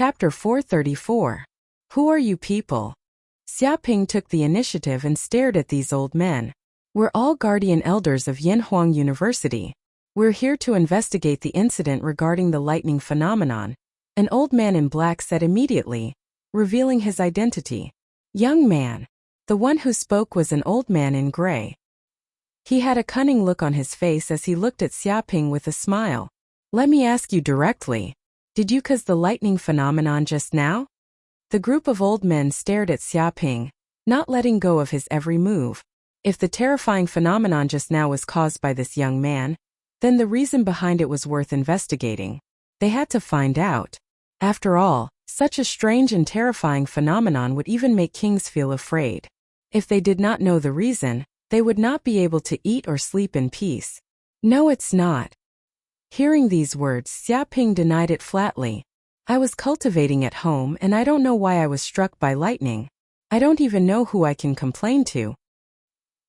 Chapter 434. Who are you people? Xiaoping took the initiative and stared at these old men. We're all guardian elders of Yanhuang University. We're here to investigate the incident regarding the lightning phenomenon. An old man in black said immediately, revealing his identity. Young man. The one who spoke was an old man in gray. He had a cunning look on his face as he looked at Xiaoping with a smile. Let me ask you directly. Did you cause the lightning phenomenon just now? The group of old men stared at Xiaoping, not letting go of his every move. If the terrifying phenomenon just now was caused by this young man, then the reason behind it was worth investigating. They had to find out. After all, such a strange and terrifying phenomenon would even make kings feel afraid. If they did not know the reason, they would not be able to eat or sleep in peace. No, it's not. Hearing these words, Xiaoping denied it flatly. I was cultivating at home and I don't know why I was struck by lightning. I don't even know who I can complain to.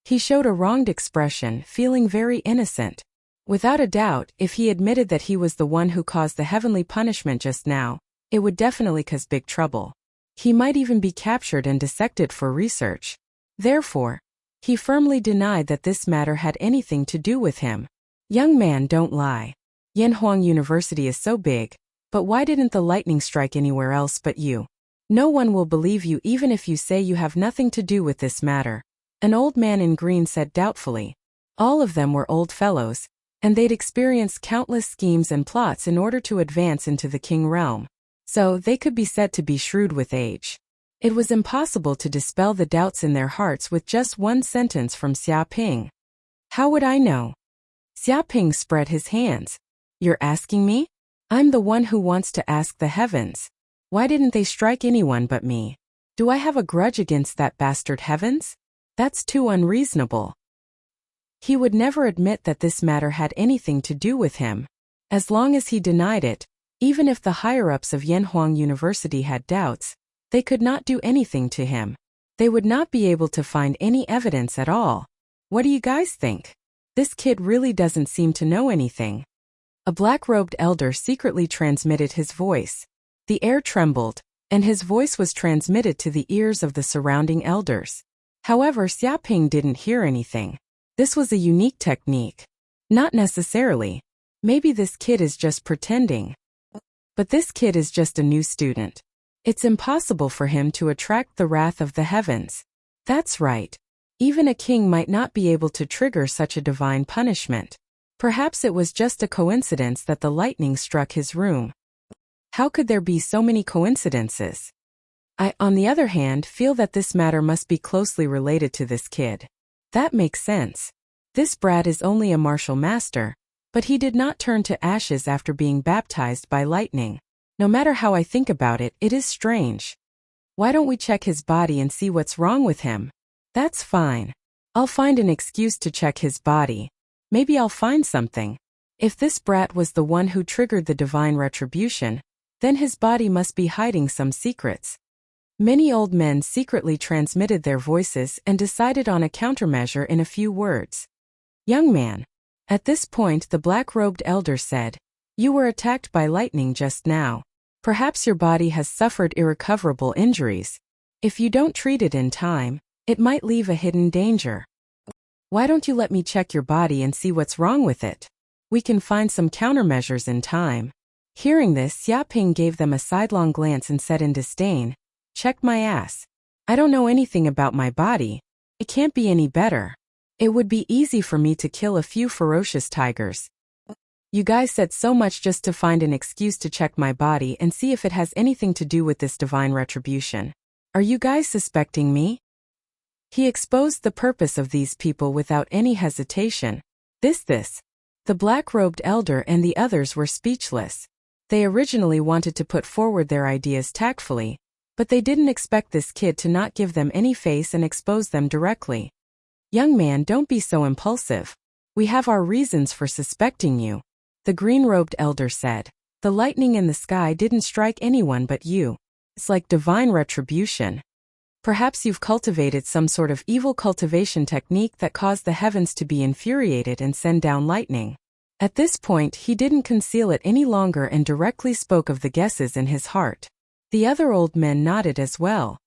He showed a wronged expression, feeling very innocent. Without a doubt, if he admitted that he was the one who caused the heavenly punishment just now, it would definitely cause big trouble. He might even be captured and dissected for research. Therefore, he firmly denied that this matter had anything to do with him. Young man, don't lie. Yanhuang University is so big, but why didn't the lightning strike anywhere else but you? No one will believe you even if you say you have nothing to do with this matter. An old man in green said doubtfully. All of them were old fellows, and they'd experienced countless schemes and plots in order to advance into the king realm. So they could be said to be shrewd with age. It was impossible to dispel the doubts in their hearts with just one sentence from Xiaoping. How would I know? Xiaoping spread his hands. You're asking me? I'm the one who wants to ask the heavens. Why didn't they strike anyone but me? Do I have a grudge against that bastard heavens? That's too unreasonable. He would never admit that this matter had anything to do with him. As long as he denied it, even if the higher-ups of Yanhuang University had doubts, they could not do anything to him. They would not be able to find any evidence at all. What do you guys think? This kid really doesn't seem to know anything. A black-robed elder secretly transmitted his voice. The air trembled, and his voice was transmitted to the ears of the surrounding elders. However, Xiaoping didn't hear anything. This was a unique technique. Not necessarily. Maybe this kid is just pretending. But this kid is just a new student. It's impossible for him to attract the wrath of the heavens. That's right. Even a king might not be able to trigger such a divine punishment. Perhaps it was just a coincidence that the lightning struck his room. How could there be so many coincidences? I, on the other hand, feel that this matter must be closely related to this kid. That makes sense. This brat is only a martial master, but he did not turn to ashes after being baptized by lightning. No matter how I think about it, it is strange. Why don't we check his body and see what's wrong with him? That's fine. I'll find an excuse to check his body. Maybe I'll find something. If this brat was the one who triggered the divine retribution, then his body must be hiding some secrets. Many old men secretly transmitted their voices and decided on a countermeasure in a few words. Young man. At this point, the black-robed elder said, you were attacked by lightning just now. Perhaps your body has suffered irrecoverable injuries. If you don't treat it in time, it might leave a hidden danger. Why don't you let me check your body and see what's wrong with it? We can find some countermeasures in time. Hearing this, Xiaoping gave them a sidelong glance and said in disdain, check my ass. I don't know anything about my body. It can't be any better. It would be easy for me to kill a few ferocious tigers. You guys said so much just to find an excuse to check my body and see if it has anything to do with this divine retribution. Are you guys suspecting me? He exposed the purpose of these people without any hesitation. This. The black-robed elder and the others were speechless. They originally wanted to put forward their ideas tactfully, but they didn't expect this kid to not give them any face and expose them directly. Young man, don't be so impulsive. We have our reasons for suspecting you. The green-robed elder said. The lightning in the sky didn't strike anyone but you. It's like divine retribution. Perhaps you've cultivated some sort of evil cultivation technique that caused the heavens to be infuriated and send down lightning. At this point, he didn't conceal it any longer and directly spoke of the guesses in his heart. The other old men nodded as well.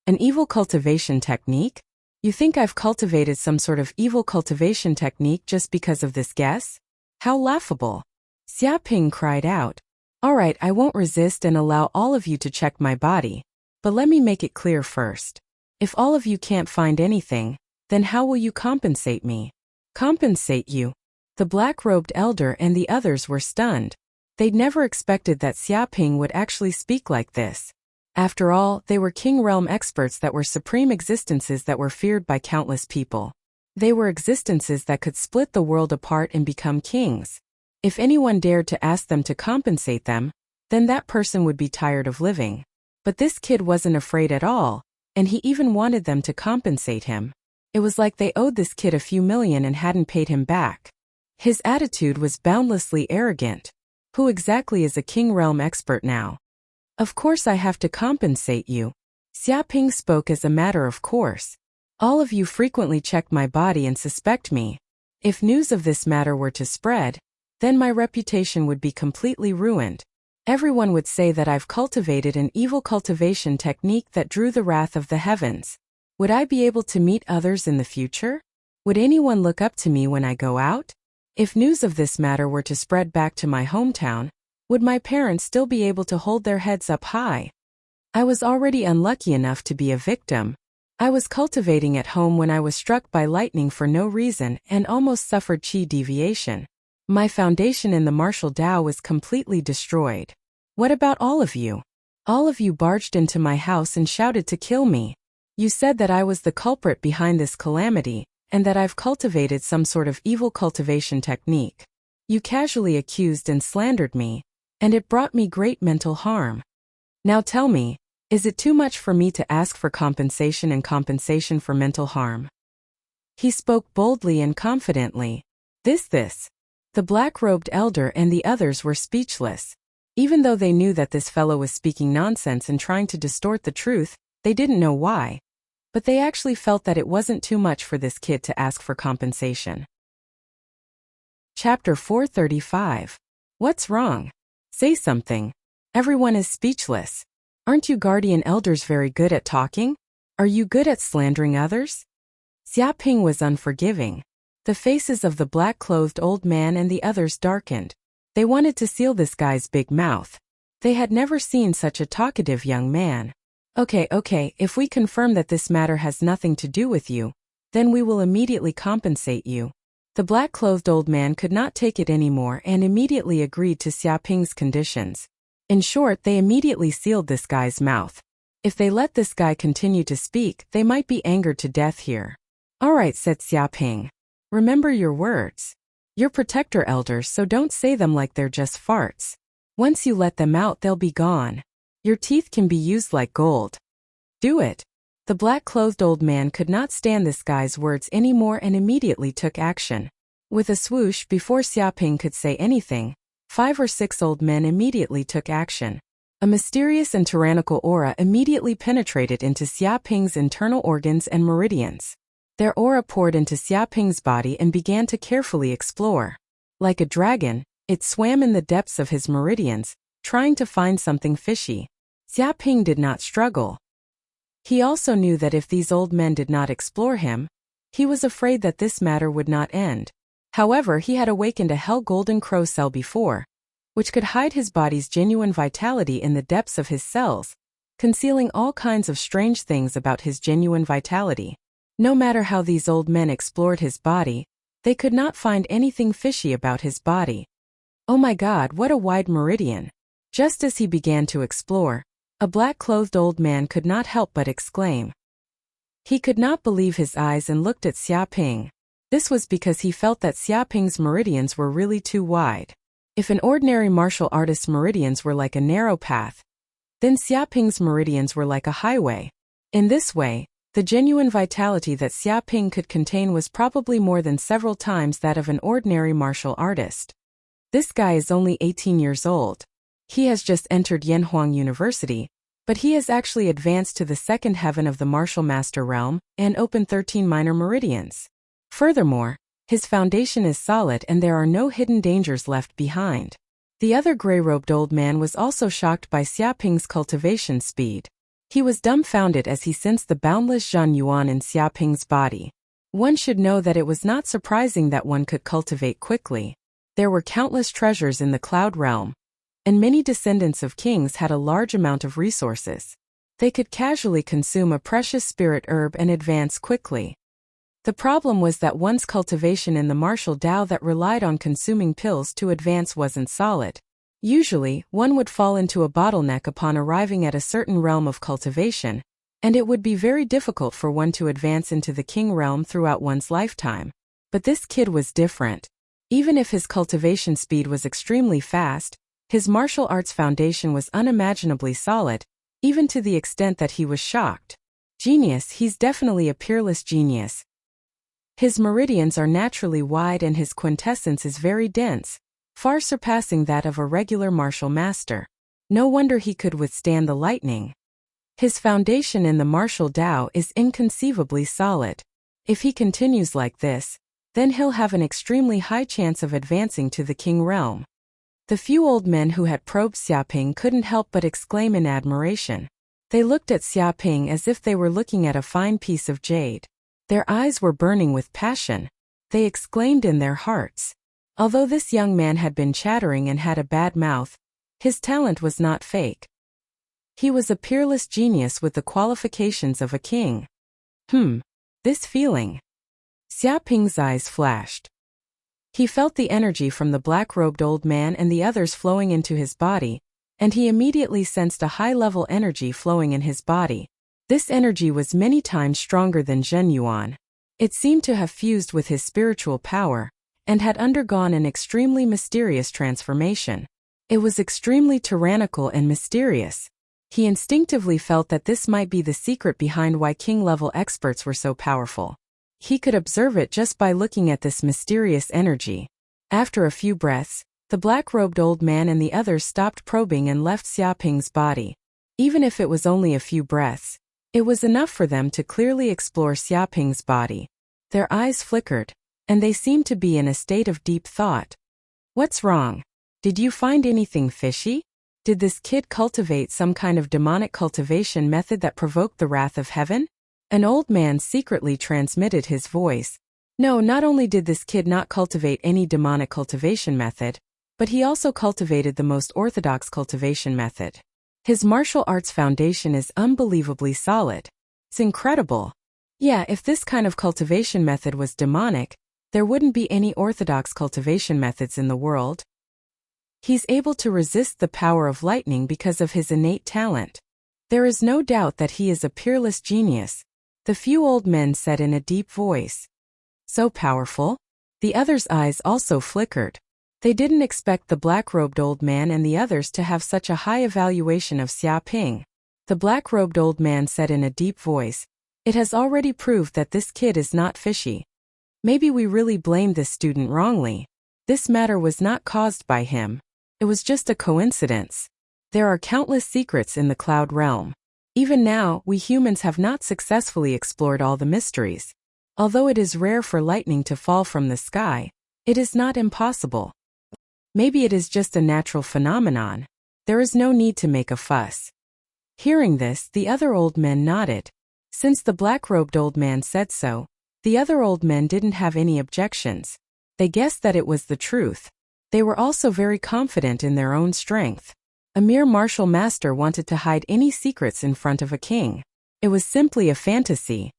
An evil cultivation technique? You think I've cultivated some sort of evil cultivation technique just because of this guess? How laughable. Xia Ping cried out. All right, I won't resist and allow all of you to check my body. But let me make it clear first. If all of you can't find anything, then how will you compensate me? Compensate you? The black-robed elder and the others were stunned. They'd never expected that Xia Ping would actually speak like this. After all, they were king realm experts that were supreme existences that were feared by countless people. They were existences that could split the world apart and become kings. If anyone dared to ask them to compensate them, then that person would be tired of living. But this kid wasn't afraid at all, and he even wanted them to compensate him. It was like they owed this kid a few million and hadn't paid him back. His attitude was boundlessly arrogant. Who exactly is a king realm expert now? Of course I have to compensate you. Xia Ping spoke as a matter of course. All of you frequently check my body and suspect me. If news of this matter were to spread, then my reputation would be completely ruined. Everyone would say that I've cultivated an evil cultivation technique that drew the wrath of the heavens. Would I be able to meet others in the future? Would anyone look up to me when I go out? If news of this matter were to spread back to my hometown, would my parents still be able to hold their heads up high? I was already unlucky enough to be a victim. I was cultivating at home when I was struck by lightning for no reason and almost suffered qi deviation. My foundation in the martial Tao was completely destroyed. What about all of you? All of you barged into my house and shouted to kill me. You said that I was the culprit behind this calamity, and that I've cultivated some sort of evil cultivation technique. You casually accused and slandered me, and it brought me great mental harm. Now tell me, is it too much for me to ask for compensation and compensation for mental harm? He spoke boldly and confidently. This. The black-robed elder and the others were speechless. Even though they knew that this fellow was speaking nonsense and trying to distort the truth, they didn't know why. But they actually felt that it wasn't too much for this kid to ask for compensation. Chapter 435. What's wrong? Say something. Everyone is speechless. Aren't you guardian elders very good at talking? Are you good at slandering others? Xia Ping was unforgiving. The faces of the black-clothed old man and the others darkened. They wanted to seal this guy's big mouth. They had never seen such a talkative young man. Okay, if we confirm that this matter has nothing to do with you, then we will immediately compensate you. The black-clothed old man could not take it anymore and immediately agreed to Xia Ping's conditions. In short, they immediately sealed this guy's mouth. If they let this guy continue to speak, they might be angered to death here. All right, said Xia Ping. Remember your words. You're protector elders, so don't say them like they're just farts. Once you let them out, they'll be gone. Your teeth can be used like gold. Do it. The black-clothed old man could not stand this guy's words anymore and immediately took action. With a swoosh, before Xia Ping could say anything, 5 or 6 old men immediately took action. A mysterious and tyrannical aura immediately penetrated into Xia Ping's internal organs and meridians. Their aura poured into Xia Ping's body and began to carefully explore. Like a dragon, it swam in the depths of his meridians, trying to find something fishy. Xia Ping did not struggle. He also knew that if these old men did not explore him, he was afraid that this matter would not end. However, he had awakened a hell golden crow cell before, which could hide his body's genuine vitality in the depths of his cells, concealing all kinds of strange things about his genuine vitality. No matter how these old men explored his body, they could not find anything fishy about his body. Oh my God, what a wide meridian! Just as he began to explore, a black-clothed old man could not help but exclaim. He could not believe his eyes and looked at Xia Ping. This was because he felt that Xia Ping's meridians were really too wide. If an ordinary martial artist's meridians were like a narrow path, then Xia Ping's meridians were like a highway. In this way, the genuine vitality that Xia Ping could contain was probably more than several times that of an ordinary martial artist. This guy is only 18 years old. He has just entered Yanhuang University, but he has actually advanced to the second heaven of the martial master realm and opened 13 minor meridians. Furthermore, his foundation is solid and there are no hidden dangers left behind. The other gray-robed old man was also shocked by Xia Ping's cultivation speed. He was dumbfounded as he sensed the boundless Zhan Yuan in Xia Ping's body. One should know that it was not surprising that one could cultivate quickly. There were countless treasures in the cloud realm, and many descendants of kings had a large amount of resources. They could casually consume a precious spirit herb and advance quickly. The problem was that one's cultivation in the martial Tao that relied on consuming pills to advance wasn't solid. Usually, one would fall into a bottleneck upon arriving at a certain realm of cultivation, and it would be very difficult for one to advance into the king realm throughout one's lifetime. But this kid was different. Even if his cultivation speed was extremely fast, his martial arts foundation was unimaginably solid, even to the extent that he was shocked. Genius, he's definitely a peerless genius. His meridians are naturally wide and his quintessence is very dense, far surpassing that of a regular martial master. No wonder he could withstand the lightning. His foundation in the martial Tao is inconceivably solid. If he continues like this, then he'll have an extremely high chance of advancing to the king realm. The few old men who had probed Xia Ping couldn't help but exclaim in admiration. They looked at Xia Ping as if they were looking at a fine piece of jade. Their eyes were burning with passion. They exclaimed in their hearts. Although this young man had been chattering and had a bad mouth, his talent was not fake. He was a peerless genius with the qualifications of a king. This feeling. Xia Ping's eyes flashed. He felt the energy from the black-robed old man and the others flowing into his body, and he immediately sensed a high-level energy flowing in his body. This energy was many times stronger than Zhen Yuan. It seemed to have fused with his spiritual power, and had undergone an extremely mysterious transformation. It was extremely tyrannical and mysterious. He instinctively felt that this might be the secret behind why king-level experts were so powerful. He could observe it just by looking at this mysterious energy. After a few breaths, the black-robed old man and the others stopped probing and left Xia Ping's body. Even if it was only a few breaths, it was enough for them to clearly explore Xia Ping's body. Their eyes flickered, and they seemed to be in a state of deep thought. What's wrong? Did you find anything fishy? Did this kid cultivate some kind of demonic cultivation method that provoked the wrath of heaven? An old man secretly transmitted his voice. No, not only did this kid not cultivate any demonic cultivation method, but he also cultivated the most orthodox cultivation method. His martial arts foundation is unbelievably solid. It's incredible. Yeah, if this kind of cultivation method was demonic, there wouldn't be any orthodox cultivation methods in the world. He's able to resist the power of lightning because of his innate talent. There is no doubt that he is a peerless genius, the few old men said in a deep voice. So powerful? The others' eyes also flickered. They didn't expect the black-robed old man and the others to have such a high evaluation of Xia Ping. The black-robed old man said in a deep voice, "It has already proved that this kid is not fishy. Maybe we really blamed this student wrongly. This matter was not caused by him. It was just a coincidence. There are countless secrets in the cloud realm. Even now, we humans have not successfully explored all the mysteries. Although it is rare for lightning to fall from the sky, it is not impossible. Maybe it is just a natural phenomenon. There is no need to make a fuss." Hearing this, the other old men nodded. Since the black-robed old man said so, the other old men didn't have any objections. They guessed that it was the truth. They were also very confident in their own strength. A mere martial master wanted to hide any secrets in front of a king. It was simply a fantasy.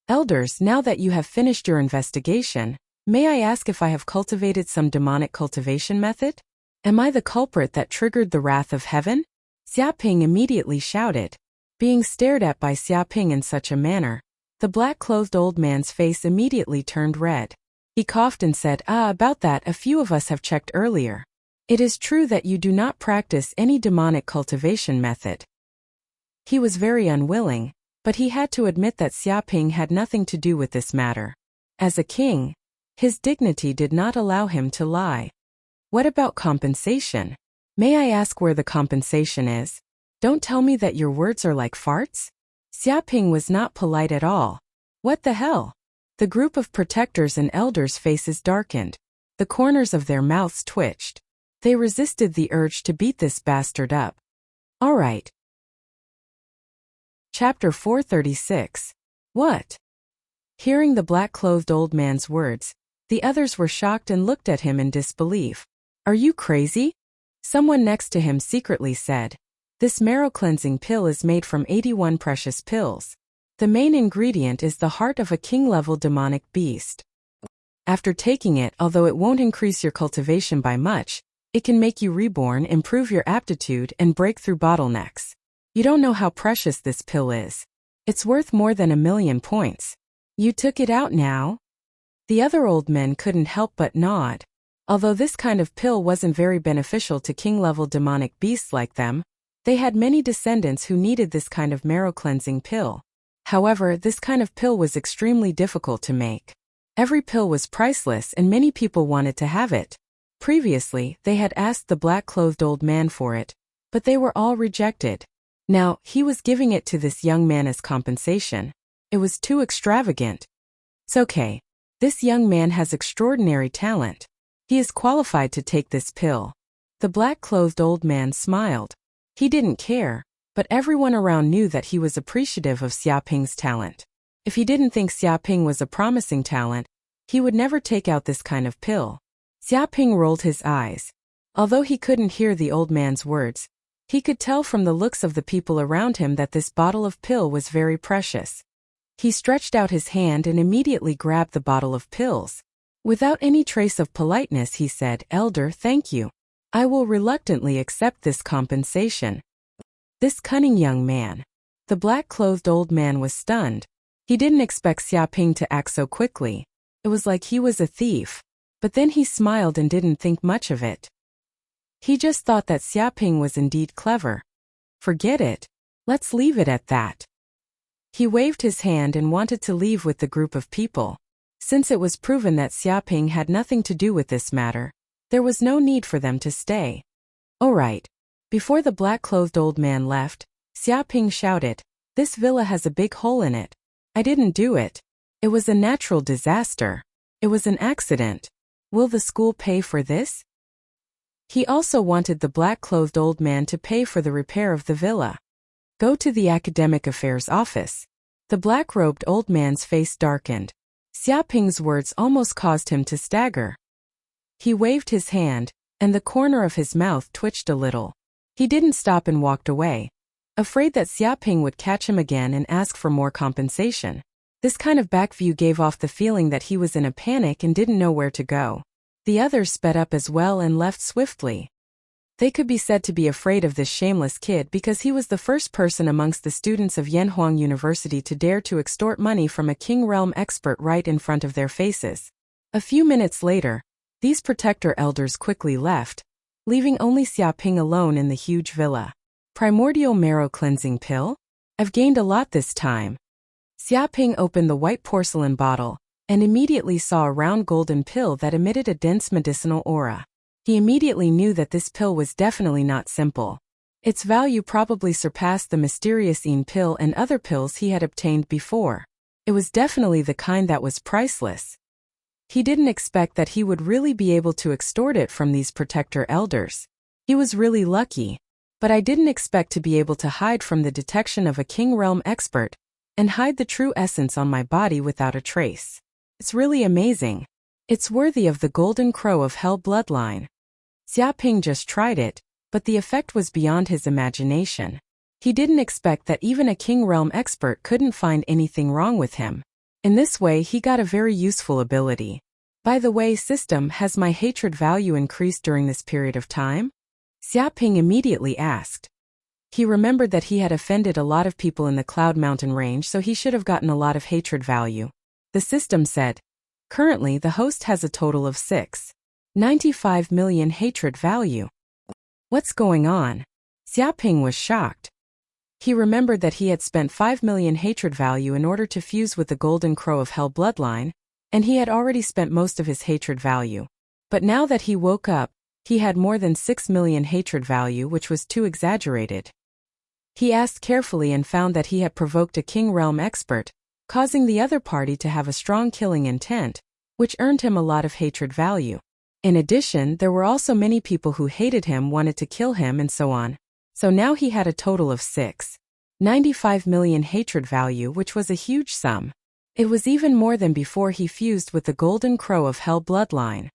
Elders, now that you have finished your investigation, may I ask if I have cultivated some demonic cultivation method? Am I the culprit that triggered the wrath of heaven? Xia Ping immediately shouted. Being stared at by Xia Ping in such a manner, the black-clothed old man's face immediately turned red. He coughed and said, About that, a few of us have checked earlier. It is true that you do not practice any demonic cultivation method." He was very unwilling, but he had to admit that Xia Ping had nothing to do with this matter. As a king, his dignity did not allow him to lie. "What about compensation? May I ask where the compensation is? Don't tell me that your words are like farts?" Xia Ping was not polite at all. What the hell? The group of protectors and elders' faces darkened. The corners of their mouths twitched. They resisted the urge to beat this bastard up. All right. Chapter 436. What? Hearing the black-clothed old man's words, the others were shocked and looked at him in disbelief. Are you crazy? Someone next to him secretly said. This marrow-cleansing pill is made from 81 precious pills. The main ingredient is the heart of a king-level demonic beast. After taking it, although it won't increase your cultivation by much, it can make you reborn, improve your aptitude, and break through bottlenecks. You don't know how precious this pill is. It's worth more than 1,000,000 points. You took it out now? The other old men couldn't help but nod. Although this kind of pill wasn't very beneficial to king-level demonic beasts like them, they had many descendants who needed this kind of marrow-cleansing pill. However, this kind of pill was extremely difficult to make. Every pill was priceless and many people wanted to have it. Previously, they had asked the black-clothed old man for it, but they were all rejected. Now, he was giving it to this young man as compensation. It was too extravagant. It's okay. This young man has extraordinary talent. He is qualified to take this pill. The black-clothed old man smiled. He didn't care, but everyone around knew that he was appreciative of Xiaoping's talent. If he didn't think Xiaoping was a promising talent, he would never take out this kind of pill. Xiaoping rolled his eyes. Although he couldn't hear the old man's words, he could tell from the looks of the people around him that this bottle of pill was very precious. He stretched out his hand and immediately grabbed the bottle of pills. Without any trace of politeness, he said, "Elder, thank you. I will reluctantly accept this compensation." This cunning young man. The black-clothed old man was stunned. He didn't expect Xiaoping to act so quickly. It was like he was a thief. But then he smiled and didn't think much of it. He just thought that Xiaoping was indeed clever. Forget it. Let's leave it at that. He waved his hand and wanted to leave with the group of people. Since it was proven that Xiaoping had nothing to do with this matter, there was no need for them to stay. All right. Before the black-clothed old man left, Xiaoping shouted, "This villa has a big hole in it. I didn't do it. It was a natural disaster. It was an accident. Will the school pay for this?" He also wanted the black-clothed old man to pay for the repair of the villa. Go to the academic affairs office. The black-robed old man's face darkened. Xiaoping's words almost caused him to stagger. He waved his hand, and the corner of his mouth twitched a little. He didn't stop and walked away, afraid that Xiaoping would catch him again and ask for more compensation. This kind of back view gave off the feeling that he was in a panic and didn't know where to go. The others sped up as well and left swiftly. They could be said to be afraid of this shameless kid because he was the first person amongst the students of Yanhuang University to dare to extort money from a King Realm expert right in front of their faces. A few minutes later, these protector elders quickly left, leaving only Xiaoping alone in the huge villa. Primordial marrow cleansing pill? I've gained a lot this time. Xiaoping opened the white porcelain bottle, and immediately saw a round golden pill that emitted a dense medicinal aura. He immediately knew that this pill was definitely not simple. Its value probably surpassed the mysterious Yin pill and other pills he had obtained before. It was definitely the kind that was priceless. He didn't expect that he would really be able to extort it from these protector elders. He was really lucky. But I didn't expect to be able to hide from the detection of a King Realm expert, and hide the true essence on my body without a trace. It's really amazing. It's worthy of the Golden Crow of Hell bloodline. Xiaoping just tried it, but the effect was beyond his imagination. He didn't expect that even a King Realm expert couldn't find anything wrong with him. In this way he got a very useful ability. By the way, system, has my hatred value increased during this period of time? Xiaoping immediately asked. He remembered that he had offended a lot of people in the Cloud Mountain range, so he should have gotten a lot of hatred value. The system said, currently the host has a total of 6.95 million hatred value. What's going on? Xiaoping was shocked. He remembered that he had spent 5 million hatred value in order to fuse with the Golden Crow of Hell bloodline, and he had already spent most of his hatred value. But now that he woke up, he had more than 6 million hatred value, which was too exaggerated. He asked carefully and found that he had provoked a King Realm expert, causing the other party to have a strong killing intent, which earned him a lot of hatred value. In addition, there were also many people who hated him, wanted to kill him, and so on. So now he had a total of 6.95 million hatred value, which was a huge sum. It was even more than before he fused with the Golden Crow of Hell bloodline.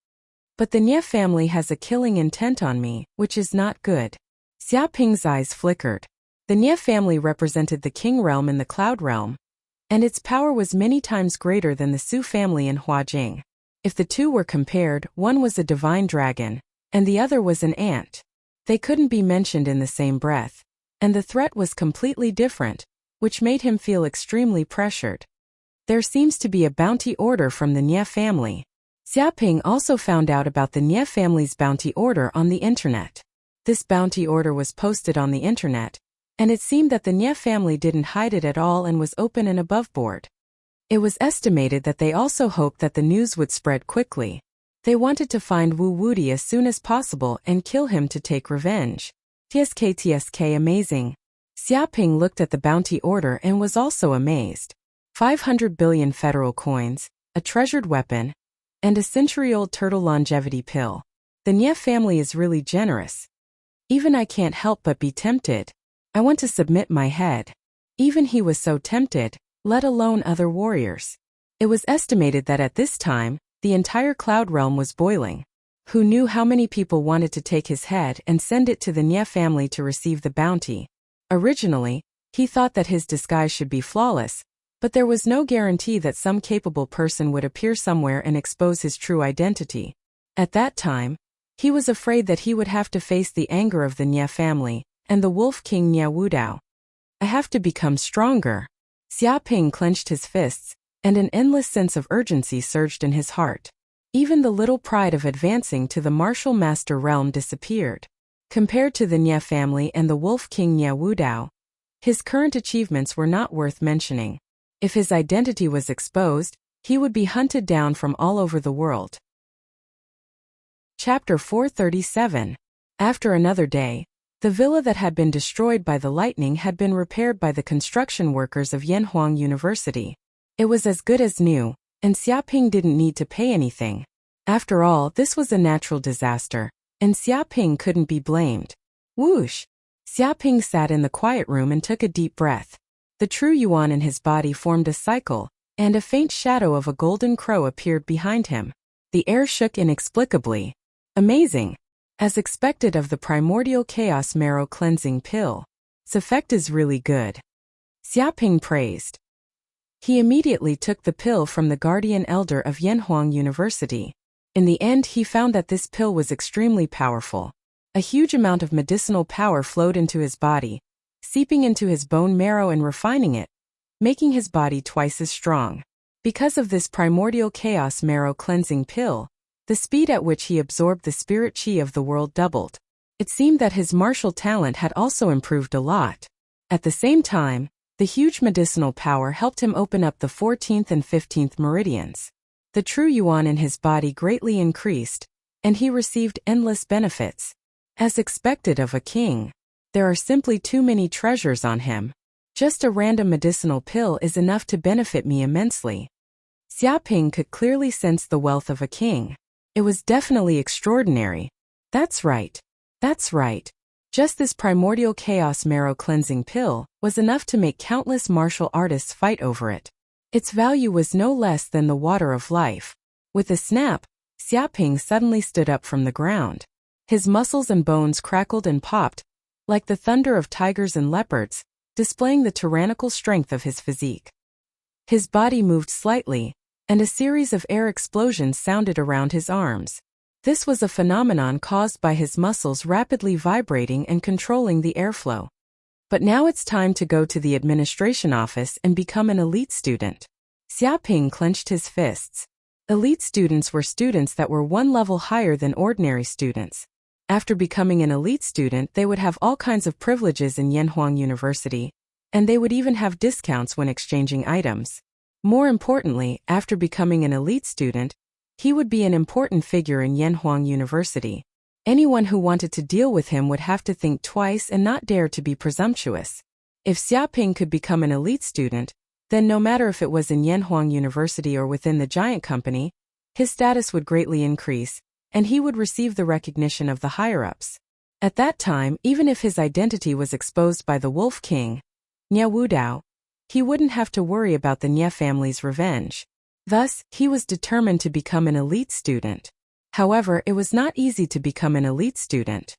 But the Nie family has a killing intent on me, which is not good. Xia Ping's eyes flickered. The Nie family represented the King realm in the Cloud realm, and its power was many times greater than the Su family in Huajing. If the two were compared, one was a divine dragon, and the other was an ant. They couldn't be mentioned in the same breath, and the threat was completely different, which made him feel extremely pressured. There seems to be a bounty order from the Nie family. Xia Ping also found out about the Nie family's bounty order on the internet. This bounty order was posted on the internet, and it seemed that the Nie family didn't hide it at all and was open and above board. It was estimated that they also hoped that the news would spread quickly. They wanted to find Wu Wudi as soon as possible and kill him to take revenge. TSK amazing. Xia Ping looked at the bounty order and was also amazed. 500 billion federal coins, a treasured weapon, and a century-old turtle longevity pill. The Nie family is really generous. Even I can't help but be tempted. I want to submit my head. Even he was so tempted, let alone other warriors. It was estimated that at this time, the entire Cloud realm was boiling. Who knew how many people wanted to take his head and send it to the Nie family to receive the bounty? Originally, he thought that his disguise should be flawless, but there was no guarantee that some capable person would appear somewhere and expose his true identity. At that time, he was afraid that he would have to face the anger of the Nie family and the Wolf King Nie Wudao. I have to become stronger. Xia Ping clenched his fists, and an endless sense of urgency surged in his heart. Even the little pride of advancing to the martial master realm disappeared. Compared to the Nie family and the Wolf King Nie Wudao, his current achievements were not worth mentioning. If his identity was exposed, he would be hunted down from all over the world. Chapter 437. After another day, the villa that had been destroyed by the lightning had been repaired by the construction workers of Yanhuang University. It was as good as new, and Xia Ping didn't need to pay anything. After all, this was a natural disaster, and Xia Ping couldn't be blamed. Whoosh! Xia Ping sat in the quiet room and took a deep breath. The true yuan in his body formed a cycle, and a faint shadow of a golden crow appeared behind him. The air shook inexplicably. Amazing! As expected of the primordial chaos marrow cleansing pill. Its effect is really good. Xia Ping praised. He immediately took the pill from the guardian elder of Yanhuang University. In the end, he found that this pill was extremely powerful. A huge amount of medicinal power flowed into his body, seeping into his bone marrow and refining it, making his body twice as strong. Because of this primordial chaos marrow cleansing pill, the speed at which he absorbed the spirit chi of the world doubled. It seemed that his martial talent had also improved a lot. At the same time, the huge medicinal power helped him open up the 14th and 15th meridians. The true yuan in his body greatly increased, and he received endless benefits. As expected of a king, there are simply too many treasures on him. Just a random medicinal pill is enough to benefit me immensely. Xia Ping could clearly sense the wealth of a king. It was definitely extraordinary. That's right. That's right. Just this primordial chaos marrow cleansing pill was enough to make countless martial artists fight over it. Its value was no less than the water of life. With a snap, Xia Ping suddenly stood up from the ground. His muscles and bones crackled and popped, like the thunder of tigers and leopards, displaying the tyrannical strength of his physique. His body moved slightly, and a series of air explosions sounded around his arms. This was a phenomenon caused by his muscles rapidly vibrating and controlling the airflow. But now it's time to go to the administration office and become an elite student. Xia Ping clenched his fists. Elite students were students that were one level higher than ordinary students. After becoming an elite student, they would have all kinds of privileges in Yanhuang University, and they would even have discounts when exchanging items. More importantly, after becoming an elite student, he would be an important figure in Yanhuang University. Anyone who wanted to deal with him would have to think twice and not dare to be presumptuous. If Xia Ping could become an elite student, then no matter if it was in Yanhuang University or within the giant company, his status would greatly increase, and he would receive the recognition of the higher-ups. At that time, even if his identity was exposed by the Wolf King, Nye Wudao, he wouldn't have to worry about the Nye family's revenge. Thus, he was determined to become an elite student. However, it was not easy to become an elite student.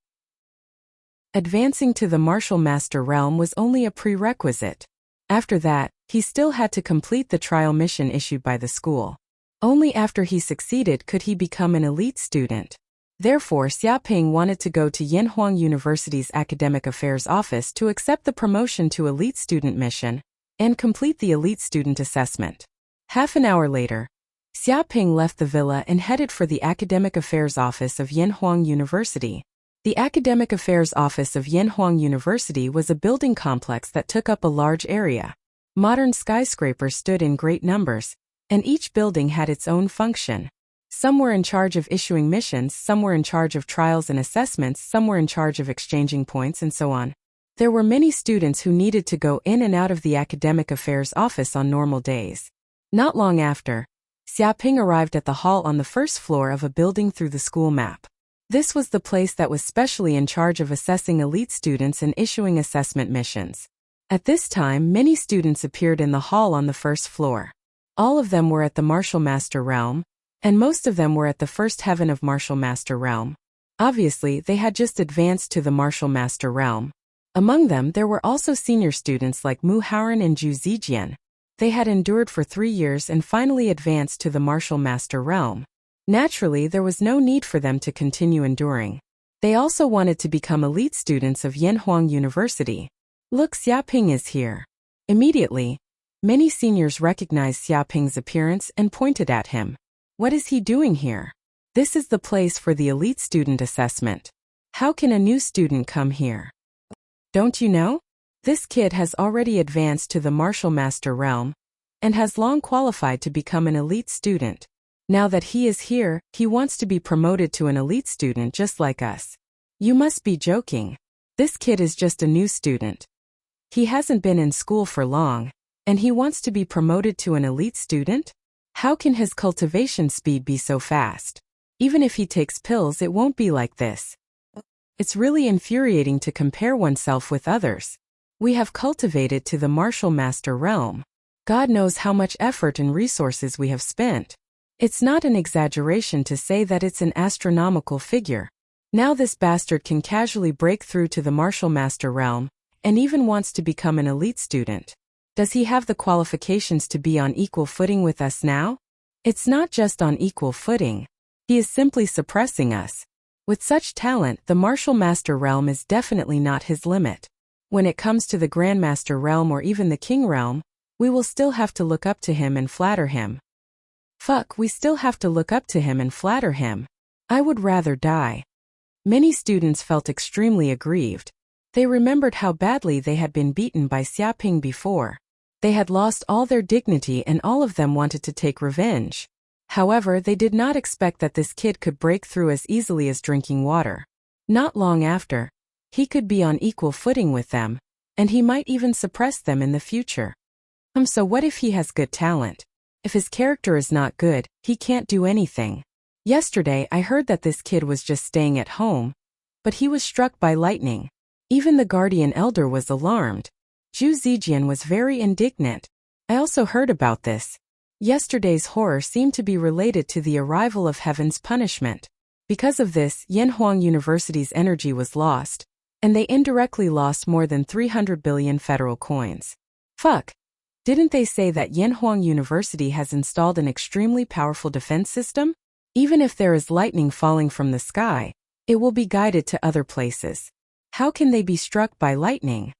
Advancing to the martial master realm was only a prerequisite. After that, he still had to complete the trial mission issued by the school. Only after he succeeded could he become an elite student. Therefore, Xiaoping wanted to go to Yanhuang University's Academic Affairs Office to accept the promotion to elite student mission and complete the elite student assessment. Half an hour later, Xiaoping left the villa and headed for the Academic Affairs Office of Yanhuang University. The Academic Affairs Office of Yanhuang University was a building complex that took up a large area. Modern skyscrapers stood in great numbers, and each building had its own function. Some were in charge of issuing missions, some were in charge of trials and assessments, some were in charge of exchanging points, and so on. There were many students who needed to go in and out of the Academic Affairs Office on normal days. Not long after, Xiaoping arrived at the hall on the first floor of a building through the school map. This was the place that was specially in charge of assessing elite students and issuing assessment missions. At this time, many students appeared in the hall on the first floor. All of them were at the Martial Master Realm, and most of them were at the first heaven of Martial Master Realm. Obviously, they had just advanced to the Martial Master Realm. Among them, there were also senior students like Mu Haoran and Zhu Zijian. They had endured for 3 years and finally advanced to the Martial Master Realm. Naturally, there was no need for them to continue enduring. They also wanted to become elite students of Yanhuang University. Look, Xiaoping is here. Immediately, many seniors recognized Xiaoping's appearance and pointed at him. What is he doing here? This is the place for the elite student assessment. How can a new student come here? Don't you know? This kid has already advanced to the Martial Master Realm and has long qualified to become an elite student. Now that he is here, he wants to be promoted to an elite student just like us. You must be joking. This kid is just a new student. He hasn't been in school for long, and he wants to be promoted to an elite student? How can his cultivation speed be so fast? Even if he takes pills, it won't be like this. It's really infuriating to compare oneself with others. We have cultivated to the Martial Master Realm. God knows how much effort and resources we have spent. It's not an exaggeration to say that it's an astronomical figure. Now this bastard can casually break through to the Martial Master Realm, and even wants to become an elite student. Does he have the qualifications to be on equal footing with us now? It's not just on equal footing. He is simply suppressing us. With such talent, the Martial Master Realm is definitely not his limit. When it comes to the Grandmaster Realm or even the King Realm, we will still have to look up to him and flatter him. Fuck, we still have to look up to him and flatter him. I would rather die. Many students felt extremely aggrieved. They remembered how badly they had been beaten by Xiaoping before. They had lost all their dignity and all of them wanted to take revenge. However, they did not expect that this kid could break through as easily as drinking water. Not long after, he could be on equal footing with them, and he might even suppress them in the future. So what if he has good talent? If his character is not good, he can't do anything. Yesterday I heard that this kid was just staying at home, but he was struck by lightning. Even the guardian elder was alarmed. Zhu Zijian was very indignant. I also heard about this. Yesterday's horror seemed to be related to the arrival of heaven's punishment. Because of this, Yanhuang University's energy was lost, and they indirectly lost more than 300 billion federal coins. Fuck. Didn't they say that Yanhuang University has installed an extremely powerful defense system? Even if there is lightning falling from the sky, it will be guided to other places. How can they be struck by lightning?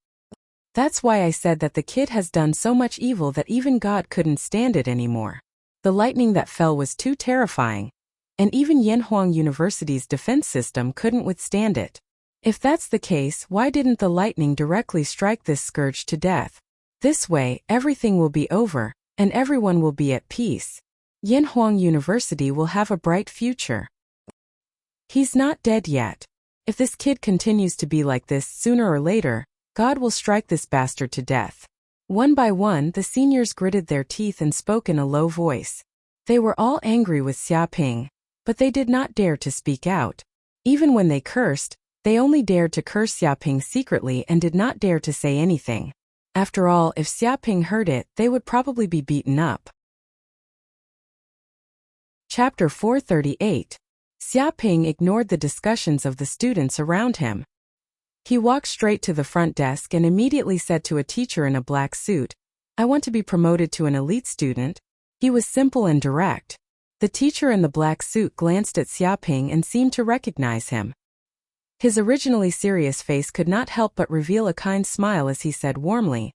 That's why I said that the kid has done so much evil that even God couldn't stand it anymore. The lightning that fell was too terrifying, and even Yanhuang University's defense system couldn't withstand it. If that's the case, why didn't the lightning directly strike this scourge to death? This way, everything will be over, and everyone will be at peace. Yanhuang University will have a bright future. He's not dead yet. If this kid continues to be like this, sooner or later, God will strike this bastard to death. One by one, the seniors gritted their teeth and spoke in a low voice. They were all angry with Xiaoping, But they did not dare to speak out. Even when they cursed, they only dared to curse Xiaoping secretly and did not dare to say anything. After all, if Xiaoping heard it, they would probably be beaten up. Chapter 438. Xiaoping ignored the discussions of the students around him. He walked straight to the front desk and immediately said to a teacher in a black suit, "I want to be promoted to an elite student." He was simple and direct. The teacher in the black suit glanced at Xiaoping and seemed to recognize him. His originally serious face could not help but reveal a kind smile as he said warmly,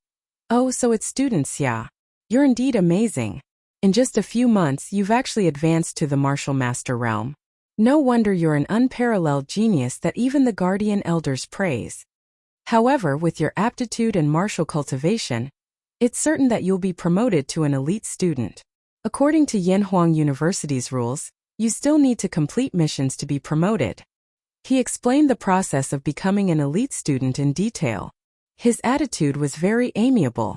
"Oh, so it's student Xia. You're indeed amazing. In just a few months you've actually advanced to the martial master realm. No wonder you're an unparalleled genius that even the guardian elders praise. However, with your aptitude and martial cultivation, it's certain that you'll be promoted to an elite student. According to Yanhuang University's rules, you still need to complete missions to be promoted." He explained the process of becoming an elite student in detail. His attitude was very amiable.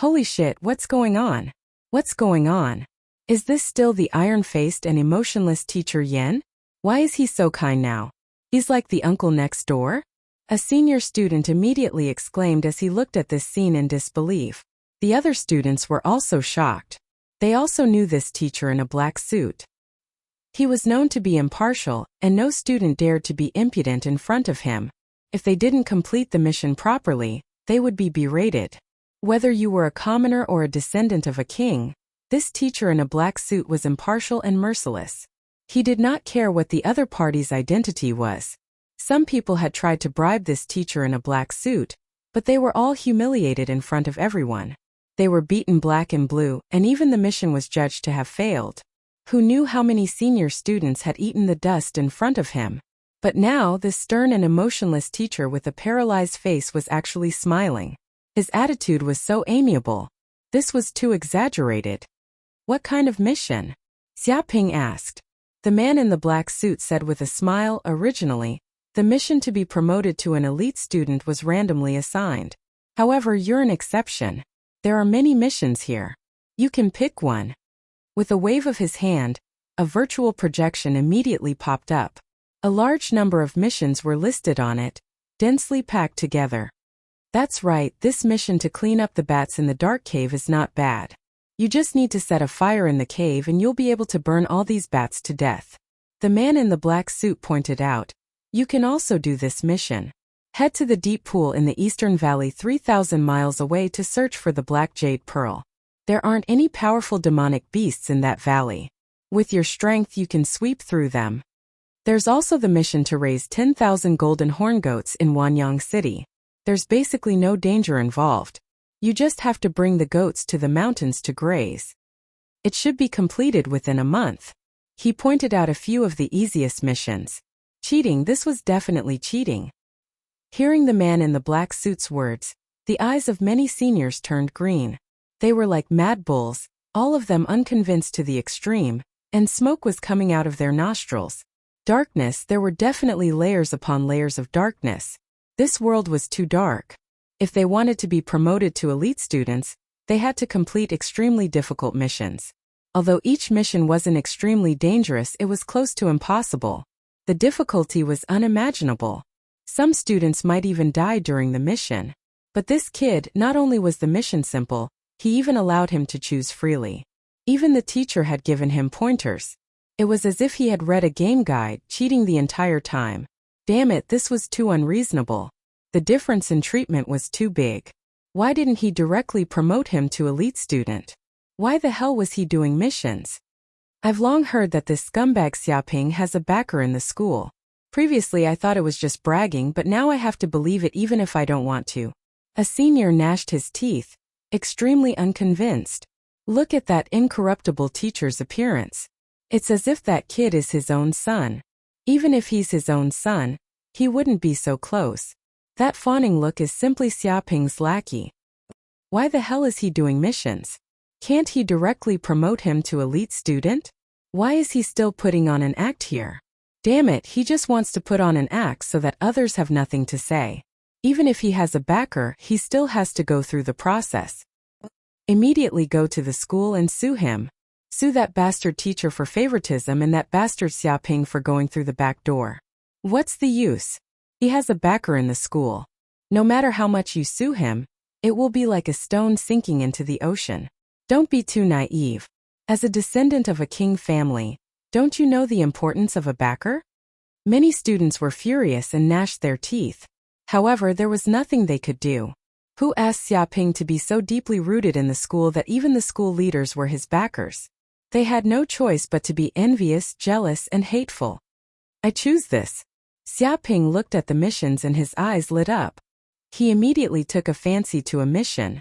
"Holy shit, what's going on? What's going on? Is this still the iron-faced and emotionless teacher Yan? Why is he so kind now? He's like the uncle next door?" A senior student immediately exclaimed as he looked at this scene in disbelief. The other students were also shocked. They also knew this teacher in a black suit. He was known to be impartial, and no student dared to be impudent in front of him. If they didn't complete the mission properly, they would be berated. Whether you were a commoner or a descendant of a king, this teacher in a black suit was impartial and merciless. He did not care what the other party's identity was. Some people had tried to bribe this teacher in a black suit, but they were all humiliated in front of everyone. They were beaten black and blue, and even the mission was judged to have failed. Who knew how many senior students had eaten the dust in front of him? But now, this stern and emotionless teacher with a paralyzed face was actually smiling. His attitude was so amiable. This was too exaggerated. "What kind of mission?" Xiaoping asked. The man in the black suit said with a smile, "Originally, the mission to be promoted to an elite student was randomly assigned. However, you're an exception. There are many missions here. You can pick one." With a wave of his hand, a virtual projection immediately popped up. A large number of missions were listed on it, densely packed together. "That's right, this mission to clean up the bats in the dark cave is not bad. You just need to set a fire in the cave and you'll be able to burn all these bats to death." The man in the black suit pointed out, "You can also do this mission. Head to the deep pool in the eastern valley 3,000 miles away to search for the black jade pearl. There aren't any powerful demonic beasts in that valley. With your strength you can sweep through them. There's also the mission to raise 10,000 golden horn goats in Wanyang City. There's basically no danger involved. You just have to bring the goats to the mountains to graze. It should be completed within a month." He pointed out a few of the easiest missions. Cheating, this was definitely cheating. Hearing the man in the black suit's words, the eyes of many seniors turned green. They were like mad bulls, all of them unconvinced to the extreme, and smoke was coming out of their nostrils. Darkness, there were definitely layers upon layers of darkness. This world was too dark. If they wanted to be promoted to elite students, they had to complete extremely difficult missions. Although each mission wasn't extremely dangerous, it was close to impossible. The difficulty was unimaginable. Some students might even die during the mission. But this kid, not only was the mission simple, he even allowed him to choose freely. Even the teacher had given him pointers. It was as if he had read a game guide, cheating the entire time. Damn it, this was too unreasonable. The difference in treatment was too big. Why didn't he directly promote him to elite student? Why the hell was he doing missions? I've long heard that this scumbag Xiaoping has a backer in the school. Previously I thought it was just bragging, but now I have to believe it even if I don't want to. A senior gnashed his teeth, extremely unconvinced. Look at that incorruptible teacher's appearance. It's as if that kid is his own son. Even if he's his own son, he wouldn't be so close. That fawning look is simply Xiaoping's lackey. Why the hell is he doing missions? Can't he directly promote him to elite student? Why is he still putting on an act here? Damn it, he just wants to put on an act so that others have nothing to say. Even if he has a backer, he still has to go through the process. Immediately go to the school and sue him. Sue that bastard teacher for favoritism and that bastard Xiaoping for going through the back door. What's the use? He has a backer in the school. No matter how much you sue him, it will be like a stone sinking into the ocean. Don't be too naive. As a descendant of a king family, don't you know the importance of a backer? Many students were furious and gnashed their teeth. However, there was nothing they could do. Who asked Xiaoping to be so deeply rooted in the school that even the school leaders were his backers? They had no choice but to be envious, jealous, and hateful. I choose this. Xiaoping looked at the missions and his eyes lit up. He immediately took a fancy to a mission.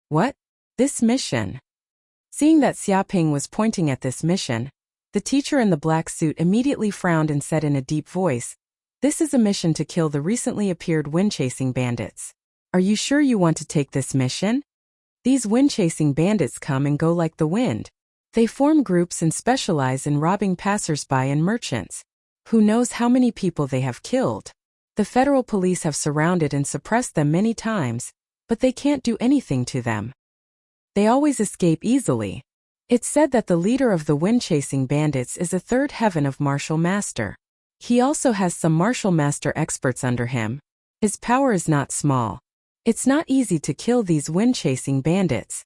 What? This mission? Seeing that Xiaoping was pointing at this mission, the teacher in the black suit immediately frowned and said in a deep voice, "This is a mission to kill the recently appeared wind-chasing bandits. Are you sure you want to take this mission? These wind-chasing bandits come and go like the wind. They form groups and specialize in robbing passers-by and merchants. Who knows how many people they have killed? The federal police have surrounded and suppressed them many times, but they can't do anything to them. They always escape easily. It's said that the leader of the wind-chasing bandits is a third heaven of martial master. He also has some martial master experts under him. His power is not small. It's not easy to kill these wind-chasing bandits.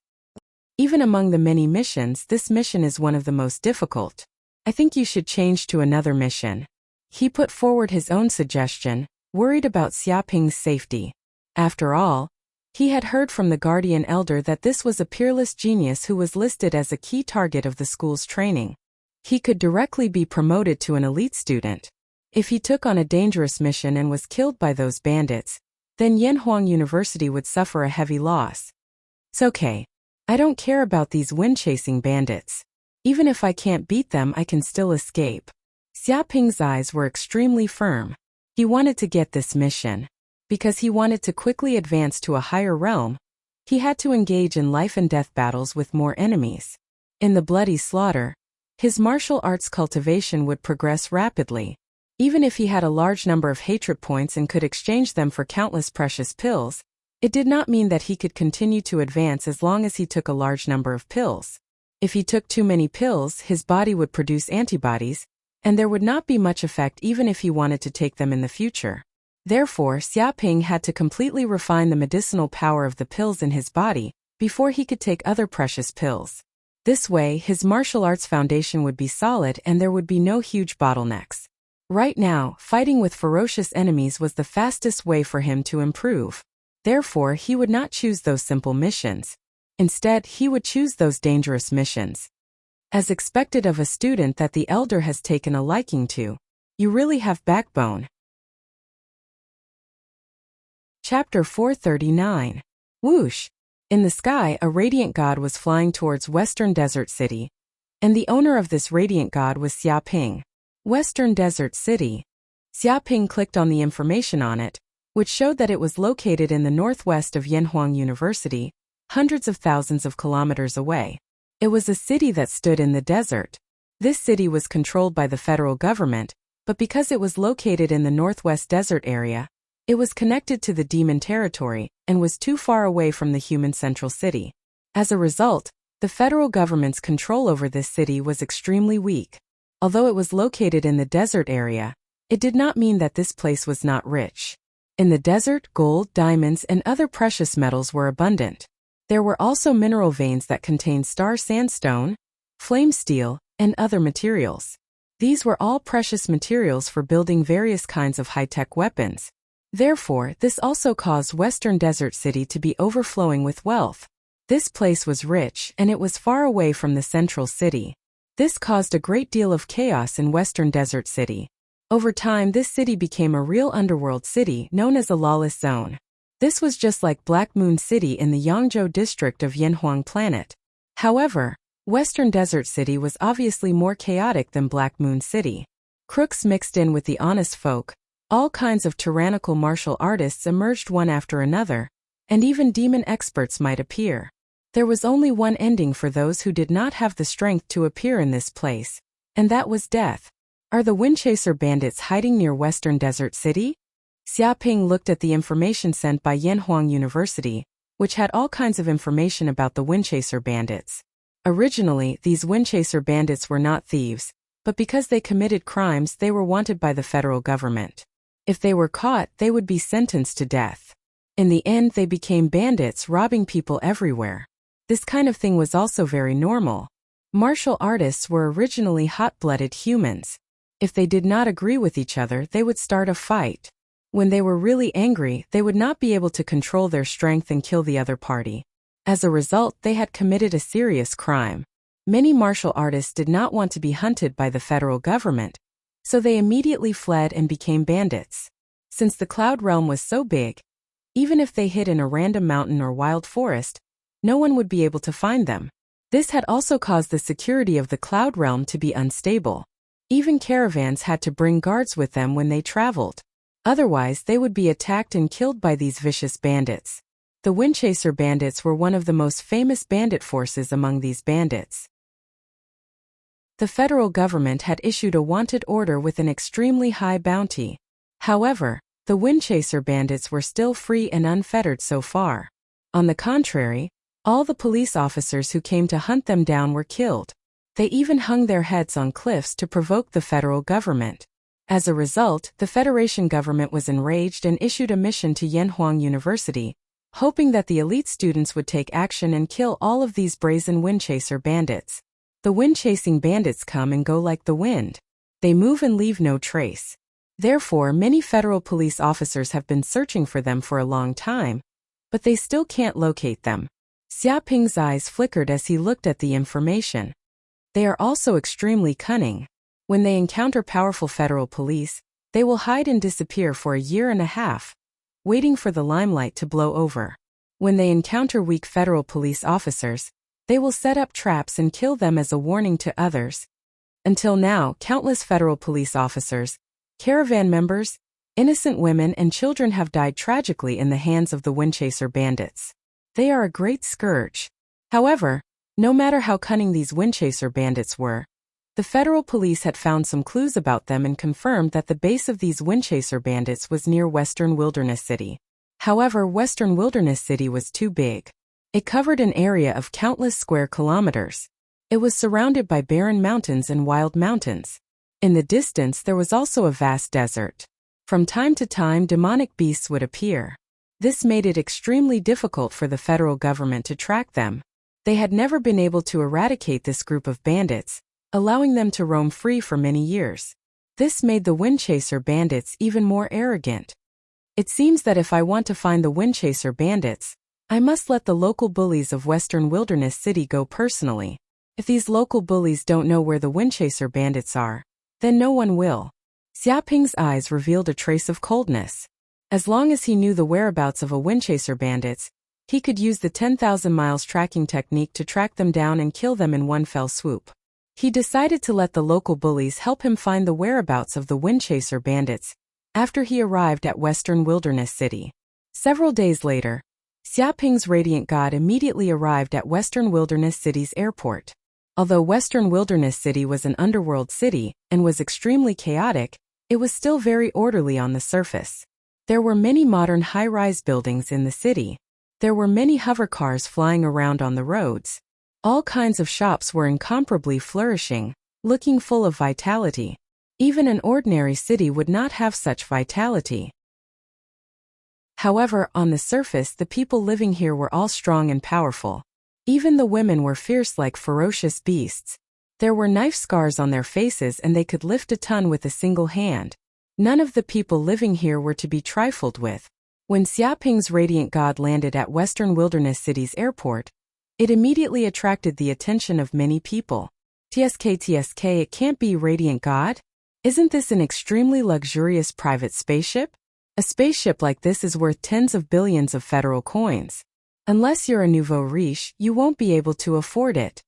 Even among the many missions, this mission is one of the most difficult. I think you should change to another mission." He put forward his own suggestion, worried about Xiaoping's safety. After all, he had heard from the guardian elder that this was a peerless genius who was listed as a key target of the school's training. He could directly be promoted to an elite student. If he took on a dangerous mission and was killed by those bandits, then Yanhuang University would suffer a heavy loss. It's okay. I don't care about these wind-chasing bandits. Even if I can't beat them, I can still escape. Xiaoping's eyes were extremely firm. He wanted to get this mission. Because he wanted to quickly advance to a higher realm, he had to engage in life-and-death battles with more enemies. In the bloody slaughter, his martial arts cultivation would progress rapidly. Even if he had a large number of hatred points and could exchange them for countless precious pills, it did not mean that he could continue to advance as long as he took a large number of pills. If he took too many pills, his body would produce antibodies, and there would not be much effect even if he wanted to take them in the future. Therefore, Xiaoping had to completely refine the medicinal power of the pills in his body before he could take other precious pills. This way, his martial arts foundation would be solid and there would be no huge bottlenecks. Right now, fighting with ferocious enemies was the fastest way for him to improve. Therefore, he would not choose those simple missions. Instead, he would choose those dangerous missions. As expected of a student that the elder has taken a liking to, you really have backbone. Chapter 439. Whoosh! In the sky, a radiant god was flying towards Western Desert City, and the owner of this radiant god was Xiaoping. Western Desert City. Xiaoping clicked on the information on it, which showed that it was located in the northwest of Yanhuang University, hundreds of thousands of kilometers away. It was a city that stood in the desert. This city was controlled by the federal government, but because it was located in the northwest desert area, it was connected to the demon territory and was too far away from the human central city. As a result, the federal government's control over this city was extremely weak. Although it was located in the desert area, it did not mean that this place was not rich. In the desert, gold, diamonds, and other precious metals were abundant. There were also mineral veins that contained star sandstone, flame steel, and other materials. These were all precious materials for building various kinds of high-tech weapons. Therefore, this also caused Western Desert City to be overflowing with wealth. This place was rich and it was far away from the central city. This caused a great deal of chaos in Western Desert City. Over time, this city became a real underworld city known as a lawless zone. This was just like Black Moon City in the Yangzhou district of Yanhuang Planet. However, Western Desert City was obviously more chaotic than Black Moon City. Crooks mixed in with the honest folk, all kinds of tyrannical martial artists emerged one after another, and even demon experts might appear. There was only one ending for those who did not have the strength to appear in this place, and that was death. Are the Windchaser bandits hiding near Western Desert City? Xiaoping looked at the information sent by Yanhuang University, which had all kinds of information about the Windchaser bandits. Originally, these Windchaser bandits were not thieves, but because they committed crimes, they were wanted by the federal government. If they were caught, they would be sentenced to death. In the end, they became bandits robbing people everywhere. This kind of thing was also very normal. Martial artists were originally hot-blooded humans. If they did not agree with each other, they would start a fight. When they were really angry, they would not be able to control their strength and kill the other party. As a result, they had committed a serious crime. Many martial artists did not want to be hunted by the federal government, so they immediately fled and became bandits. Since the Cloud Realm was so big, even if they hid in a random mountain or wild forest, no one would be able to find them. This had also caused the security of the Cloud Realm to be unstable. Even caravans had to bring guards with them when they traveled. Otherwise, they would be attacked and killed by these vicious bandits. The Windchaser bandits were one of the most famous bandit forces among these bandits. The federal government had issued a wanted order with an extremely high bounty. However, the Windchaser bandits were still free and unfettered so far. On the contrary, all the police officers who came to hunt them down were killed. They even hung their heads on cliffs to provoke the federal government. As a result, the Federation government was enraged and issued a mission to Yanhuang University, hoping that the elite students would take action and kill all of these brazen Windchaser bandits. The wind-chasing bandits come and go like the wind. They move and leave no trace. Therefore, many federal police officers have been searching for them for a long time, but they still can't locate them. Xiaoping's eyes flickered as he looked at the information. They are also extremely cunning. When they encounter powerful federal police, they will hide and disappear for a year and a half, waiting for the limelight to blow over. When they encounter weak federal police officers, they will set up traps and kill them as a warning to others. Until now, countless federal police officers, caravan members, innocent women and children have died tragically in the hands of the Windchaser bandits. They are a great scourge. However, no matter how cunning these Windchaser bandits were, the federal police had found some clues about them and confirmed that the base of these Windchaser bandits was near Western Wilderness City. However, Western Wilderness City was too big. It covered an area of countless square kilometers. It was surrounded by barren mountains and wild mountains. In the distance, there was also a vast desert. From time to time, demonic beasts would appear. This made it extremely difficult for the federal government to track them. They had never been able to eradicate this group of bandits, allowing them to roam free for many years. This made the Windchaser bandits even more arrogant. It seems that if I want to find the Windchaser bandits, I must let the local bullies of Western Wilderness City go personally. If these local bullies don't know where the Windchaser bandits are, then no one will. Xiaoping's eyes revealed a trace of coldness. As long as he knew the whereabouts of a Windchaser bandits, he could use the 10,000 miles tracking technique to track them down and kill them in one fell swoop. He decided to let the local bullies help him find the whereabouts of the Windchaser bandits after he arrived at Western Wilderness City. Several days later, Xiaoping's Radiant God immediately arrived at Western Wilderness City's airport. Although Western Wilderness City was an underworld city and was extremely chaotic, it was still very orderly on the surface. There were many modern high-rise buildings in the city. There were many hover cars flying around on the roads. All kinds of shops were incomparably flourishing, looking full of vitality. Even an ordinary city would not have such vitality. However, on the surface, the people living here were all strong and powerful. Even the women were fierce like ferocious beasts. There were knife scars on their faces and they could lift a ton with a single hand. None of the people living here were to be trifled with. When Xiaoping's Radiant God landed at Western Wilderness City's airport, it immediately attracted the attention of many people. TSK, it can't be Radiant God? Isn't this an extremely luxurious private spaceship? A spaceship like this is worth tens of billions of federal coins. Unless you're a nouveau riche, you won't be able to afford it.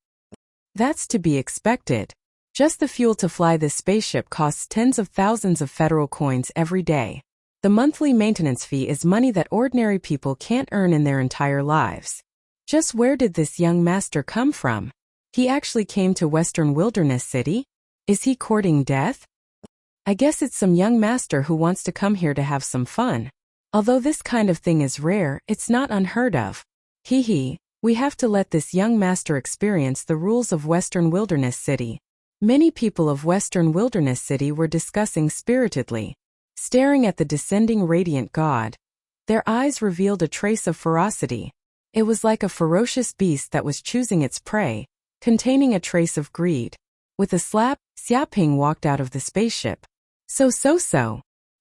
That's to be expected. Just the fuel to fly this spaceship costs tens of thousands of federal coins every day. The monthly maintenance fee is money that ordinary people can't earn in their entire lives. Just where did this young master come from? He actually came to Western Wilderness City? Is he courting death? I guess it's some young master who wants to come here to have some fun. Although this kind of thing is rare, it's not unheard of. Hee hee, We have to let this young master experience the rules of Western Wilderness City. Many people of Western Wilderness City were discussing spiritedly, staring at the descending radiant god. Their eyes revealed a trace of ferocity. It was like a ferocious beast that was choosing its prey, containing a trace of greed. With a slap, Xiaoping walked out of the spaceship. So.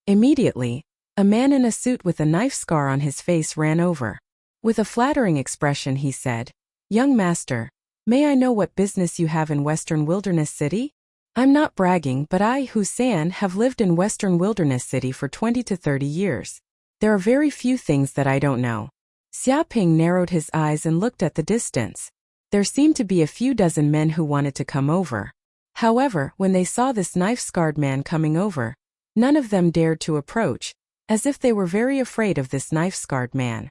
Immediately, a man in a suit with a knife scar on his face ran over. With a flattering expression he said, "Young master, may I know what business you have in Western Wilderness City? I'm not bragging, but I, Wuxia, have lived in Western Wilderness City for 20 to 30 years. There are very few things that I don't know." Xiaoping narrowed his eyes and looked at the distance. There seemed to be a few dozen men who wanted to come over. However, when they saw this knife-scarred man coming over, none of them dared to approach, as if they were very afraid of this knife-scarred man.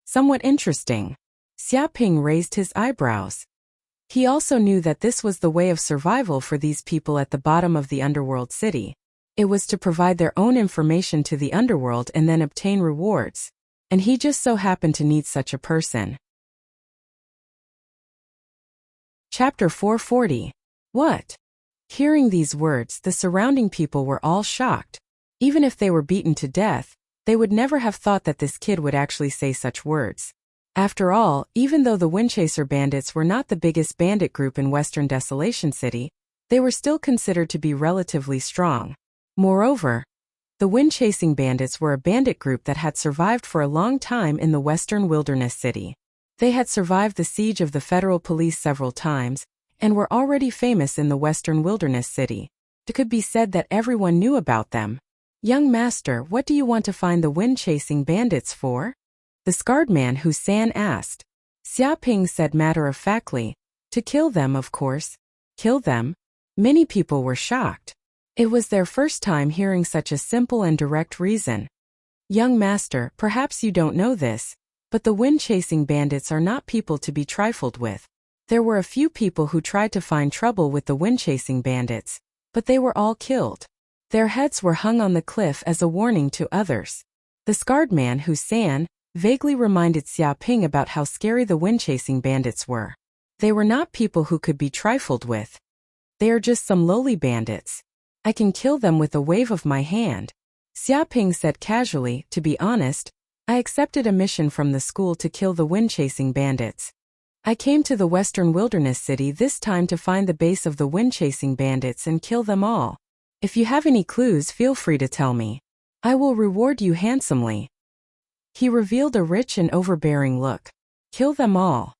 Somewhat interesting. Xiaoping raised his eyebrows. He also knew that this was the way of survival for these people at the bottom of the underworld city. It was to provide their own information to the underworld and then obtain rewards. And he just so happened to need such a person. Chapter 440. What? Hearing these words, the surrounding people were all shocked. Even if they were beaten to death, they would never have thought that this kid would actually say such words. After all, even though the Windchaser bandits were not the biggest bandit group in Western Desolation City, they were still considered to be relatively strong. Moreover, the Windchasing bandits were a bandit group that had survived for a long time in the Western Wilderness City. They had survived the siege of the federal police several times, and were already famous in the Western Wilderness City. It could be said that everyone knew about them. "Young master, what do you want to find the Windchasing bandits for?" the scarred man Wuxia asked. Xiaoping said matter-of-factly, "To kill them, of course." Kill them? Many people were shocked. It was their first time hearing such a simple and direct reason. "Young master, perhaps you don't know this, but the Windchasing bandits are not people to be trifled with. There were a few people who tried to find trouble with the Windchasing bandits, but they were all killed. Their heads were hung on the cliff as a warning to others." The scarred man Wuxia vaguely reminded Xiaoping about how scary the Windchasing bandits were. They were not people who could be trifled with. They are just some lowly bandits. I can kill them with a wave of my hand. Xiaoping said casually, "To be honest, I accepted a mission from the school to kill the Windchasing bandits. I came to the Western Wilderness City this time to find the base of the Windchasing bandits and kill them all. If you have any clues, feel free to tell me. I will reward you handsomely." He revealed a rich and overbearing look. Kill them all.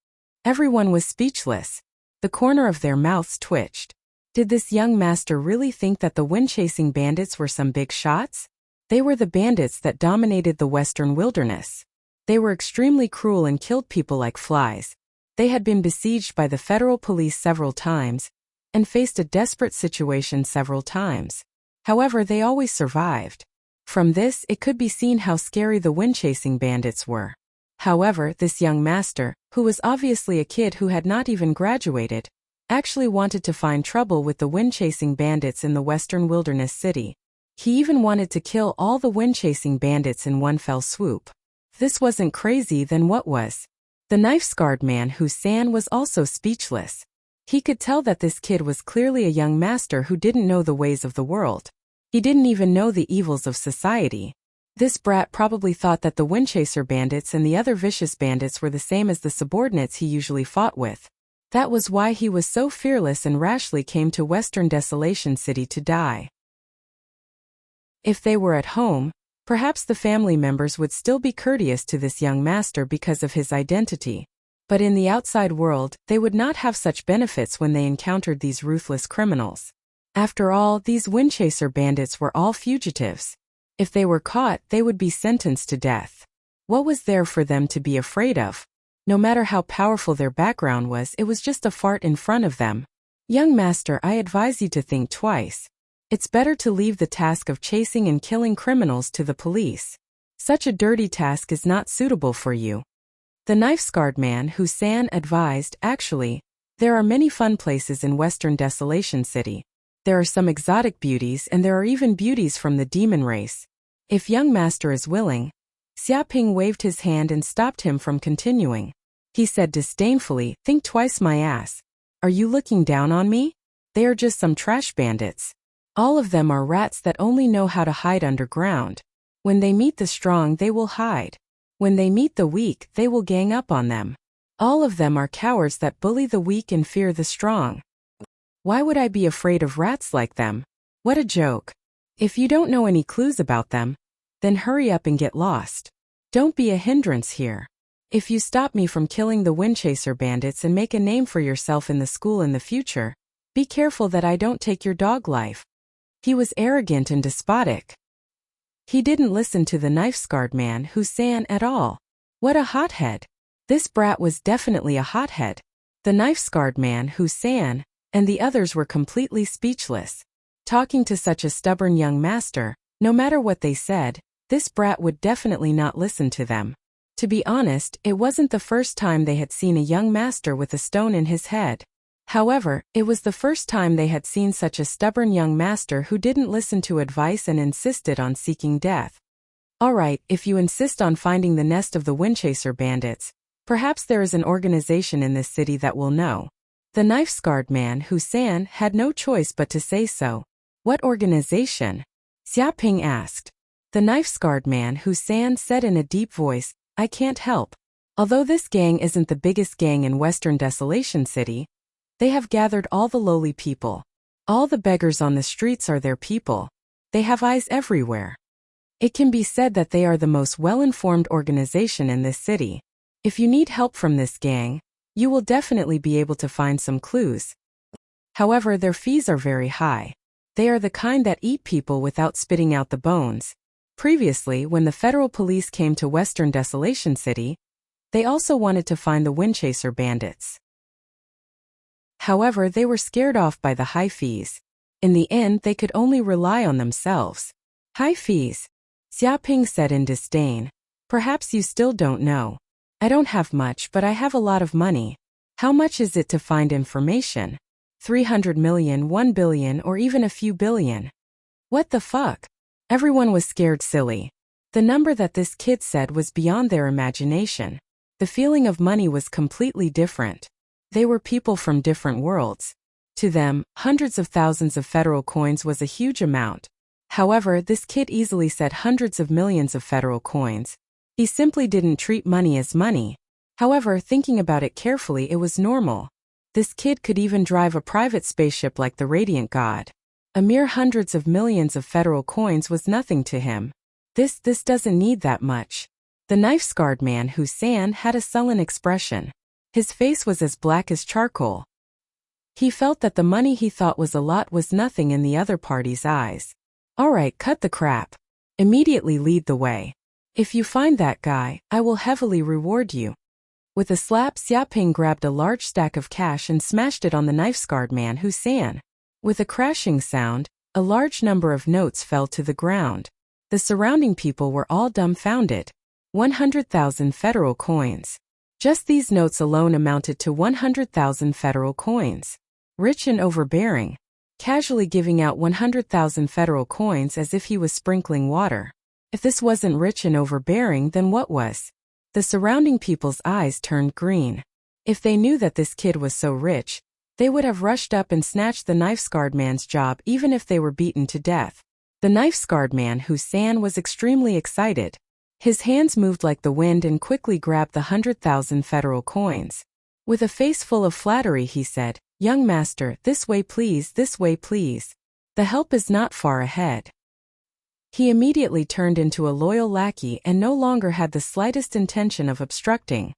Everyone was speechless. The corner of their mouths twitched. Did this young master really think that the Windchasing bandits were some big shots? They were the bandits that dominated the Western Wilderness. They were extremely cruel and killed people like flies. They had been besieged by the federal police several times, and faced a desperate situation several times. However, they always survived. From this, it could be seen how scary the Windchasing bandits were. However, this young master, who was obviously a kid who had not even graduated, actually wanted to find trouble with the Windchasing bandits in the Western Wilderness City. He even wanted to kill all the Windchasing bandits in one fell swoop. If this wasn't crazy, then what was? The knife-scarred man Wuxia was also speechless. He could tell that this kid was clearly a young master who didn't know the ways of the world. He didn't even know the evils of society. This brat probably thought that the Windchaser bandits and the other vicious bandits were the same as the subordinates he usually fought with. That was why he was so fearless and rashly came to Western Desolation City to die. If they were at home, perhaps the family members would still be courteous to this young master because of his identity. But in the outside world, they would not have such benefits when they encountered these ruthless criminals. After all, these Windchaser bandits were all fugitives. If they were caught, they would be sentenced to death. What was there for them to be afraid of? No matter how powerful their background was, it was just a fart in front of them. "Young master, I advise you to think twice. It's better to leave the task of chasing and killing criminals to the police. Such a dirty task is not suitable for you." The knife-scarred man Wuxia advised, "Actually, there are many fun places in Western Desolation City. There are some exotic beauties and there are even beauties from the demon race. If young master is willing." Xiaoping waved his hand and stopped him from continuing. He said disdainfully, think twice my ass. Are you looking down on me? They are just some trash bandits. All of them are rats that only know how to hide underground. When they meet the strong they will hide. When they meet the weak they will gang up on them. All of them are cowards that bully the weak and fear the strong. Why would I be afraid of rats like them? What a joke. If you don't know any clues about them, then hurry up and get lost. Don't be a hindrance here. If you stop me from killing the Windchaser bandits and make a name for yourself in the school in the future, be careful that I don't take your dog life. He was arrogant and despotic. He didn't listen to the knife-scarred man Wuxia at all. What a hothead. This brat was definitely a hothead. The knife-scarred man Wuxia and the others were completely speechless. Talking to such a stubborn young master, no matter what they said, this brat would definitely not listen to them. To be honest, it wasn't the first time they had seen a young master with a stone in his head. However, it was the first time they had seen such a stubborn young master who didn't listen to advice and insisted on seeking death. Alright, if you insist on finding the nest of the Windchaser bandits, perhaps there is an organization in this city that will know. The knife-scarred man Wuxia had no choice but to say so. What organization? Xiaoping asked. The knife-scarred man Wuxia said in a deep voice, I can't help. Although this gang isn't the biggest gang in Western Desolation City, they have gathered all the lowly people. All the beggars on the streets are their people. They have eyes everywhere. It can be said that they are the most well-informed organization in this city. If you need help from this gang, you will definitely be able to find some clues. However, their fees are very high. They are the kind that eat people without spitting out the bones. Previously, when the federal police came to Western Desolation City, they also wanted to find the Windchaser bandits. However, they were scared off by the high fees. In the end, they could only rely on themselves. High fees, Xiaoping said in disdain. Perhaps you still don't know. I don't have much, but I have a lot of money. How much is it to find information? 300 million, 1 billion, or even a few billion? What the fuck? Everyone was scared silly. The number that this kid said was beyond their imagination. The feeling of money was completely different. They were people from different worlds. To them, hundreds of thousands of federal coins was a huge amount. However, this kid easily said hundreds of millions of federal coins. He simply didn't treat money as money. However, thinking about it carefully, it was normal. This kid could even drive a private spaceship like the Radiant God. A mere hundreds of millions of federal coins was nothing to him. This doesn't need that much. The knife-scarred man Wuxia had a sullen expression. His face was as black as charcoal. He felt that the money he thought was a lot was nothing in the other party's eyes. Alright, cut the crap. Immediately lead the way. If you find that guy, I will heavily reward you. With a slap, Xiaoping grabbed a large stack of cash and smashed it on the knife-scarred man Wuxia. With a crashing sound, a large number of notes fell to the ground. The surrounding people were all dumbfounded. 100,000 federal coins. Just these notes alone amounted to 100,000 federal coins. Rich and overbearing. Casually giving out 100,000 federal coins as if he was sprinkling water. If this wasn't rich and overbearing, then what was? The surrounding people's eyes turned green. If they knew that this kid was so rich, they would have rushed up and snatched the knife-scarred man's job even if they were beaten to death. The knife-scarred man Wuxia was extremely excited. His hands moved like the wind and quickly grabbed the 100,000 federal coins. With a face full of flattery he said, "Young master, this way please, this way please. The help is not far ahead." He immediately turned into a loyal lackey and no longer had the slightest intention of obstructing.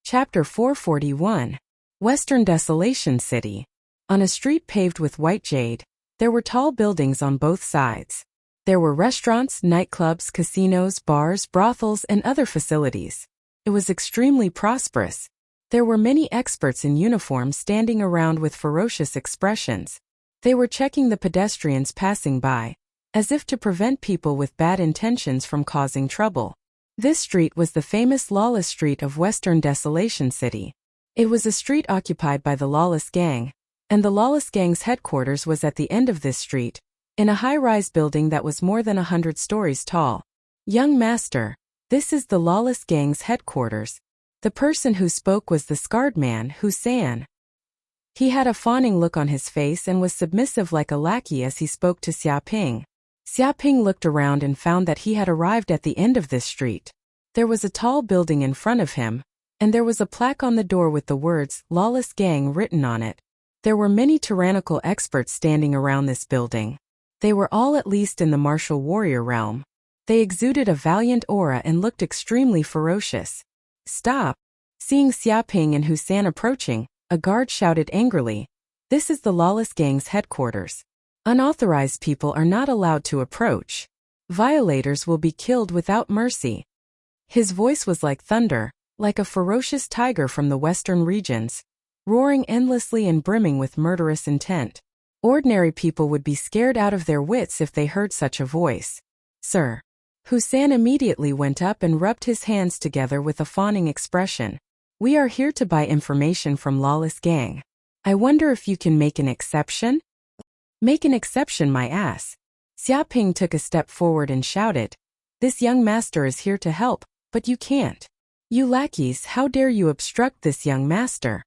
Chapter 441. Western Desolation City. On a street paved with white jade, there were tall buildings on both sides. There were restaurants, nightclubs, casinos, bars, brothels, and other facilities. It was extremely prosperous. There were many experts in uniform standing around with ferocious expressions. They were checking the pedestrians passing by, as if to prevent people with bad intentions from causing trouble. This street was the famous lawless street of Western Desolation City. It was a street occupied by the lawless gang, and the lawless gang's headquarters was at the end of this street, in a high-rise building that was more than 100 stories tall. "Young master, This is the lawless gang's headquarters. The person who spoke was the scarred man, Wuxia. He had a fawning look on his face and was submissive like a lackey as he spoke to Xiaoping. Xiaoping looked around and found that he had arrived at the end of this street. There was a tall building in front of him, and there was a plaque on the door with the words, Lawless Gang, written on it. There were many tyrannical experts standing around this building. They were all at least in the martial warrior realm. They exuded a valiant aura and looked extremely ferocious. Stop! Seeing Xiaoping and Wuxia approaching, a guard shouted angrily, "This is the lawless gang's headquarters. Unauthorized people are not allowed to approach. Violators will be killed without mercy." His voice was like thunder, like a ferocious tiger from the western regions, roaring endlessly and brimming with murderous intent. Ordinary people would be scared out of their wits if they heard such a voice. "Sir." Wuxia immediately went up and rubbed his hands together with a fawning expression. "We are here to buy information from Lawless Gang. I wonder if you can make an exception?" "Make an exception, my ass." Xiaoping took a step forward and shouted, "This young master is here to help, but you can't. You lackeys, how dare you obstruct this young master?"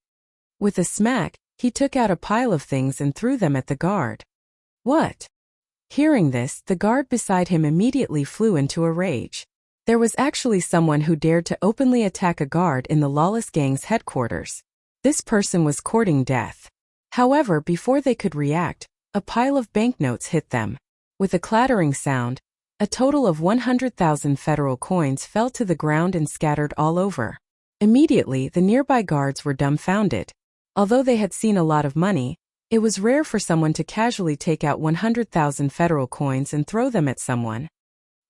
With a smack, he took out a pile of things and threw them at the guard. "What?" Hearing this, the guard beside him immediately flew into a rage. There was actually someone who dared to openly attack a guard in the lawless gang's headquarters. This person was courting death. However, before they could react, a pile of banknotes hit them. With a clattering sound, a total of 100,000 federal coins fell to the ground and scattered all over. Immediately, the nearby guards were dumbfounded. Although they had seen a lot of money, it was rare for someone to casually take out 100,000 federal coins and throw them at someone.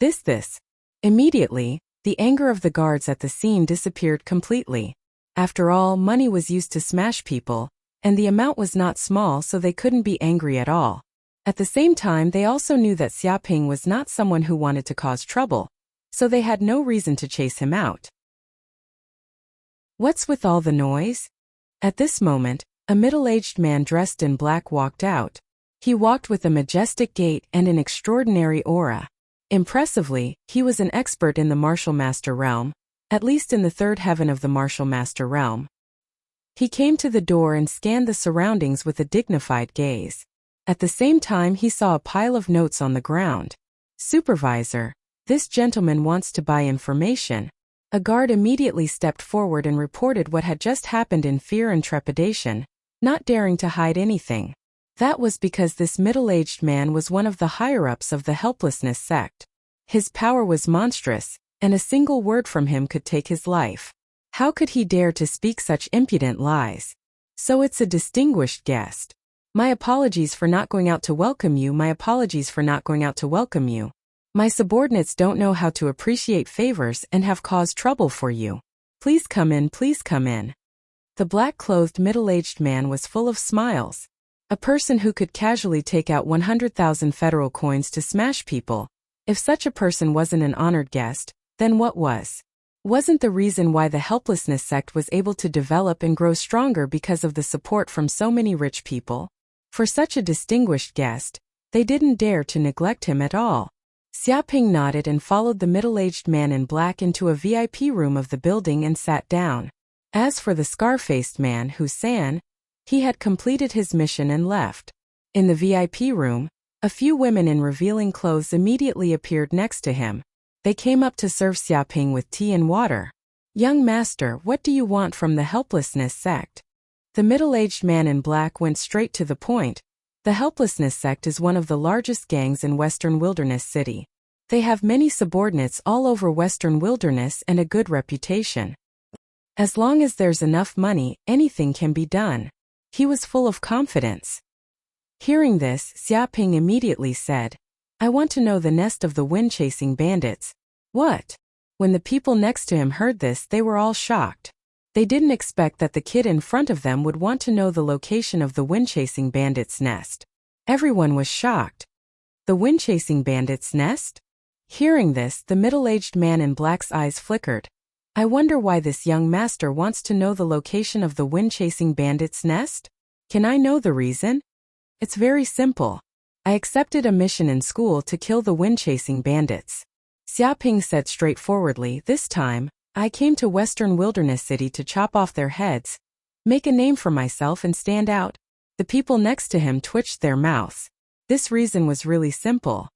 This. Immediately, the anger of the guards at the scene disappeared completely. After all, money was used to smash people, and the amount was not small, so they couldn't be angry at all. At the same time, they also knew that Xiaoping was not someone who wanted to cause trouble, so they had no reason to chase him out. What's with all the noise? At this moment, a middle-aged man dressed in black walked out. He walked with a majestic gait and an extraordinary aura. Impressively, he was an expert in the martial master realm, at least in the third heaven of the martial master realm. He came to the door and scanned the surroundings with a dignified gaze. At the same time, he saw a pile of notes on the ground. "Supervisor, this gentleman wants to buy information." A guard immediately stepped forward and reported what had just happened in fear and trepidation, not daring to hide anything. That was because this middle-aged man was one of the higher-ups of the helplessness sect. His power was monstrous, and a single word from him could take his life. How could he dare to speak such impudent lies? "So it's a distinguished guest. My apologies for not going out to welcome you. My apologies for not going out to welcome you. My subordinates don't know how to appreciate favors and have caused trouble for you. Please come in, please come in." The black-clothed middle-aged man was full of smiles. A person who could casually take out 100,000 federal coins to smash people. If such a person wasn't an honored guest, then what was? Wasn't the reason why the helplessness sect was able to develop and grow stronger because of the support from so many rich people? For such a distinguished guest, they didn't dare to neglect him at all. Xiaoping nodded and followed the middle-aged man in black into a VIP room of the building and sat down. As for the scar-faced man, Wuxia, he had completed his mission and left. In the VIP room, a few women in revealing clothes immediately appeared next to him. They came up to serve Xiaoping with tea and water. "Young master, what do you want from the helplessness sect?" The middle-aged man in black went straight to the point. The helplessness sect is one of the largest gangs in Western Wilderness City. They have many subordinates all over Western Wilderness and a good reputation. As long as there's enough money, anything can be done. He was full of confidence. Hearing this, Xiaoping immediately said, "I want to know the nest of the wind-chasing bandits." "What?" When the people next to him heard this, they were all shocked. They didn't expect that the kid in front of them would want to know the location of the wind-chasing bandits' nest. Everyone was shocked. The wind-chasing bandits' nest? Hearing this, the middle-aged man in black's eyes flickered. "I wonder why this young master wants to know the location of the wind-chasing bandits' nest? Can I know the reason?" "It's very simple. I accepted a mission in school to kill the wind-chasing bandits." Xiaoping said straightforwardly, "This time, I came to Western Wilderness City to chop off their heads, make a name for myself and stand out." The people next to him twitched their mouths. This reason was really simple.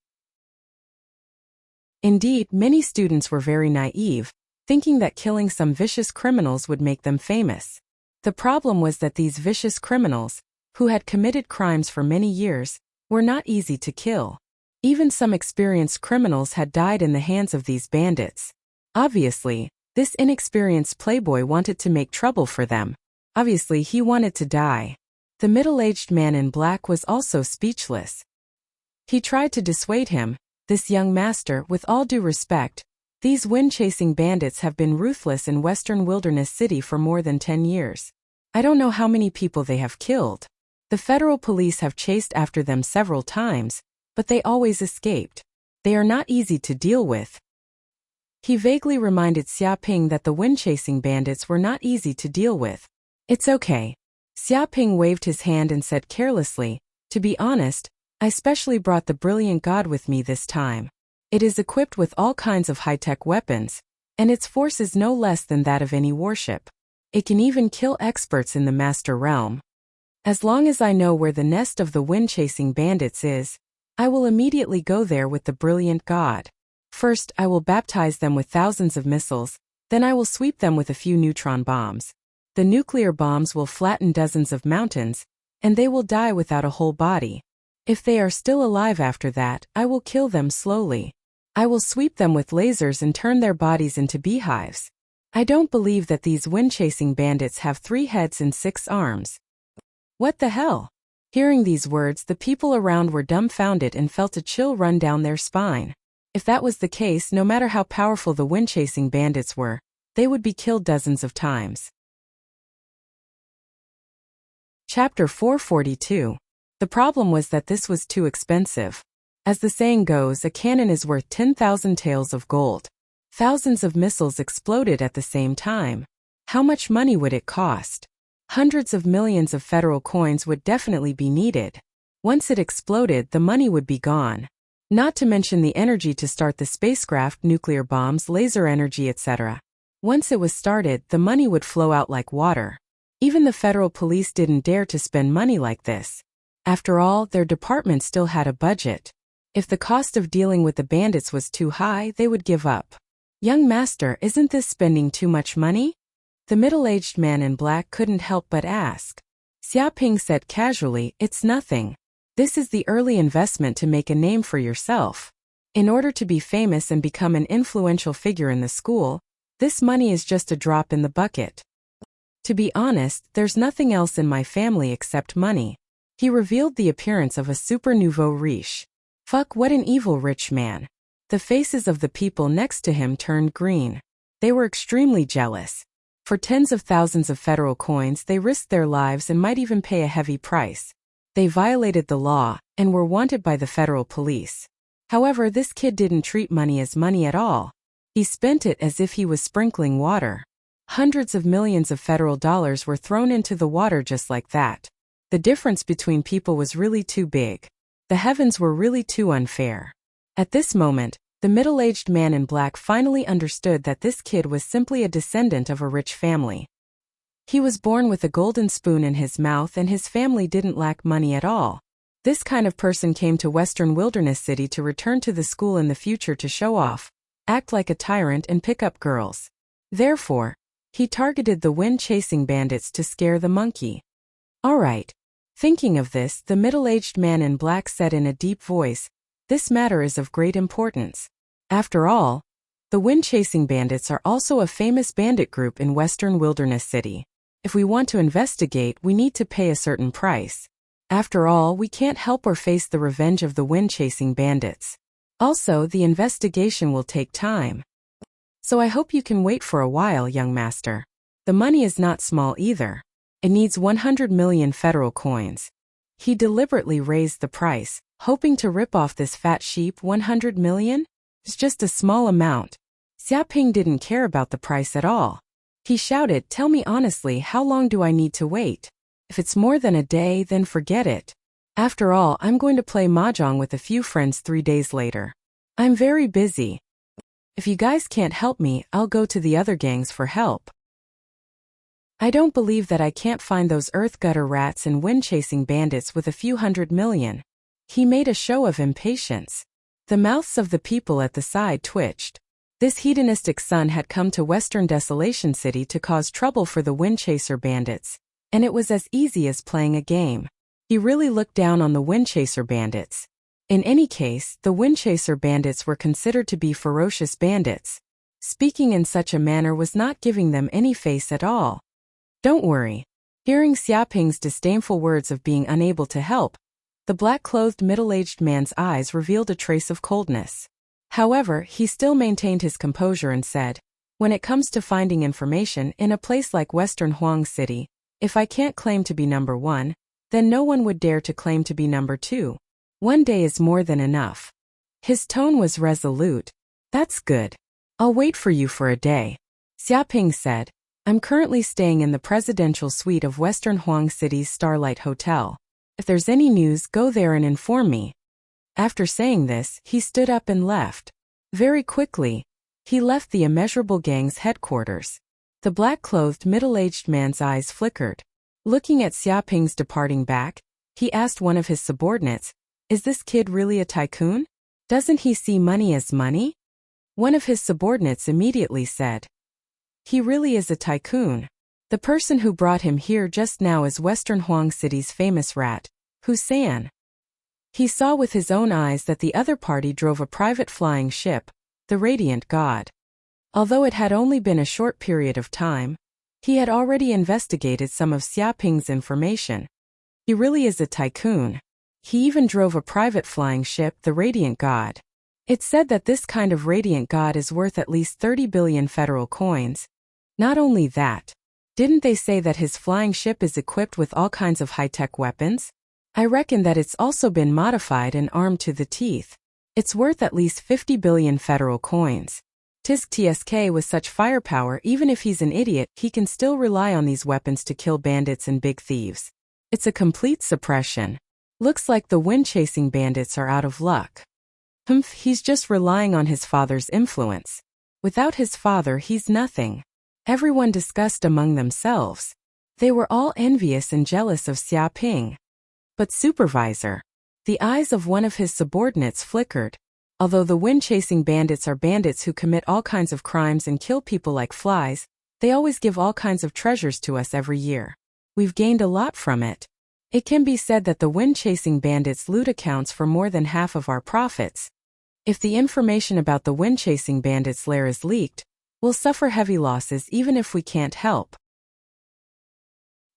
Indeed, many students were very naive, thinking that killing some vicious criminals would make them famous. The problem was that these vicious criminals, who had committed crimes for many years, were not easy to kill. Even some experienced criminals had died in the hands of these bandits. Obviously, this inexperienced playboy wanted to make trouble for them. Obviously, he wanted to die. The middle-aged man in black was also speechless. He tried to dissuade him. "This young master, with all due respect, these wind-chasing bandits have been ruthless in Western Wilderness City for more than 10 years. I don't know how many people they have killed. The federal police have chased after them several times, but they always escaped. They are not easy to deal with." He vaguely reminded Xiaoping that the wind-chasing bandits were not easy to deal with. "It's okay." Xiaoping waved his hand and said carelessly, "To be honest, I specially brought the brilliant god with me this time. It is equipped with all kinds of high-tech weapons, and its force is no less than that of any warship. It can even kill experts in the master realm. As long as I know where the nest of the wind-chasing bandits is, I will immediately go there with the brilliant god. First, I will baptize them with thousands of missiles, then I will sweep them with a few neutron bombs. The nuclear bombs will flatten dozens of mountains, and they will die without a whole body. If they are still alive after that, I will kill them slowly. I will sweep them with lasers and turn their bodies into beehives. I don't believe that these wind-chasing bandits have 3 heads and 6 arms." What the hell? Hearing these words, the people around were dumbfounded and felt a chill run down their spine. If that was the case, no matter how powerful the wind-chasing bandits were, they would be killed dozens of times. Chapter 442. The problem was that this was too expensive. As the saying goes, a cannon is worth 10,000 taels of gold. Thousands of missiles exploded at the same time. How much money would it cost? Hundreds of millions of federal coins would definitely be needed. Once it exploded, the money would be gone. Not to mention the energy to start the spacecraft, nuclear bombs, laser energy, etc. Once it was started, the money would flow out like water. Even the federal police didn't dare to spend money like this. After all, their department still had a budget. If the cost of dealing with the bandits was too high, they would give up. "Young master, isn't this spending too much money?" The middle-aged man in black couldn't help but ask. Xiaoping said casually, "It's nothing. This is the early investment to make a name for yourself. In order to be famous and become an influential figure in the school, this money is just a drop in the bucket. To be honest, there's nothing else in my family except money." He revealed the appearance of a super nouveau riche. Fuck, what an evil rich man. The faces of the people next to him turned green. They were extremely jealous. For tens of thousands of federal coins, they risked their lives and might even pay a heavy price. They violated the law and were wanted by the federal police. However, this kid didn't treat money as money at all. He spent it as if he was sprinkling water. Hundreds of millions of federal dollars were thrown into the water just like that. The difference between people was really too big. The heavens were really too unfair. At this moment, the middle-aged man in black finally understood that this kid was simply a descendant of a rich family. He was born with a golden spoon in his mouth and his family didn't lack money at all. This kind of person came to Western Wilderness City to return to the school in the future to show off, act like a tyrant and pick up girls. Therefore, he targeted the wind-chasing bandits to scare the monkey. "Alright." Thinking of this, the middle-aged man in black said in a deep voice, "This matter is of great importance. After all, the wind-chasing bandits are also a famous bandit group in Western Wilderness City. If we want to investigate, we need to pay a certain price. After all, we can't help or face the revenge of the wind-chasing bandits. Also, the investigation will take time. So I hope you can wait for a while, young master. The money is not small either. It needs 100 million federal coins." He deliberately raised the price, hoping to rip off this fat sheep. 100 million? It's just a small amount. Xiaoping didn't care about the price at all. He shouted, "Tell me honestly, how long do I need to wait? If it's more than a day, then forget it. After all, I'm going to play mahjong with a few friends 3 days later. I'm very busy." If you guys can't help me, I'll go to the other gangs for help. I don't believe that I can't find those earth gutter rats and wind-chasing bandits with a few 100 million. He made a show of impatience. The mouths of the people at the side twitched. This hedonistic son had come to Western Desolation City to cause trouble for the wind-chaser bandits, and it was as easy as playing a game. He really looked down on the wind-chaser bandits. In any case, the wind-chaser bandits were considered to be ferocious bandits. Speaking in such a manner was not giving them any face at all. Don't worry. Hearing Xiaoping's disdainful words of being unable to help, the black-clothed middle-aged man's eyes revealed a trace of coldness. However, he still maintained his composure and said, "When it comes to finding information in a place like Western Huang City, if I can't claim to be number one, then no one would dare to claim to be number two. One day is more than enough." His tone was resolute. "That's good. I'll wait for you for a day," Xiaoping said. "I'm currently staying in the presidential suite of Western Huang City's Starlight Hotel. If there's any news, go there and inform me." After saying this, he stood up and left. Very quickly, he left the immeasurable gang's headquarters. The black-clothed middle-aged man's eyes flickered. Looking at Xiaoping's departing back, he asked one of his subordinates, "Is this kid really a tycoon? Doesn't he see money as money?" One of his subordinates immediately said, "He really is a tycoon. The person who brought him here just now is Western Huang City's famous rat, Wuxia." He saw with his own eyes that the other party drove a private flying ship, the Radiant God. Although it had only been a short period of time, he had already investigated some of Xiaoping's information. He really is a tycoon. He even drove a private flying ship, the Radiant God. It's said that this kind of Radiant God is worth at least 30 billion federal coins. Not only that, didn't they say that his flying ship is equipped with all kinds of high-tech weapons? I reckon that it's also been modified and armed to the teeth. It's worth at least 50 billion federal coins. TSK with such firepower, even if he's an idiot, he can still rely on these weapons to kill bandits and big thieves. It's a complete suppression. Looks like the wind-chasing bandits are out of luck. He's just relying on his father's influence. Without his father, he's nothing. Everyone discussed among themselves. They were all envious and jealous of Xiaoping. But supervisor, the eyes of one of his subordinates flickered. Although the wind-chasing bandits are bandits who commit all kinds of crimes and kill people like flies, they always give all kinds of treasures to us every year. We've gained a lot from it. It can be said that the wind-chasing bandits' loot accounts for more than half of our profits. If the information about the wind-chasing bandits' lair is leaked, we'll suffer heavy losses even if we can't help.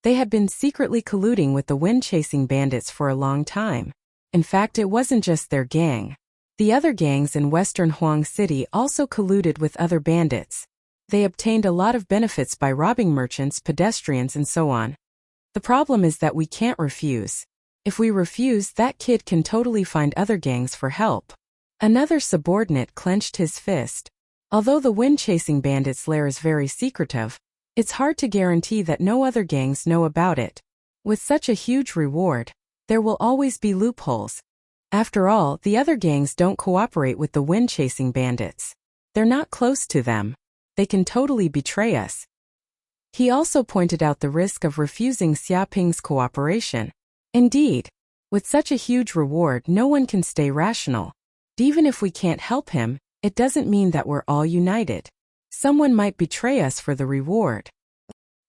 They had been secretly colluding with the wind-chasing bandits for a long time. In fact, it wasn't just their gang. The other gangs in Western Huang City also colluded with other bandits. They obtained a lot of benefits by robbing merchants, pedestrians, and so on. The problem is that we can't refuse. If we refuse, that kid can totally find other gangs for help. Another subordinate clenched his fist. Although the wind-chasing bandits' lair is very secretive, it's hard to guarantee that no other gangs know about it. With such a huge reward, there will always be loopholes. After all, the other gangs don't cooperate with the wind-chasing bandits. They're not close to them. They can totally betray us. He also pointed out the risk of refusing Xiaoping's cooperation. Indeed, with such a huge reward, no one can stay rational. Even if we can't help him, it doesn't mean that we're all united. Someone might betray us for the reward.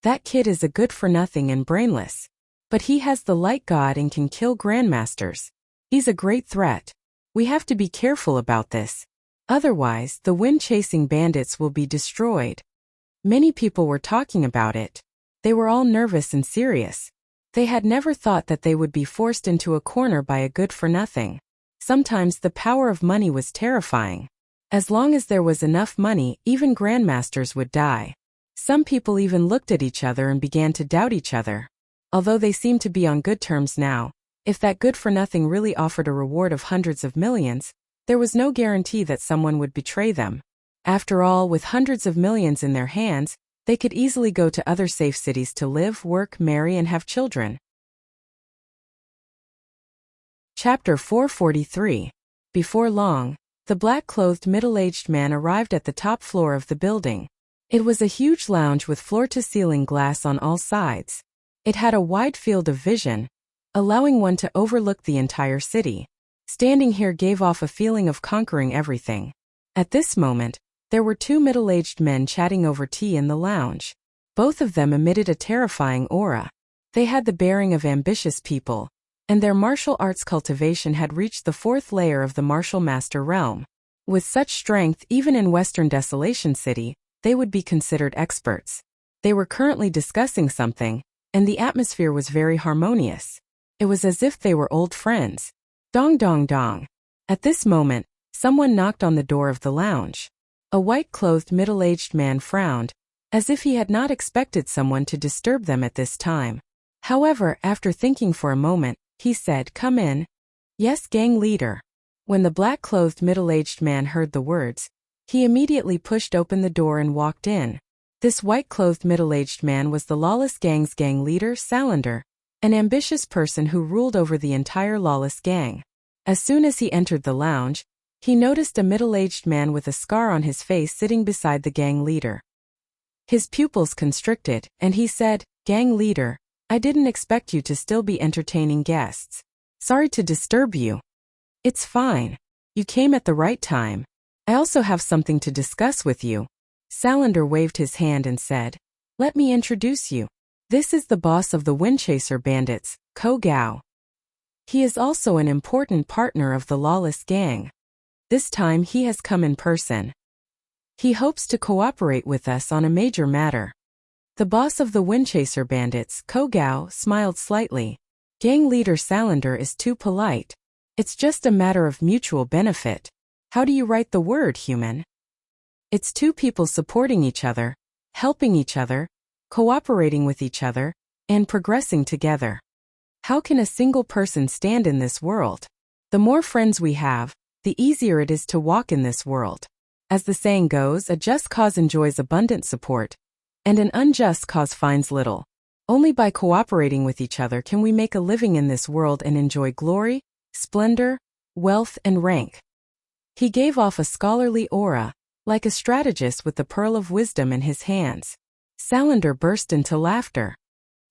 That kid is a good-for-nothing and brainless. But he has the light god and can kill grandmasters. He's a great threat. We have to be careful about this. Otherwise, the wind-chasing bandits will be destroyed. Many people were talking about it. They were all nervous and serious. They had never thought that they would be forced into a corner by a good-for-nothing. Sometimes the power of money was terrifying. As long as there was enough money, even grandmasters would die. Some people even looked at each other and began to doubt each other. Although they seemed to be on good terms now, if that good-for-nothing really offered a reward of hundreds of millions, there was no guarantee that someone would betray them. After all, with hundreds of millions in their hands, they could easily go to other safe cities to live, work, marry, and have children. Chapter 443. Before long, The black-clothed middle-aged man arrived at the top floor of the building. It was a huge lounge with floor-to-ceiling glass on all sides. It had a wide field of vision, allowing one to overlook the entire city. Standing here gave off a feeling of conquering everything. At this moment, there were two middle-aged men chatting over tea in the lounge. Both of them emitted a terrifying aura. They had the bearing of ambitious people, and their martial arts cultivation had reached the fourth layer of the martial master realm. With such strength, even in Western Desolation City, they would be considered experts. They were currently discussing something, and the atmosphere was very harmonious. It was as if they were old friends. Dong dong dong. At this moment, someone knocked on the door of the lounge. A white-clothed middle-aged man frowned, as if he had not expected someone to disturb them at this time. However, after thinking for a moment, he said, "Come in." "Yes, gang leader." When the black-clothed middle-aged man heard the words, he immediately pushed open the door and walked in. This white-clothed middle-aged man was the Lawless Gang's gang leader, Salander, an ambitious person who ruled over the entire Lawless Gang. As soon as he entered the lounge, he noticed a middle-aged man with a scar on his face sitting beside the gang leader. His pupils constricted, and he said, "Gang leader, I didn't expect you to still be entertaining guests. Sorry to disturb you." "It's fine. You came at the right time. I also have something to discuss with you." Salander waved his hand and said, "Let me introduce you. This is the boss of the Windchaser bandits, Ko Gao. He is also an important partner of the Lawless Gang. This time he has come in person. He hopes to cooperate with us on a major matter." The boss of the Windchaser bandits, Ko Gao, smiled slightly. "Gang leader Salander is too polite. It's just a matter of mutual benefit. How do you write the word human? It's two people supporting each other, helping each other, cooperating with each other, and progressing together. How can a single person stand in this world? The more friends we have, the easier it is to walk in this world. As the saying goes, a just cause enjoys abundant support, and an unjust cause finds little. Only by cooperating with each other can we make a living in this world and enjoy glory, splendor, wealth, and rank." He gave off a scholarly aura, like a strategist with the pearl of wisdom in his hands. Salander burst into laughter.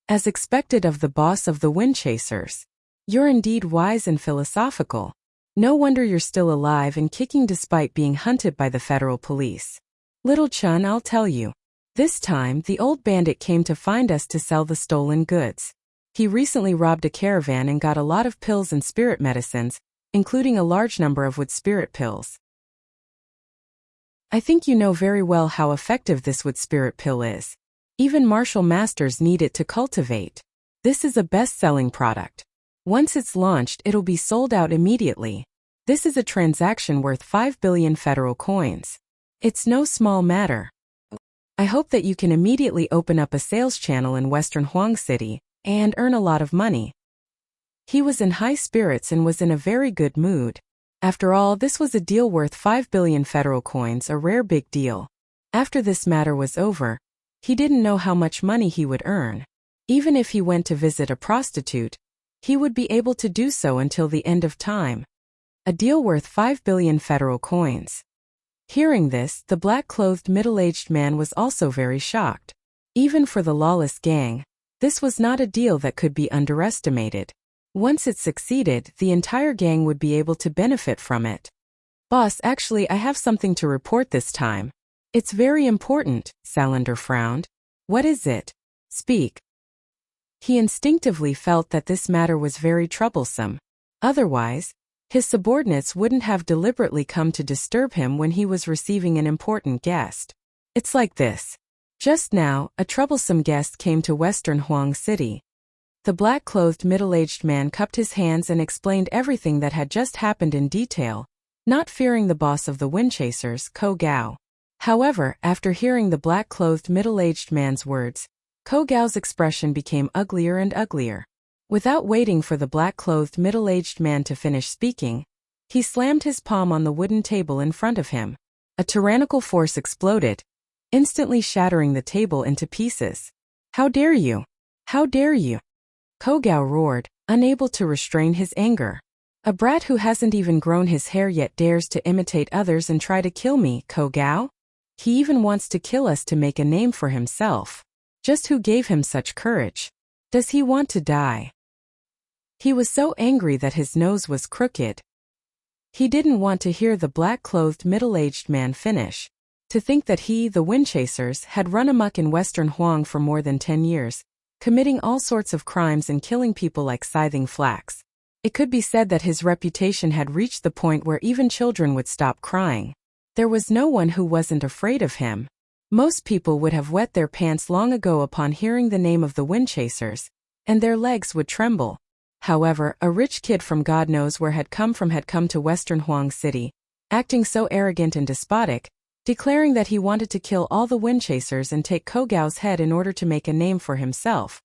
"As expected of the boss of the Windchasers. You're indeed wise and philosophical. No wonder you're still alive and kicking despite being hunted by the federal police. Little Chun, I'll tell you. This time, the old bandit came to find us to sell the stolen goods. He recently robbed a caravan and got a lot of pills and spirit medicines, including a large number of wood spirit pills. I think you know very well how effective this wood spirit pill is. Even martial masters need it to cultivate. This is a best-selling product. Once it's launched, it'll be sold out immediately. This is a transaction worth 5 billion federal coins. It's no small matter. I hope that you can immediately open up a sales channel in Western Huang City and earn a lot of money." He was in high spirits and was in a very good mood. After all, this was a deal worth 5 billion federal coins, a rare big deal. After this matter was over, he didn't know how much money he would earn. Even if he went to visit a prostitute, he would be able to do so until the end of time. A deal worth 5 billion federal coins. Hearing this, the black-clothed middle-aged man was also very shocked. Even for the Lawless Gang, this was not a deal that could be underestimated. Once it succeeded, the entire gang would be able to benefit from it. "Boss, actually I have something to report this time. It's very important," Salander frowned. "What is it? Speak." He instinctively felt that this matter was very troublesome. Otherwise, his subordinates wouldn't have deliberately come to disturb him when he was receiving an important guest. It's like this. Just now, a troublesome guest came to Western Huang City. The black-clothed middle-aged man cupped his hands and explained everything that had just happened in detail, not fearing the boss of the Windchasers, Ko Gao. However, after hearing the black-clothed middle-aged man's words, Ko Gao's expression became uglier and uglier. Without waiting for the black-clothed middle-aged man to finish speaking, he slammed his palm on the wooden table in front of him. A tyrannical force exploded, instantly shattering the table into pieces. "How dare you? How dare you?" Ko Gao roared, unable to restrain his anger. A brat who hasn't even grown his hair yet dares to imitate others and try to kill me, Ko Gao? He even wants to kill us to make a name for himself. Just who gave him such courage? Does he want to die? He was so angry that his nose was crooked. He didn't want to hear the black-clothed middle-aged man finish. To think that he, the Windchasers, had run amok in Western Huang for more than 10 years, committing all sorts of crimes and killing people like scything flax. It could be said that his reputation had reached the point where even children would stop crying. There was no one who wasn't afraid of him. Most people would have wet their pants long ago upon hearing the name of the Windchasers, and their legs would tremble. However, a rich kid from God knows where had come to Western Huang City, acting so arrogant and despotic, declaring that he wanted to kill all the Windchasers and take Ko Gao's head in order to make a name for himself.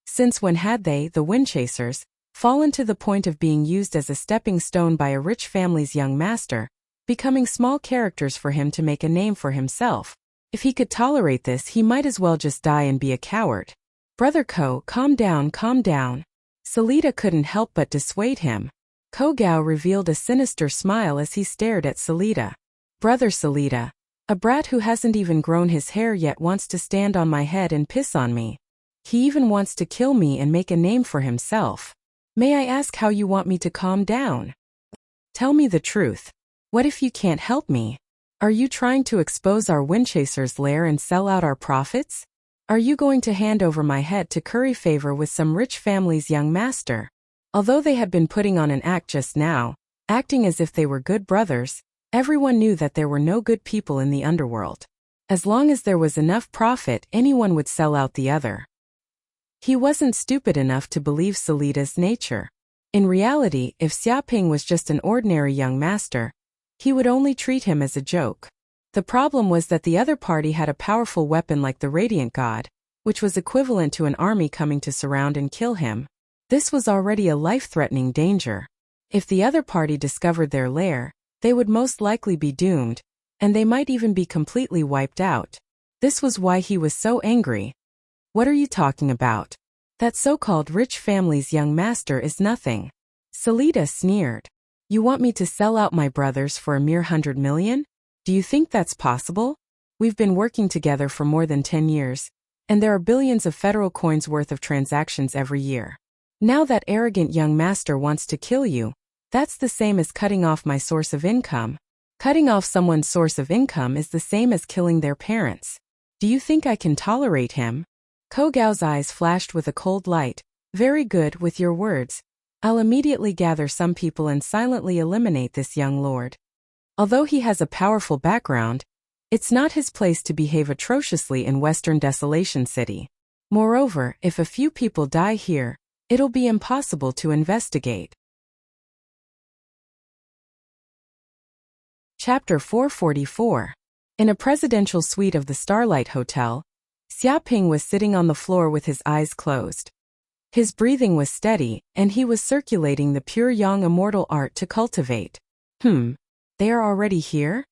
Since when had they, the Windchasers, fallen to the point of being used as a stepping stone by a rich family's young master, becoming small characters for him to make a name for himself? If he could tolerate this, he might as well just die and be a coward. Brother Ko, calm down, calm down. Salida couldn't help but dissuade him. Ko Gao revealed a sinister smile as he stared at Salida. Brother Salida, a brat who hasn't even grown his hair yet wants to stand on my head and piss on me. He even wants to kill me and make a name for himself. May I ask how you want me to calm down? Tell me the truth. What if you can't help me? Are you trying to expose our Windchasers' lair and sell out our profits? Are you going to hand over my head to curry favor with some rich family's young master? Although they had been putting on an act just now, acting as if they were good brothers, everyone knew that there were no good people in the underworld. As long as there was enough profit, anyone would sell out the other. He wasn't stupid enough to believe Salida's nature. In reality, if Xiaoping was just an ordinary young master, he would only treat him as a joke. The problem was that the other party had a powerful weapon like the Radiant God, which was equivalent to an army coming to surround and kill him. This was already a life-threatening danger. If the other party discovered their lair, they would most likely be doomed, and they might even be completely wiped out. This was why he was so angry. What are you talking about? That so-called rich family's young master is nothing. Salida sneered. You want me to sell out my brothers for a mere 100 million? Do you think that's possible? We've been working together for more than 10 years, and there are billions of federal coins worth of transactions every year. Now that arrogant young master wants to kill you, that's the same as cutting off my source of income. Cutting off someone's source of income is the same as killing their parents. Do you think I can tolerate him? Ko Gao's eyes flashed with a cold light. Very good with your words. I'll immediately gather some people and silently eliminate this young lord. Although he has a powerful background, it's not his place to behave atrociously in Western Desolation City. Moreover, if a few people die here, it'll be impossible to investigate. Chapter 444. In a presidential suite of the Starlight Hotel, Xiaoping was sitting on the floor with his eyes closed. His breathing was steady, and he was circulating the pure yang immortal art to cultivate. They are already here?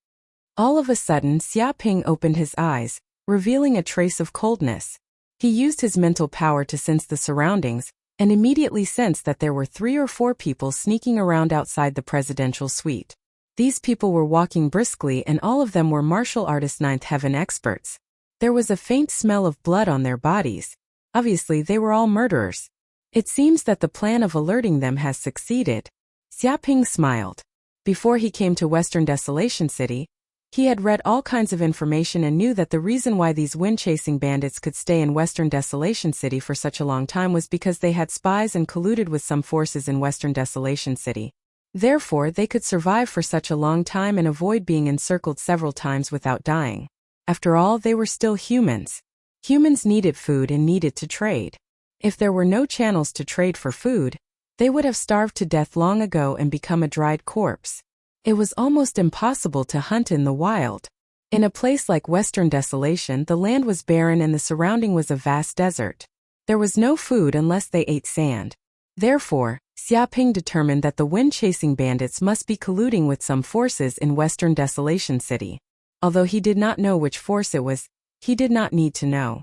All of a sudden Xiaoping opened his eyes, revealing a trace of coldness. He used his mental power to sense the surroundings, and immediately sensed that there were 3 or 4 people sneaking around outside the presidential suite. These people were walking briskly and all of them were martial artist 9th heaven experts. There was a faint smell of blood on their bodies. Obviously they were all murderers. It seems that the plan of alerting them has succeeded. Xiaoping smiled. Before he came to Western Desolation City, he had read all kinds of information and knew that the reason why these wind-chasing bandits could stay in Western Desolation City for such a long time was because they had spies and colluded with some forces in Western Desolation City. Therefore, they could survive for such a long time and avoid being encircled several times without dying. After all, they were still humans. Humans needed food and needed to trade. If there were no channels to trade for food, they would have starved to death long ago and become a dried corpse. It was almost impossible to hunt in the wild. In a place like Western Desolation, the land was barren and the surrounding was a vast desert. There was no food unless they ate sand. Therefore, Xiaoping determined that the wind-chasing bandits must be colluding with some forces in Western Desolation City. Although he did not know which force it was, he did not need to know.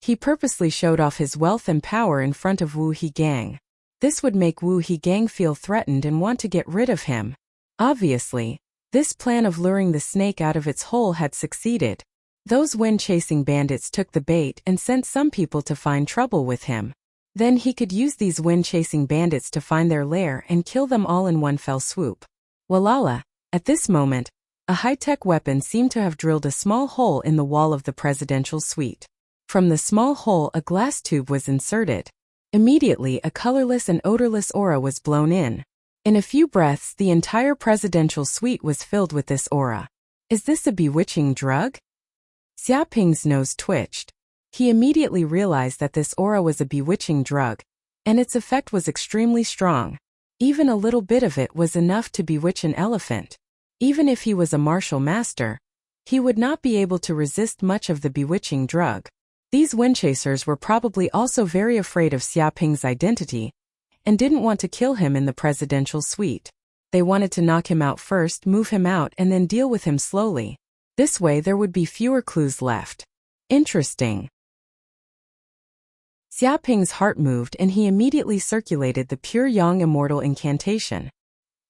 He purposely showed off his wealth and power in front of Wu He Gang. This would make Wu He gang feel threatened and want to get rid of him. Obviously, this plan of luring the snake out of its hole had succeeded. Those wind-chasing bandits took the bait and sent some people to find trouble with him. Then he could use these wind-chasing bandits to find their lair and kill them all in one fell swoop. Walala, at this moment, a high-tech weapon seemed to have drilled a small hole in the wall of the presidential suite. From the small hole a glass tube was inserted. Immediately a colorless and odorless aura was blown in. In a few breaths the entire presidential suite was filled with this aura. Is this a bewitching drug? Xiaoping's nose twitched. He immediately realized that this aura was a bewitching drug, and its effect was extremely strong. Even a little bit of it was enough to bewitch an elephant. Even if he was a martial master, he would not be able to resist much of the bewitching drug. These windchasers were probably also very afraid of Xiaoping's identity, and didn't want to kill him in the presidential suite. They wanted to knock him out first, move him out, and then deal with him slowly. This way there would be fewer clues left. Interesting. Xiaoping's heart moved and he immediately circulated the pure yang immortal incantation.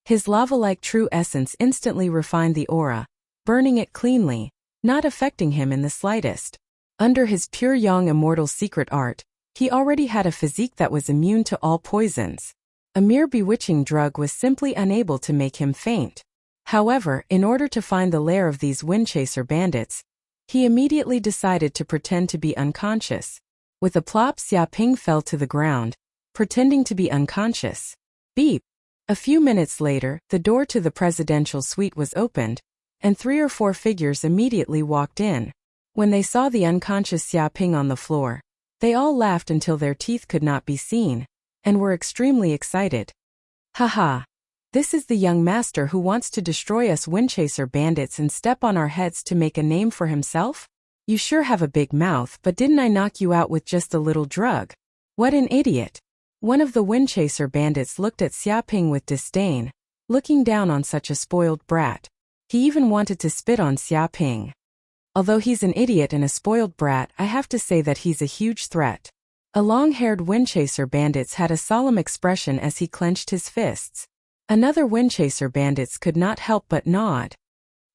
His lava-like true essence instantly refined the aura, burning it cleanly, not affecting him in the slightest. Under his pure yang immortal secret art, he already had a physique that was immune to all poisons. A mere bewitching drug was simply unable to make him faint. However, in order to find the lair of these windchaser bandits, he immediately decided to pretend to be unconscious. With a plop, Xiaoping fell to the ground, pretending to be unconscious. Beep! A few minutes later, the door to the presidential suite was opened, and 3 or 4 figures immediately walked in. When they saw the unconscious Xiaoping on the floor, they all laughed until their teeth could not be seen, and were extremely excited. Haha! This is the young master who wants to destroy us windchaser bandits and step on our heads to make a name for himself? You sure have a big mouth, but didn't I knock you out with just a little drug? What an idiot! One of the windchaser bandits looked at Xiaoping with disdain, looking down on such a spoiled brat. He even wanted to spit on Xiaoping. Although he's an idiot and a spoiled brat, I have to say that he's a huge threat. A long-haired windchaser bandit had a solemn expression as he clenched his fists. Another windchaser bandits could not help but nod.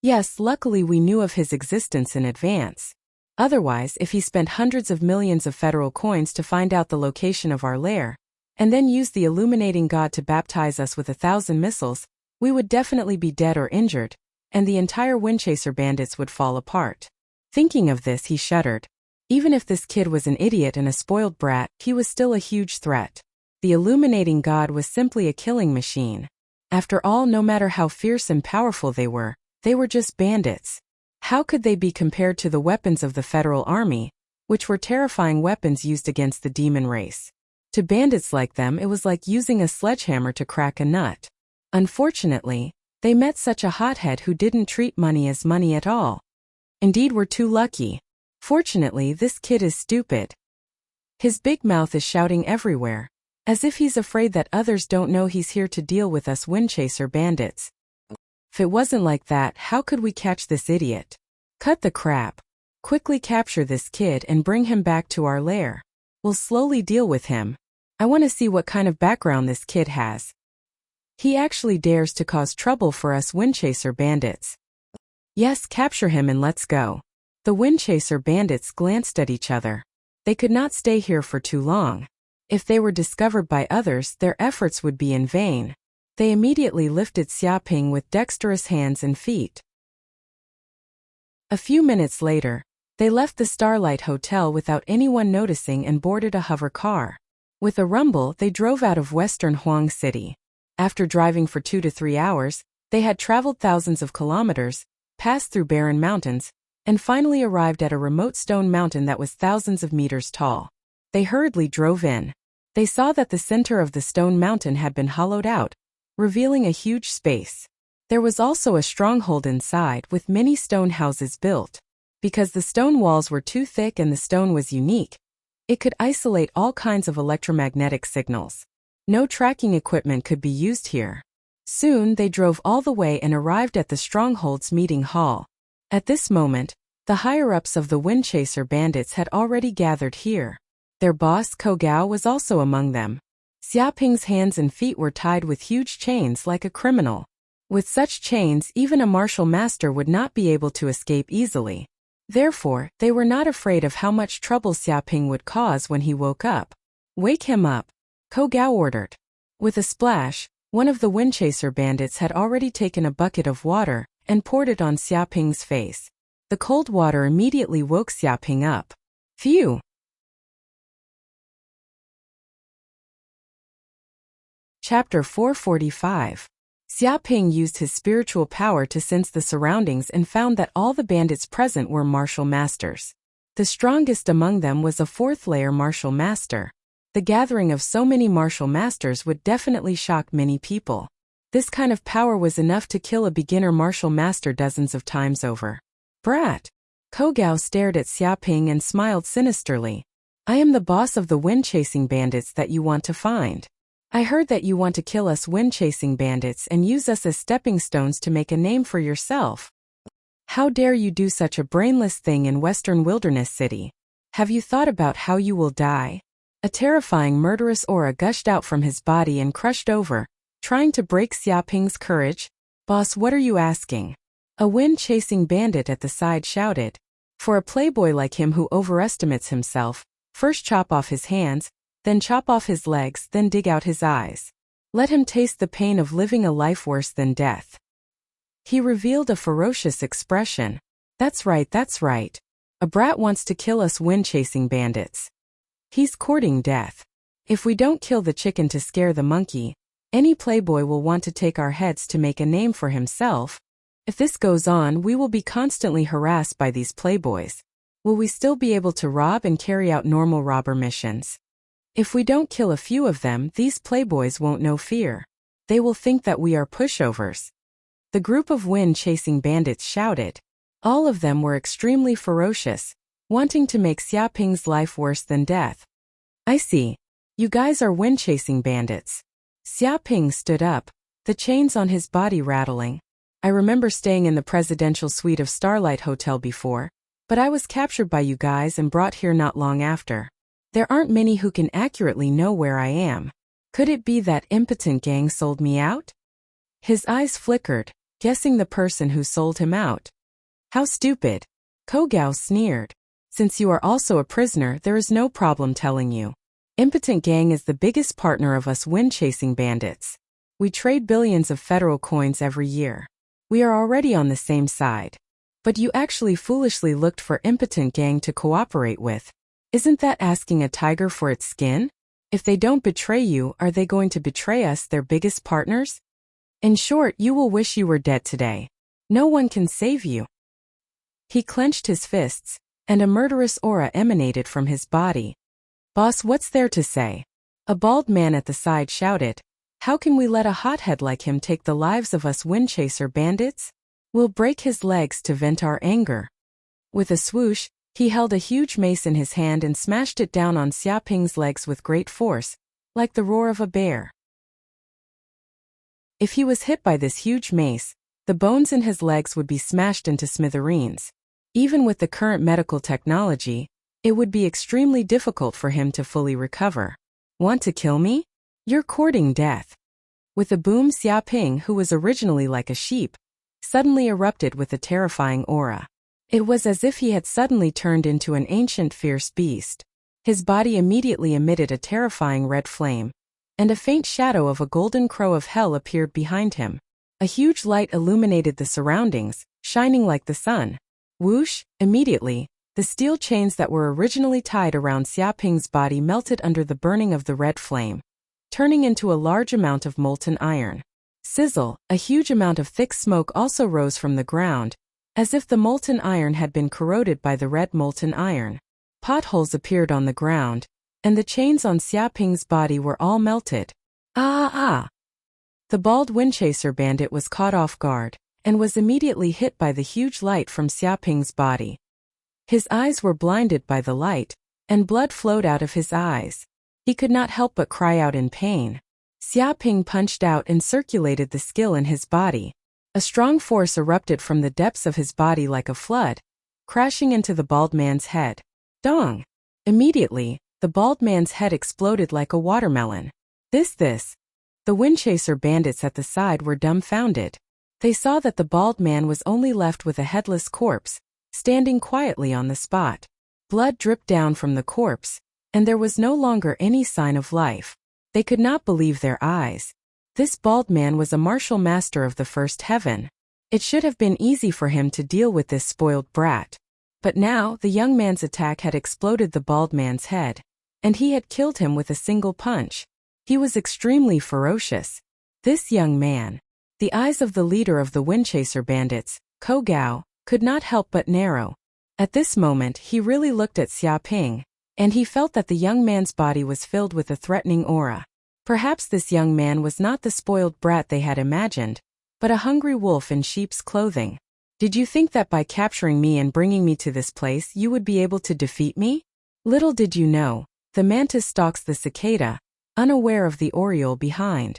Yes, luckily we knew of his existence in advance. Otherwise, if he spent hundreds of millions of federal coins to find out the location of our lair, and then used the illuminating god to baptize us with 1,000 missiles, we would definitely be dead or injured, and the entire windchaser bandits would fall apart. Thinking of this, he shuddered. Even if this kid was an idiot and a spoiled brat, he was still a huge threat. The illuminating god was simply a killing machine. After all, no matter how fierce and powerful they were just bandits. How could they be compared to the weapons of the Federal Army, which were terrifying weapons used against the demon race? To bandits like them, it was like using a sledgehammer to crack a nut. Unfortunately, they met such a hothead who didn't treat money as money at all. Indeed, we're too lucky. Fortunately, this kid is stupid. His big mouth is shouting everywhere, as if he's afraid that others don't know he's here to deal with us windchaser bandits. If it wasn't like that, how could we catch this idiot? Cut the crap. Quickly capture this kid and bring him back to our lair. We'll slowly deal with him. I want to see what kind of background this kid has. He actually dares to cause trouble for us windchaser bandits. Yes, capture him and let's go. The windchaser bandits glanced at each other. They could not stay here for too long. If they were discovered by others, their efforts would be in vain. They immediately lifted Xiaoping with dexterous hands and feet. A few minutes later, they left the Starlight Hotel without anyone noticing and boarded a hover car. With a rumble, they drove out of western Huang City. After driving for 2 to 3 hours, they had traveled thousands of kilometers, passed through barren mountains, and finally arrived at a remote stone mountain that was thousands of meters tall. They hurriedly drove in. They saw that the center of the stone mountain had been hollowed out, revealing a huge space. There was also a stronghold inside with many stone houses built. Because the stone walls were too thick and the stone was unique, it could isolate all kinds of electromagnetic signals. No tracking equipment could be used here. Soon they drove all the way and arrived at the stronghold's meeting hall. At this moment, the higher-ups of the windchaser bandits had already gathered here. Their boss, Kogao, was also among them. Xiaoping's hands and feet were tied with huge chains like a criminal. With such chains, even a martial master would not be able to escape easily. Therefore, they were not afraid of how much trouble Xiaoping would cause when he woke up. "Wake him up," Ko Gao ordered. With a splash, one of the Windchaser bandits had already taken a bucket of water and poured it on Xiaoping's face. The cold water immediately woke Xiaoping up. Phew! Chapter 445. Xiaoping used his spiritual power to sense the surroundings and found that all the bandits present were martial masters. The strongest among them was a fourth-layer martial master. The gathering of so many martial masters would definitely shock many people. This kind of power was enough to kill a beginner martial master dozens of times over. "Brat!" Ko Gao stared at Xiaoping and smiled sinisterly. "I am the boss of the wind-chasing bandits that you want to find. I heard that you want to kill us wind-chasing bandits and use us as stepping stones to make a name for yourself. How dare you do such a brainless thing in Western Wilderness City? Have you thought about how you will die?" A terrifying murderous aura gushed out from his body and crushed over, trying to break Xiaoping's courage. "Boss, what are you asking?" A wind-chasing bandit at the side shouted. "For a playboy like him who overestimates himself, first chop off his hands, then chop off his legs, then dig out his eyes. Let him taste the pain of living a life worse than death." He revealed a ferocious expression. That's right. A brat wants to kill us wind-chasing bandits. He's courting death. If we don't kill the chicken to scare the monkey, any playboy will want to take our heads to make a name for himself. If this goes on, we will be constantly harassed by these playboys. Will we still be able to rob and carry out normal robber missions? If we don't kill a few of them, these playboys won't know fear. They will think that we are pushovers. The group of wind-chasing bandits shouted. All of them were extremely ferocious, wanting to make Xiaoping's life worse than death. "I see. You guys are wind-chasing bandits." Xiaoping stood up, the chains on his body rattling. "I remember staying in the presidential suite of Starlight Hotel before, but I was captured by you guys and brought here not long after. There aren't many who can accurately know where I am. Could it be that impotent gang sold me out?" His eyes flickered, guessing the person who sold him out. "How stupid." Ko Gao sneered. "Since you are also a prisoner, there is no problem telling you. Impotent gang is the biggest partner of us wind-chasing bandits. We trade billions of federal coins every year. We are already on the same side. But you actually foolishly looked for impotent gang to cooperate with. Isn't that asking a tiger for its skin? If they don't betray you, are they going to betray us, their biggest partners? In short, you will wish you were dead today. No one can save you." He clenched his fists, and a murderous aura emanated from his body. "Boss, what's there to say?" A bald man at the side shouted. "How can we let a hothead like him take the lives of us wind-chaser bandits? We'll break his legs to vent our anger." With a swoosh, he held a huge mace in his hand and smashed it down on Xiaoping's legs with great force, like the roar of a bear. If he was hit by this huge mace, the bones in his legs would be smashed into smithereens. Even with the current medical technology, it would be extremely difficult for him to fully recover. "Want to kill me? You're courting death." With a boom, Xiaoping, who was originally like a sheep, suddenly erupted with a terrifying aura. It was as if he had suddenly turned into an ancient fierce beast. His body immediately emitted a terrifying red flame, and a faint shadow of a golden crow of hell appeared behind him. A huge light illuminated the surroundings, shining like the sun. Whoosh! Immediately, the steel chains that were originally tied around Xiaoping's body melted under the burning of the red flame, turning into a large amount of molten iron. Sizzle! A huge amount of thick smoke also rose from the ground, as if the molten iron had been corroded by the red molten iron. Potholes appeared on the ground, and the chains on Xiaoping's body were all melted. Ah! The bald windchaser bandit was caught off guard, and was immediately hit by the huge light from Xiaoping's body. His eyes were blinded by the light, and blood flowed out of his eyes. He could not help but cry out in pain. Xiaoping punched out and circulated the skill in his body. A strong force erupted from the depths of his body like a flood, crashing into the bald man's head. Dong! Immediately, the bald man's head exploded like a watermelon. This. The Windchaser bandits at the side were dumbfounded. They saw that the bald man was only left with a headless corpse, standing quietly on the spot. Blood dripped down from the corpse, and there was no longer any sign of life. They could not believe their eyes. This bald man was a martial master of the first heaven. It should have been easy for him to deal with this spoiled brat. But now, the young man's attack had exploded the bald man's head, and he had killed him with a single punch. He was extremely ferocious. This young man. The eyes of the leader of the Windchaser bandits, Ko Gao, could not help but narrow. At this moment he really looked at Xia Ping, and he felt that the young man's body was filled with a threatening aura. Perhaps this young man was not the spoiled brat they had imagined, but a hungry wolf in sheep's clothing. Did you think that by capturing me and bringing me to this place you would be able to defeat me? Little did you know, the mantis stalks the cicada, unaware of the oriole behind.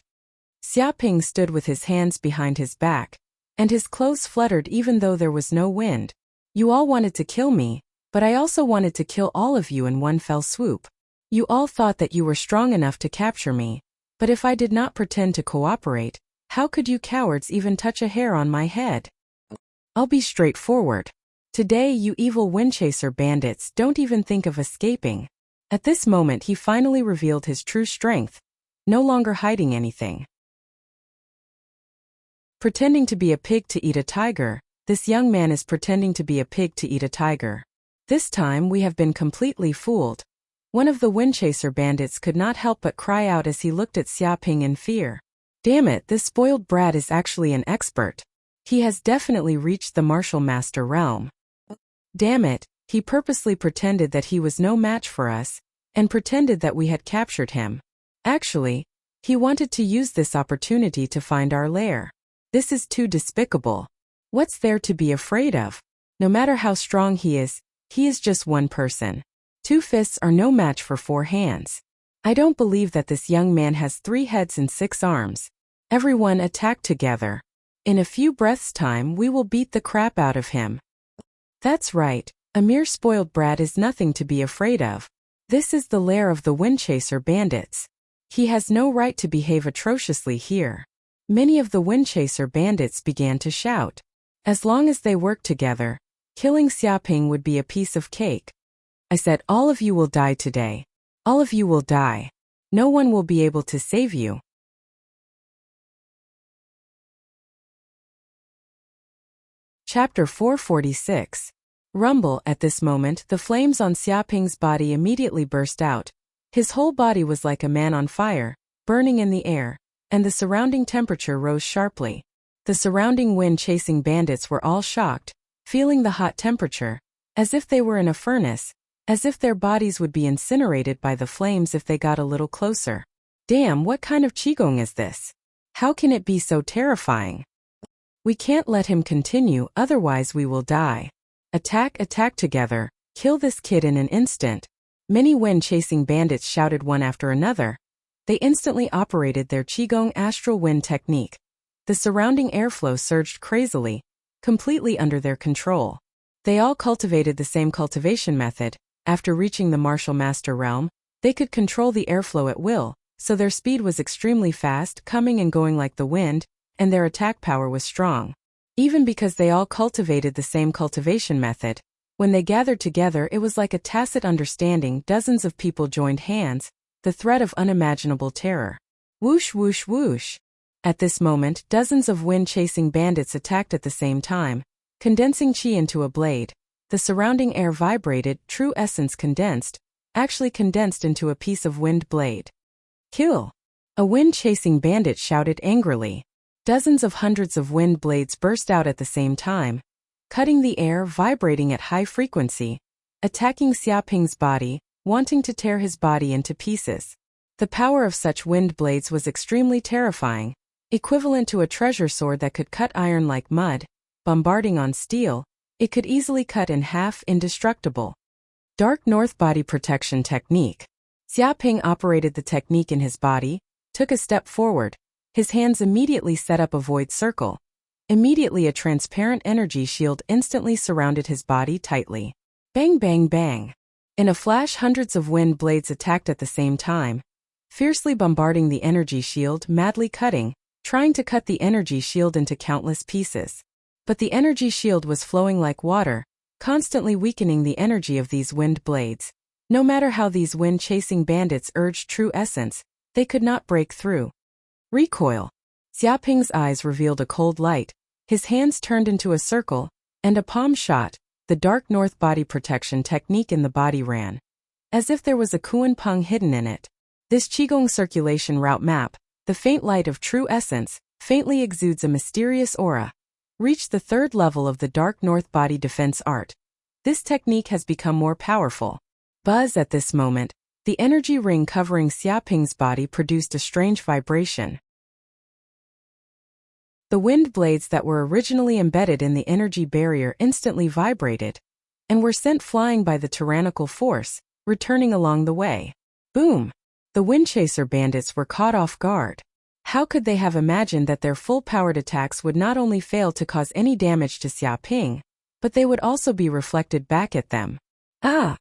Xia Ping stood with his hands behind his back, and his clothes fluttered even though there was no wind. You all wanted to kill me, but I also wanted to kill all of you in one fell swoop. You all thought that you were strong enough to capture me, but if I did not pretend to cooperate, how could you cowards even touch a hair on my head? I'll be straightforward. Today you evil Windchaser bandits don't even think of escaping. At this moment he finally revealed his true strength, no longer hiding anything. Pretending to be a pig to eat a tiger, this young man is pretending to be a pig to eat a tiger. This time we have been completely fooled. One of the Windchaser bandits could not help but cry out as he looked at Xia Ping in fear. Damn it, this spoiled brat is actually an expert. He has definitely reached the martial master realm. Damn it, he purposely pretended that he was no match for us, and pretended that we had captured him. Actually, he wanted to use this opportunity to find our lair. This is too despicable. What's there to be afraid of? No matter how strong he is just one person. 2 fists are no match for 4 hands. I don't believe that this young man has 3 heads and 6 arms. Everyone attack together. In a few breaths' time we will beat the crap out of him. That's right, a mere spoiled brat is nothing to be afraid of. This is the lair of the Windchaser bandits. He has no right to behave atrociously here. Many of the Windchaser bandits began to shout. As long as they worked together, killing Xia Ping would be a piece of cake. I said all of you will die today. All of you will die. No one will be able to save you. Chapter 446. Rumble. At this moment, the flames on Xia Ping's body immediately burst out. His whole body was like a man on fire, burning in the air, and the surrounding temperature rose sharply. The surrounding wind-chasing bandits were all shocked, feeling the hot temperature, as if they were in a furnace, as if their bodies would be incinerated by the flames if they got a little closer. Damn, what kind of qigong is this? How can it be so terrifying? We can't let him continue, otherwise we will die. Attack together, kill this kid in an instant. Many wind-chasing bandits shouted one after another. They instantly operated their qigong astral wind technique. The surrounding airflow surged crazily, completely under their control. They all cultivated the same cultivation method. After reaching the martial master realm, they could control the airflow at will, so their speed was extremely fast, coming and going like the wind, and their attack power was strong. Even because they all cultivated the same cultivation method, when they gathered together it was like a tacit understanding. Dozens of people joined hands, the threat of unimaginable terror. Whoosh whoosh whoosh. At this moment, dozens of wind-chasing bandits attacked at the same time, condensing chi into a blade. The surrounding air vibrated, true essence condensed, actually condensed into a piece of wind blade. Kill! A wind-chasing bandit shouted angrily. Dozens of hundreds of wind blades burst out at the same time, cutting the air, vibrating at high frequency, attacking Xia Ping's body, wanting to tear his body into pieces. The power of such wind blades was extremely terrifying, equivalent to a treasure sword that could cut iron like mud, bombarding on steel. It could easily cut in half, indestructible. Dark North Body Protection Technique. Xia Ping operated the technique in his body, took a step forward. His hands immediately set up a void circle. Immediately a transparent energy shield instantly surrounded his body tightly. Bang bang bang. In a flash hundreds of wind blades attacked at the same time. fiercely bombarding the energy shield, madly cutting, trying to cut the energy shield into countless pieces. But the energy shield was flowing like water, constantly weakening the energy of these wind blades. No matter how these wind-chasing bandits urged true essence, they could not break through. Recoil. Xiaoping's eyes revealed a cold light, his hands turned into a circle, and a palm shot, the dark north body protection technique in the body ran. As if there was a Kuan-Peng hidden in it. This Qigong circulation route map, the faint light of true essence, faintly exudes a mysterious aura. Reach the third level of the dark north body defense art. This technique has become more powerful. Buzz at this moment, the energy ring covering Xiaoping's body produced a strange vibration. The wind blades that were originally embedded in the energy barrier instantly vibrated, and were sent flying by the tyrannical force, returning along the way. Boom! The windchaser bandits were caught off guard. How could they have imagined that their full-powered attacks would not only fail to cause any damage to Xiaoping, but they would also be reflected back at them? Ah!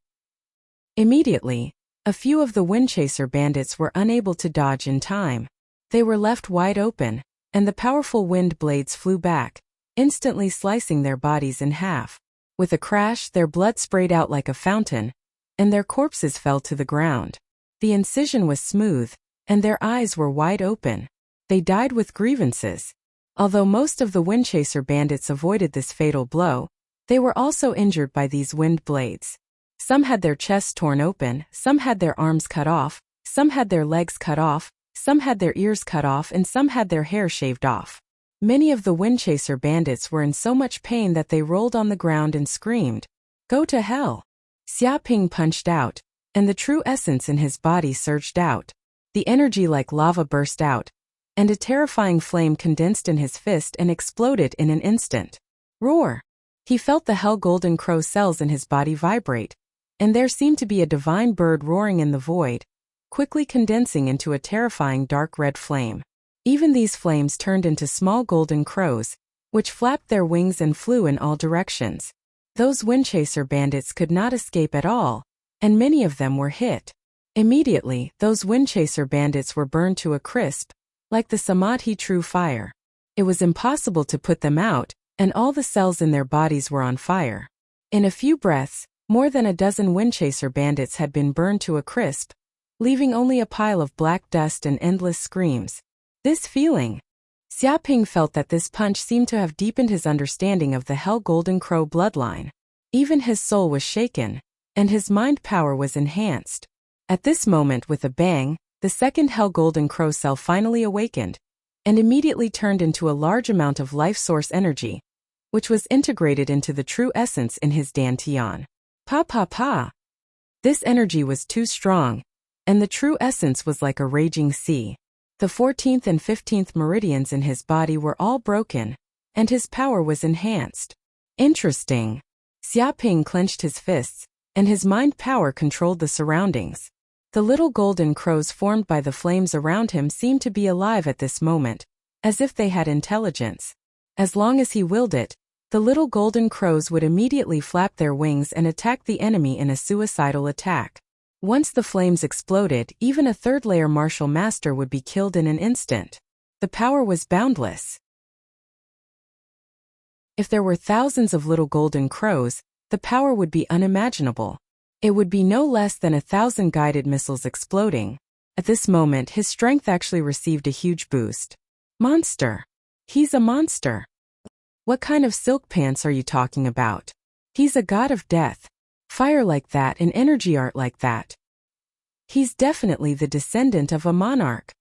Immediately, a few of the windchaser bandits were unable to dodge in time. They were left wide open, and the powerful wind blades flew back, instantly slicing their bodies in half. With a crash, their blood sprayed out like a fountain, and their corpses fell to the ground. The incision was smooth, and their eyes were wide open. They died with grievances. Although most of the windchaser bandits avoided this fatal blow, they were also injured by these wind blades. Some had their chests torn open, some had their arms cut off, some had their legs cut off, some had their ears cut off, and some had their hair shaved off. Many of the windchaser bandits were in so much pain that they rolled on the ground and screamed, "Go to hell!" Xiaoping punched out, and the true essence in his body surged out. The energy like lava burst out, and a terrifying flame condensed in his fist and exploded in an instant. Roar! He felt the hell golden crow cells in his body vibrate, and there seemed to be a divine bird roaring in the void, quickly condensing into a terrifying dark red flame. Even these flames turned into small golden crows, which flapped their wings and flew in all directions. Those windchaser bandits could not escape at all, and many of them were hit. Immediately, those windchaser bandits were burned to a crisp, like the samadhi true fire. It was impossible to put them out, and all the cells in their bodies were on fire. In a few breaths, more than a dozen windchaser bandits had been burned to a crisp, leaving only a pile of black dust and endless screams. This feeling. Xiaoping felt that this punch seemed to have deepened his understanding of the Hell Golden Crow bloodline. Even his soul was shaken, and his mind power was enhanced. At this moment, with a bang, the second Hell Golden Crow cell finally awakened, and immediately turned into a large amount of life source energy, which was integrated into the true essence in his dantian. Pa pa pa! This energy was too strong, and the true essence was like a raging sea. The 14th and 15th meridians in his body were all broken, and his power was enhanced. Interesting. Xiaoping clenched his fists, and his mind power controlled the surroundings. The little golden crows formed by the flames around him seemed to be alive at this moment, as if they had intelligence. As long as he willed it, the little golden crows would immediately flap their wings and attack the enemy in a suicidal attack. Once the flames exploded, even a third-layer martial master would be killed in an instant. The power was boundless. If there were thousands of little golden crows, the power would be unimaginable. It would be no less than 1,000 guided missiles exploding. At this moment, his strength actually received a huge boost. Monster. He's a monster. What kind of silk pants are you talking about? He's a god of death. Fire like that and energy art like that. He's definitely the descendant of a monarch.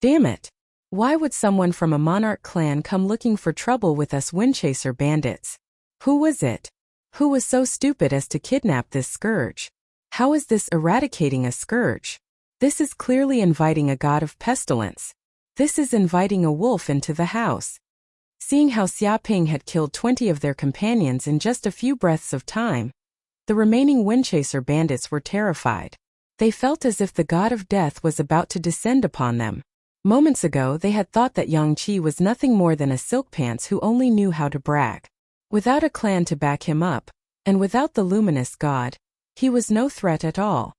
Damn it. Why would someone from a monarch clan come looking for trouble with us windchaser bandits? Who was it? Who was so stupid as to kidnap this scourge? How is this eradicating a scourge? This is clearly inviting a god of pestilence. This is inviting a wolf into the house. Seeing how Xiaoping had killed 20 of their companions in just a few breaths of time, the remaining windchaser bandits were terrified. They felt as if the god of death was about to descend upon them. Moments ago they had thought that Yang Qi was nothing more than a silk pants who only knew how to brag. Without a clan to back him up, and without the luminous god, he was no threat at all.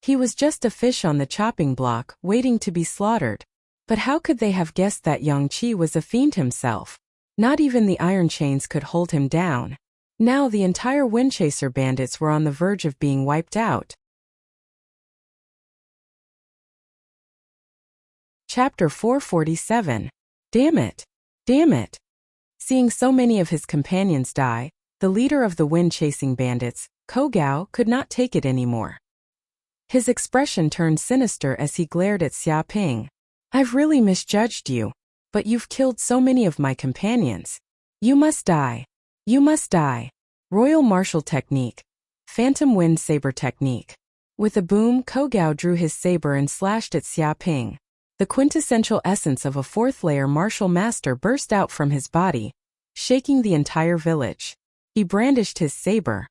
He was just a fish on the chopping block, waiting to be slaughtered. But how could they have guessed that Yang Qi was a fiend himself? Not even the iron chains could hold him down. Now the entire Windchaser bandits were on the verge of being wiped out. Chapter 447. Damn it! Damn it! Seeing so many of his companions die, the leader of the wind-chasing bandits, Kogao, could not take it anymore. His expression turned sinister as he glared at Xia Ping. I've really misjudged you. But you've killed so many of my companions. You must die. You must die. Royal Martial Technique. Phantom Wind Saber Technique. With a boom, Kogao drew his saber and slashed at Xia Ping. The quintessential essence of a fourth-layer martial master burst out from his body, shaking the entire village. He brandished his saber.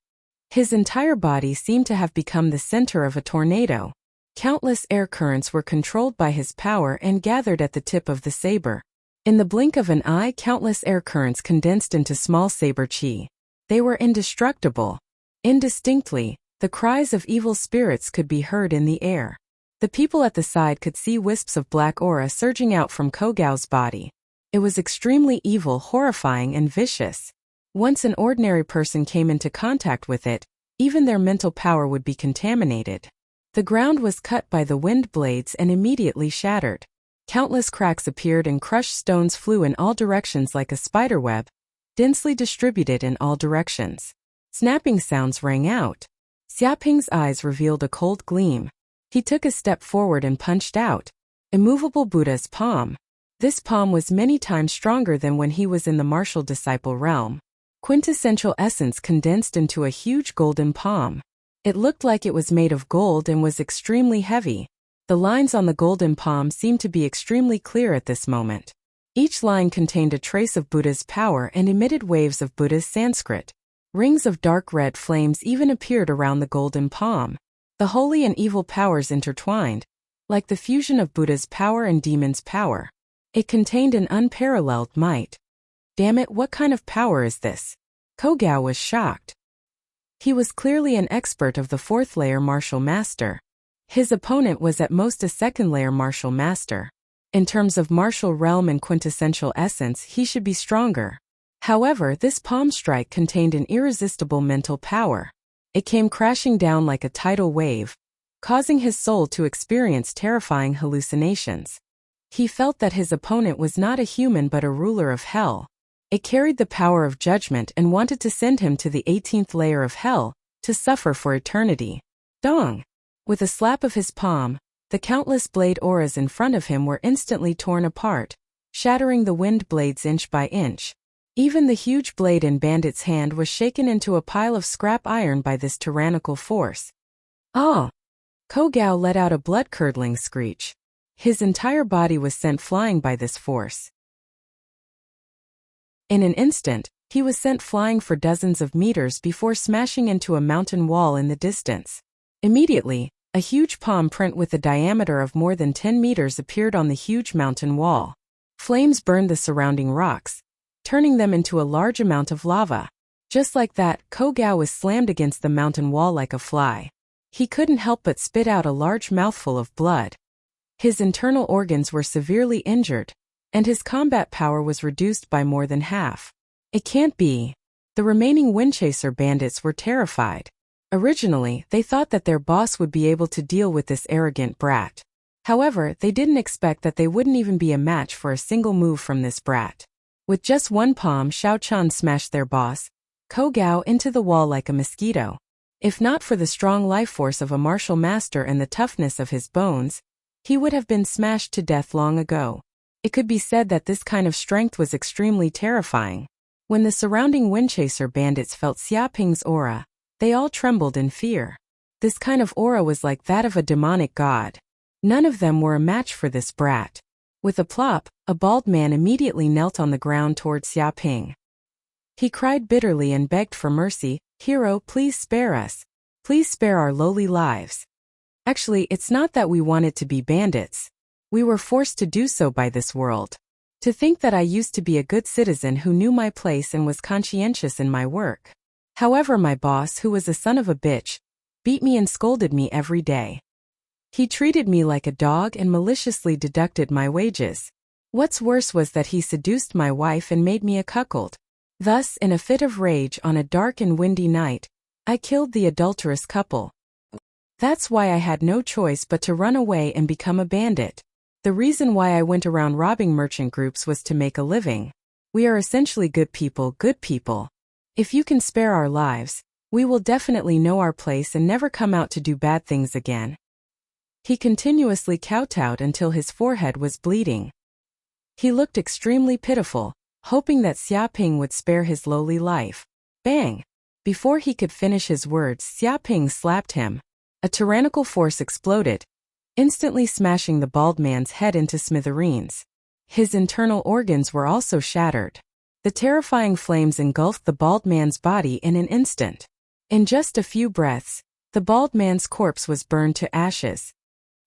His entire body seemed to have become the center of a tornado. Countless air currents were controlled by his power and gathered at the tip of the saber. In the blink of an eye, countless air currents condensed into small saber chi. They were indestructible. Indistinctly, the cries of evil spirits could be heard in the air. The people at the side could see wisps of black aura surging out from Kogao's body. It was extremely evil, horrifying, and vicious. Once an ordinary person came into contact with it, even their mental power would be contaminated. The ground was cut by the wind blades and immediately shattered. Countless cracks appeared and crushed stones flew in all directions like a spiderweb, densely distributed in all directions. Snapping sounds rang out. Xia Ping's eyes revealed a cold gleam. He took a step forward and punched out. Immovable Buddha's palm. This palm was many times stronger than when he was in the martial disciple realm. Quintessential essence condensed into a huge golden palm. It looked like it was made of gold and was extremely heavy. The lines on the golden palm seemed to be extremely clear at this moment. Each line contained a trace of Buddha's power and emitted waves of Buddha's Sanskrit. Rings of dark red flames even appeared around the golden palm. The holy and evil powers intertwined, like the fusion of Buddha's power and demon's power. It contained an unparalleled might. Damn it, what kind of power is this? Kogao was shocked. He was clearly an expert of the fourth-layer martial master. His opponent was at most a second-layer martial master. In terms of martial realm and quintessential essence, he should be stronger. However, this palm strike contained an irresistible mental power. It came crashing down like a tidal wave, causing his soul to experience terrifying hallucinations. He felt that his opponent was not a human but a ruler of hell. It carried the power of judgment and wanted to send him to the 18th layer of hell, to suffer for eternity. Dong! With a slap of his palm, the countless blade auras in front of him were instantly torn apart, shattering the wind blades inch by inch. Even the huge blade in Bandit's hand was shaken into a pile of scrap iron by this tyrannical force. Ah! Kogao let out a blood-curdling screech. His entire body was sent flying by this force. In an instant, he was sent flying for dozens of meters before smashing into a mountain wall in the distance. Immediately, a huge palm print with a diameter of more than 10 meters appeared on the huge mountain wall. Flames burned the surrounding rocks, turning them into a large amount of lava. Just like that, Kogao was slammed against the mountain wall like a fly. He couldn't help but spit out a large mouthful of blood. His internal organs were severely injured, and his combat power was reduced by more than half. It can't be. The remaining Windchaser bandits were terrified. Originally, they thought that their boss would be able to deal with this arrogant brat. However, they didn't expect that they wouldn't even be a match for a single move from this brat. With just one palm, Xiao Chan smashed their boss, Kogao, into the wall like a mosquito. If not for the strong life force of a martial master and the toughness of his bones, he would have been smashed to death long ago. It could be said that this kind of strength was extremely terrifying. When the surrounding Windchaser bandits felt Xia Ping's aura, they all trembled in fear. This kind of aura was like that of a demonic god. None of them were a match for this brat. With a plop, a bald man immediately knelt on the ground towards Xia Ping. He cried bitterly and begged for mercy, "Hero, please spare us. Please spare our lowly lives." Actually, it's not that we wanted to be bandits. We were forced to do so by this world. To think that I used to be a good citizen who knew my place and was conscientious in my work. However, my boss, who was a son of a bitch, beat me and scolded me every day. He treated me like a dog and maliciously deducted my wages. What's worse was that he seduced my wife and made me a cuckold. Thus, in a fit of rage on a dark and windy night, I killed the adulterous couple. That's why I had no choice but to run away and become a bandit. The reason why I went around robbing merchant groups was to make a living. We are essentially good people, good people. If you can spare our lives, we will definitely know our place and never come out to do bad things again. He continuously kowtowed until his forehead was bleeding. He looked extremely pitiful, hoping that Xiaoping would spare his lowly life. Bang! Before he could finish his words, Xiaoping slapped him. A tyrannical force exploded, instantly smashing the bald man's head into smithereens. His internal organs were also shattered. The terrifying flames engulfed the bald man's body in an instant. In just a few breaths, the bald man's corpse was burned to ashes.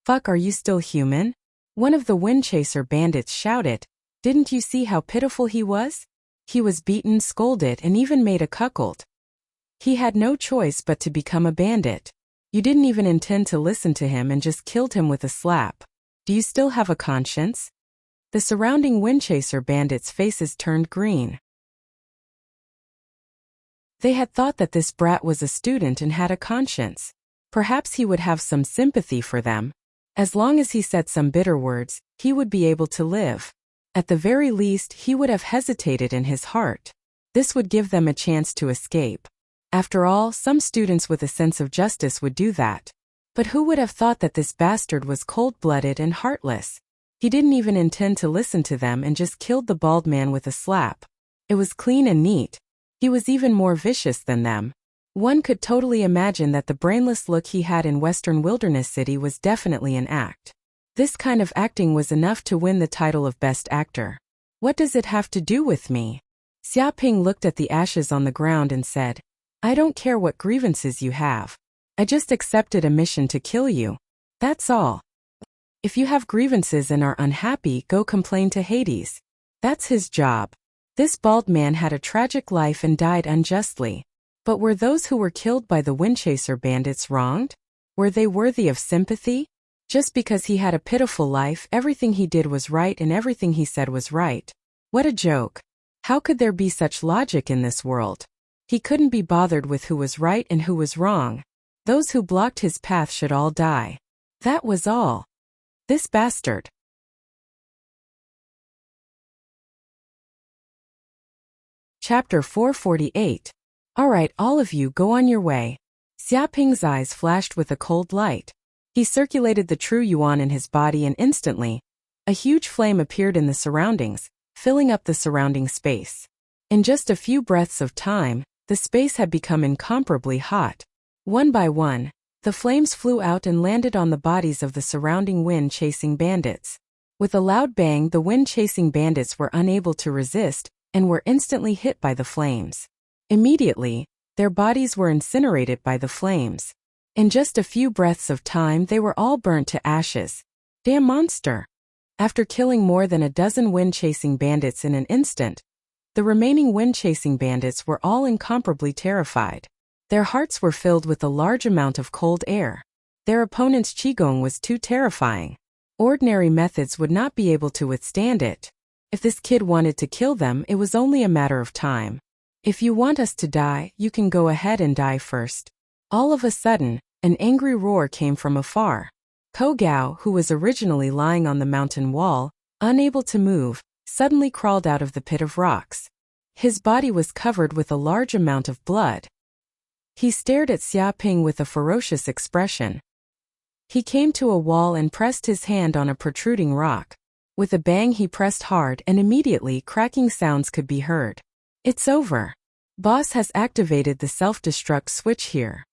"Fuck, are you still human?" One of the Windchaser bandits shouted. "Didn't you see how pitiful he was? He was beaten, scolded, and even made a cuckold. He had no choice but to become a bandit. You didn't even intend to listen to him and just killed him with a slap. Do you still have a conscience?" The surrounding Windchaser bandits' faces turned green. They had thought that this brat was a student and had a conscience. Perhaps he would have some sympathy for them. As long as he said some bitter words, he would be able to live. At the very least, he would have hesitated in his heart. This would give them a chance to escape. After all, some students with a sense of justice would do that. But who would have thought that this bastard was cold-blooded and heartless? He didn't even intend to listen to them and just killed the bald man with a slap. It was clean and neat. He was even more vicious than them. One could totally imagine that the brainless look he had in Western Wilderness City was definitely an act. This kind of acting was enough to win the title of Best Actor. "What does it have to do with me?" Xiaoping looked at the ashes on the ground and said, "I don't care what grievances you have. I just accepted a mission to kill you. That's all. If you have grievances and are unhappy, go complain to Hades. That's his job." This bald man had a tragic life and died unjustly. But were those who were killed by the Windchaser bandits wronged? Were they worthy of sympathy? Just because he had a pitiful life, everything he did was right and everything he said was right. What a joke. How could there be such logic in this world? He couldn't be bothered with who was right and who was wrong. Those who blocked his path should all die. That was all. This bastard. Chapter 448. "Alright, all of you, go on your way." Xiaoping's eyes flashed with a cold light. He circulated the true yuan in his body and instantly, a huge flame appeared in the surroundings, filling up the surrounding space. In just a few breaths of time, the space had become incomparably hot. One by one, the flames flew out and landed on the bodies of the surrounding wind-chasing bandits. With a loud bang, the wind-chasing bandits were unable to resist and were instantly hit by the flames. Immediately, their bodies were incinerated by the flames. In just a few breaths of time, they were all burnt to ashes. Damn monster! After killing more than a dozen wind-chasing bandits in an instant, the remaining wind-chasing bandits were all incomparably terrified. Their hearts were filled with a large amount of cold air. Their opponent's qigong was too terrifying. Ordinary methods would not be able to withstand it. If this kid wanted to kill them, it was only a matter of time. "If you want us to die, you can go ahead and die first." All of a sudden, an angry roar came from afar. Kogao, who was originally lying on the mountain wall, unable to move, suddenly crawled out of the pit of rocks. His body was covered with a large amount of blood. He stared at Xiaoping with a ferocious expression. He came to a wall and pressed his hand on a protruding rock. With a bang, he pressed hard and immediately cracking sounds could be heard. "It's over. Boss has activated the self-destruct switch here."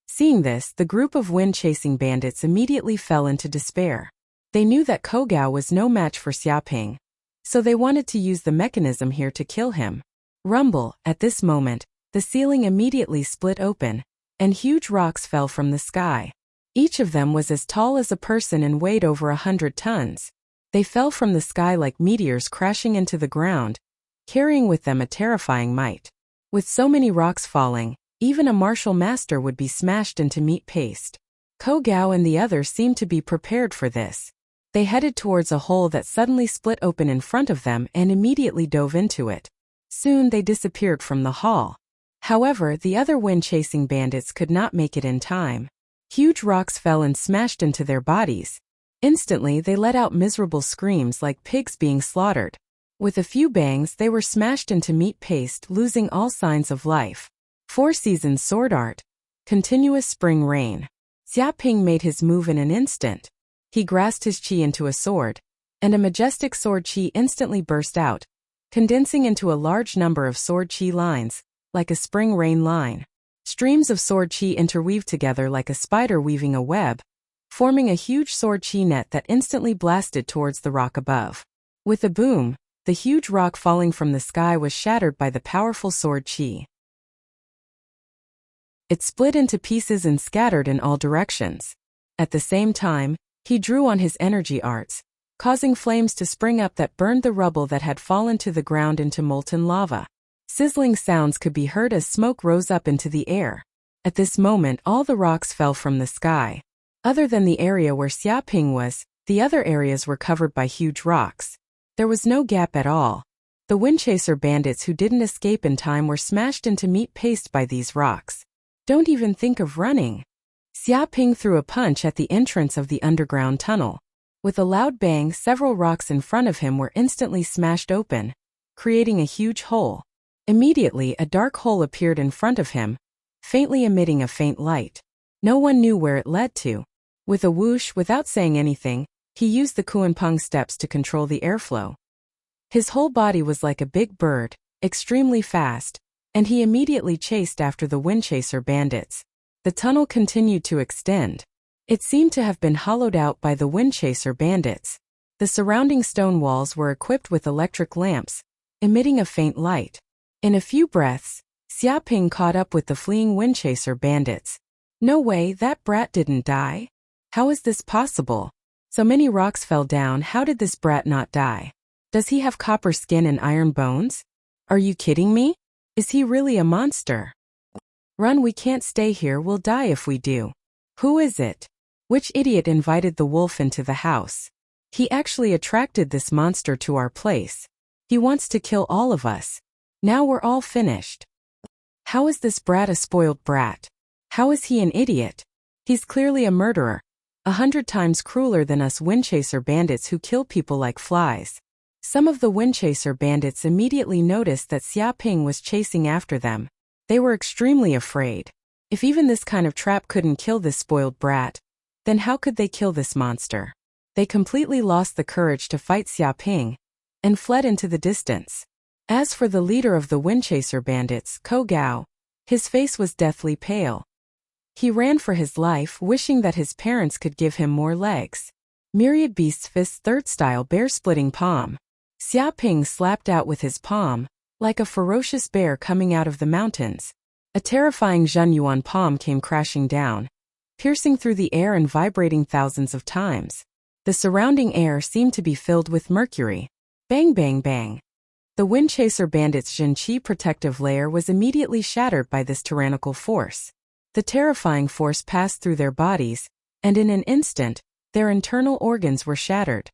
Seeing this, the group of wind-chasing bandits immediately fell into despair. They knew that Kogao was no match for Xiaoping, so they wanted to use the mechanism here to kill him. Rumble, at this moment, the ceiling immediately split open, and huge rocks fell from the sky. Each of them was as tall as a person and weighed over 100 tons. They fell from the sky like meteors crashing into the ground, carrying with them a terrifying might. With so many rocks falling, even a martial master would be smashed into meat paste. Ko Gao and the others seemed to be prepared for this. They headed towards a hole that suddenly split open in front of them and immediately dove into it. Soon they disappeared from the hall. However, the other wind-chasing bandits could not make it in time. Huge rocks fell and smashed into their bodies. Instantly, they let out miserable screams like pigs being slaughtered. With a few bangs, they were smashed into meat paste, losing all signs of life. 4 seasons sword art. Continuous spring rain. Xia Ping made his move in an instant. He grasped his chi into a sword, and a majestic sword chi instantly burst out, condensing into a large number of sword chi lines, like a spring rain line. Streams of sword chi interweaved together like a spider weaving a web, forming a huge sword chi net that instantly blasted towards the rock above. With a boom, the huge rock falling from the sky was shattered by the powerful sword chi. It split into pieces and scattered in all directions. At the same time, he drew on his energy arts, causing flames to spring up that burned the rubble that had fallen to the ground into molten lava. Sizzling sounds could be heard as smoke rose up into the air. At this moment, all the rocks fell from the sky. Other than the area where Xia Ping was, the other areas were covered by huge rocks. There was no gap at all. The Windchaser bandits who didn't escape in time were smashed into meat paste by these rocks. Don't even think of running. Xia Ping threw a punch at the entrance of the underground tunnel. With a loud bang, several rocks in front of him were instantly smashed open, creating a huge hole. Immediately, a dark hole appeared in front of him, faintly emitting a faint light. No one knew where it led to. With a whoosh, without saying anything, he used the Kuanpeng steps to control the airflow. His whole body was like a big bird, extremely fast, and he immediately chased after the Windchaser bandits. The tunnel continued to extend. It seemed to have been hollowed out by the Windchaser bandits. The surrounding stone walls were equipped with electric lamps, emitting a faint light. In a few breaths, Xia Ping caught up with the fleeing Windchaser bandits. No way, that brat didn't die? How is this possible? So many rocks fell down, how did this brat not die? Does he have copper skin and iron bones? Are you kidding me? Is he really a monster? Run, we can't stay here, we'll die if we do. Who is it? Which idiot invited the wolf into the house? He actually attracted this monster to our place. He wants to kill all of us. Now we're all finished. How is this brat a spoiled brat? How is he an idiot? He's clearly a murderer. 100 times crueler than us Windchaser bandits who kill people like flies. Some of the Windchaser bandits immediately noticed that Xia Ping was chasing after them. They were extremely afraid. If even this kind of trap couldn't kill this spoiled brat, then how could they kill this monster? They completely lost the courage to fight Xia Ping and fled into the distance. As for the leader of the Windchaser bandits, Ko Gao, his face was deathly pale. He ran for his life, wishing that his parents could give him more legs. Myriad Beast's fist, third style bear-splitting palm. Xia Ping slapped out with his palm, like a ferocious bear coming out of the mountains. A terrifying Zhenyuan palm came crashing down, piercing through the air and vibrating thousands of times. The surrounding air seemed to be filled with mercury. Bang bang bang. The Windchaser bandits' Zhen-Qi protective layer was immediately shattered by this tyrannical force. The terrifying force passed through their bodies, and in an instant, their internal organs were shattered.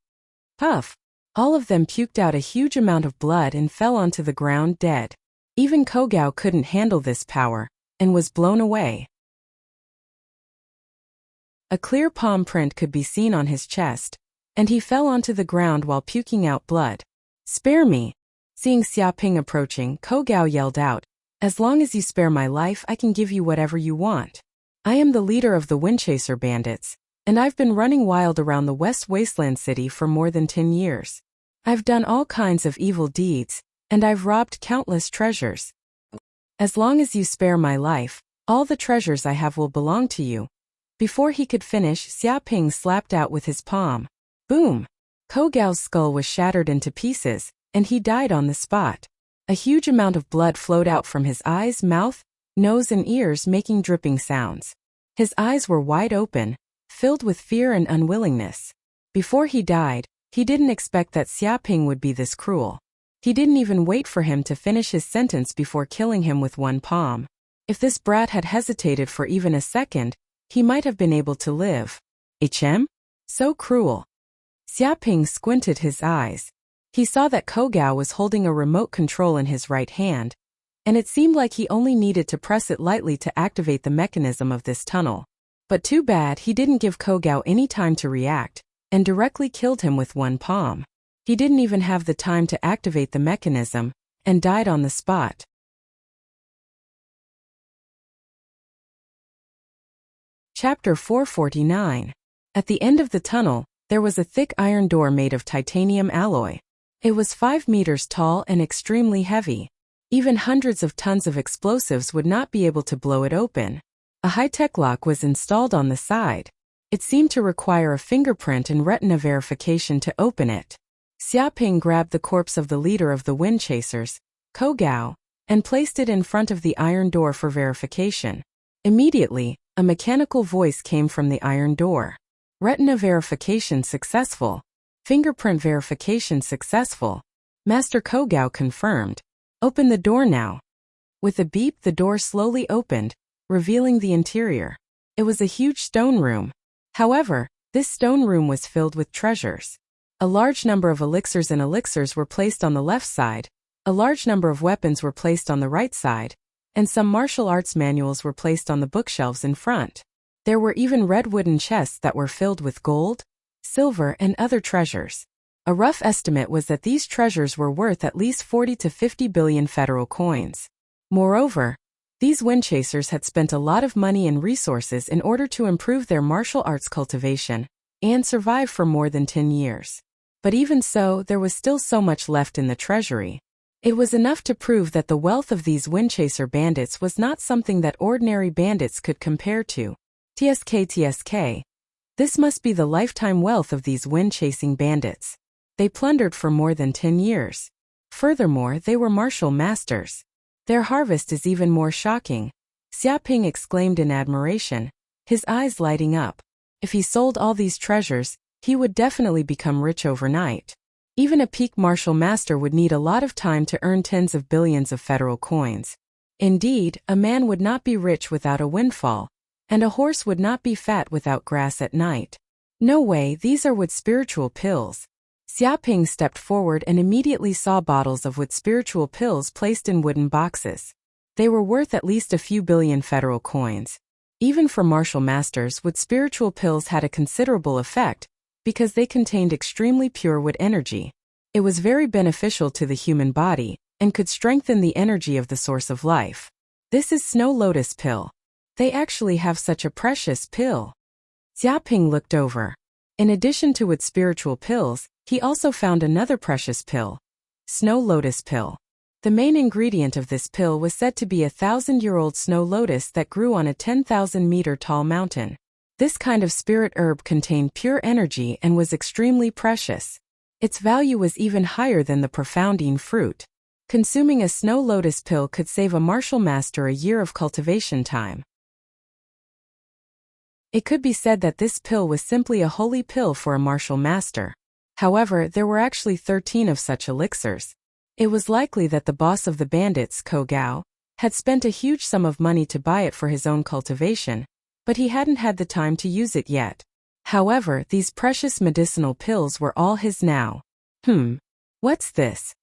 Puff! All of them puked out a huge amount of blood and fell onto the ground dead. Even Ko Gao couldn't handle this power, and was blown away. A clear palm print could be seen on his chest, and he fell onto the ground while puking out blood. Spare me! Seeing Xia Ping approaching, Ko Gao yelled out, "As long as you spare my life, I can give you whatever you want. I am the leader of the Windchaser bandits, and I've been running wild around the West Wasteland City for more than 10 years. I've done all kinds of evil deeds, and I've robbed countless treasures. As long as you spare my life, all the treasures I have will belong to you." Before he could finish, Xia Ping slapped out with his palm. Boom! Ko Gao's skull was shattered into pieces, and he died on the spot. A huge amount of blood flowed out from his eyes, mouth, nose and ears, making dripping sounds. His eyes were wide open, filled with fear and unwillingness. Before he died, he didn't expect that Xia Ping would be this cruel. He didn't even wait for him to finish his sentence before killing him with one palm. If this brat had hesitated for even a second, he might have been able to live. So cruel. Xiaping squinted his eyes. He saw that Kogao was holding a remote control in his right hand, and it seemed like he only needed to press it lightly to activate the mechanism of this tunnel. But too bad he didn't give Kogao any time to react, and directly killed him with one palm. He didn't even have the time to activate the mechanism, and died on the spot. Chapter 449. At the end of the tunnel, there was a thick iron door made of titanium alloy. It was 5 meters tall and extremely heavy. Even hundreds of tons of explosives would not be able to blow it open. A high-tech lock was installed on the side. It seemed to require a fingerprint and retina verification to open it. Xiaping grabbed the corpse of the leader of the wind chasers, Kogao, and placed it in front of the iron door for verification. Immediately, a mechanical voice came from the iron door. Retina verification successful. Fingerprint verification successful. Master Kogao confirmed. Open the door now. With a beep, the door slowly opened, revealing the interior. It was a huge stone room. However, this stone room was filled with treasures. A large number of elixirs and elixirs were placed on the left side, a large number of weapons were placed on the right side, and some martial arts manuals were placed on the bookshelves in front. There were even red wooden chests that were filled with gold, silver, and other treasures. A rough estimate was that these treasures were worth at least 40 to 50 billion federal coins. Moreover, these wind chasers had spent a lot of money and resources in order to improve their martial arts cultivation and survive for more than 10 years. But even so, there was still so much left in the treasury. It was enough to prove that the wealth of these windchaser bandits was not something that ordinary bandits could compare to. TSK. This must be the lifetime wealth of these wind-chasing bandits. They plundered for more than 10 years. Furthermore, they were martial masters. Their harvest is even more shocking. Xiaping exclaimed in admiration, his eyes lighting up. If he sold all these treasures, he would definitely become rich overnight. Even a peak martial master would need a lot of time to earn tens of billions of federal coins. Indeed, a man would not be rich without a windfall, and a horse would not be fat without grass at night. No way, these are wood spiritual pills. Xiaping stepped forward and immediately saw bottles of wood spiritual pills placed in wooden boxes. They were worth at least a few billion federal coins. Even for martial masters, wood spiritual pills had a considerable effect, because they contained extremely pure wood energy. It was very beneficial to the human body, and could strengthen the energy of the source of life. This is snow lotus pill. They actually have such a precious pill. Xiaping looked over. In addition to wood spiritual pills, he also found another precious pill. Snow lotus pill. The main ingredient of this pill was said to be a 1,000-year-old snow lotus that grew on a 10,000-meter tall mountain. This kind of spirit herb contained pure energy and was extremely precious. Its value was even higher than the profoundine fruit. Consuming a snow lotus pill could save a martial master a year of cultivation time. It could be said that this pill was simply a holy pill for a martial master. However, there were actually 13 of such elixirs. It was likely that the boss of the bandits, Kogao, had spent a huge sum of money to buy it for his own cultivation, but he hadn't had the time to use it yet. However, these precious medicinal pills were all his now. What's this?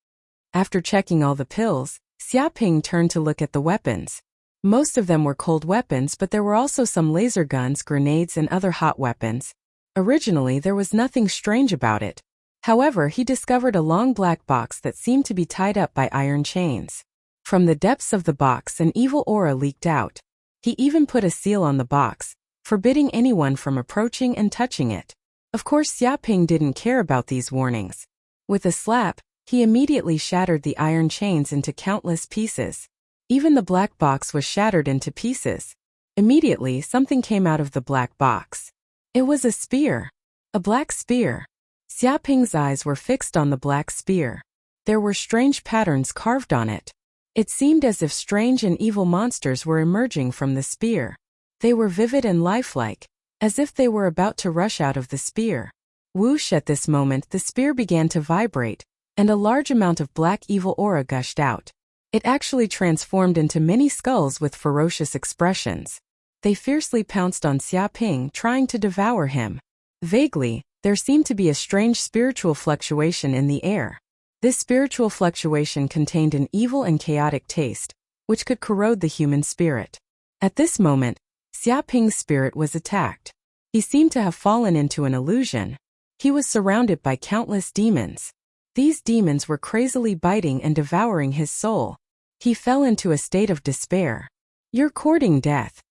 After checking all the pills, Xiaping turned to look at the weapons. Most of them were cold weapons, but there were also some laser guns, grenades, and other hot weapons. Originally, there was nothing strange about it. However, he discovered a long black box that seemed to be tied up by iron chains. From the depths of the box, an evil aura leaked out. He even put a seal on the box, forbidding anyone from approaching and touching it. Of course, Xiaping didn't care about these warnings. With a slap, he immediately shattered the iron chains into countless pieces. Even the black box was shattered into pieces. Immediately, something came out of the black box. It was a spear. A black spear. Xiaping's eyes were fixed on the black spear. There were strange patterns carved on it. It seemed as if strange and evil monsters were emerging from the spear. They were vivid and lifelike, as if they were about to rush out of the spear. Whoosh! At this moment, the spear began to vibrate, and a large amount of black evil aura gushed out. It actually transformed into many skulls with ferocious expressions. They fiercely pounced on Xiaoping, trying to devour him. Vaguely, there seemed to be a strange spiritual fluctuation in the air. This spiritual fluctuation contained an evil and chaotic taste, which could corrode the human spirit. At this moment, Xiaoping's spirit was attacked. He seemed to have fallen into an illusion. He was surrounded by countless demons. These demons were crazily biting and devouring his soul. He fell into a state of despair. "You're courting death."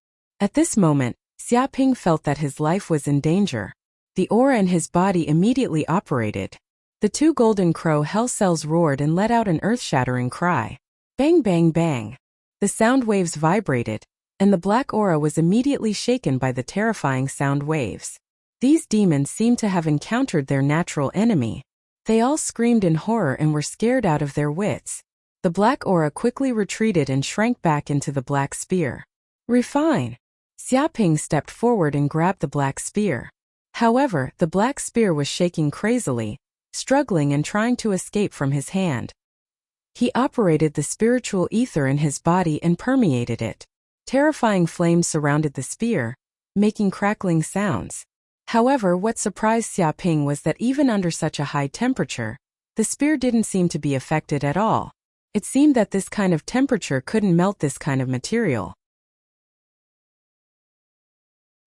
At this moment, Xiaoping felt that his life was in danger. The aura in his body immediately operated. The two golden crow hell cells roared and let out an earth-shattering cry. Bang bang bang. The sound waves vibrated, and the black aura was immediately shaken by the terrifying sound waves. These demons seemed to have encountered their natural enemy. They all screamed in horror and were scared out of their wits. The black aura quickly retreated and shrank back into the black spear. "Refine." Xiaoping stepped forward and grabbed the black spear. However, the black spear was shaking crazily, struggling and trying to escape from his hand. He operated the spiritual ether in his body and permeated it. Terrifying flames surrounded the spear, making crackling sounds. However, what surprised Xiaoping was that even under such a high temperature, the spear didn't seem to be affected at all. It seemed that this kind of temperature couldn't melt this kind of material.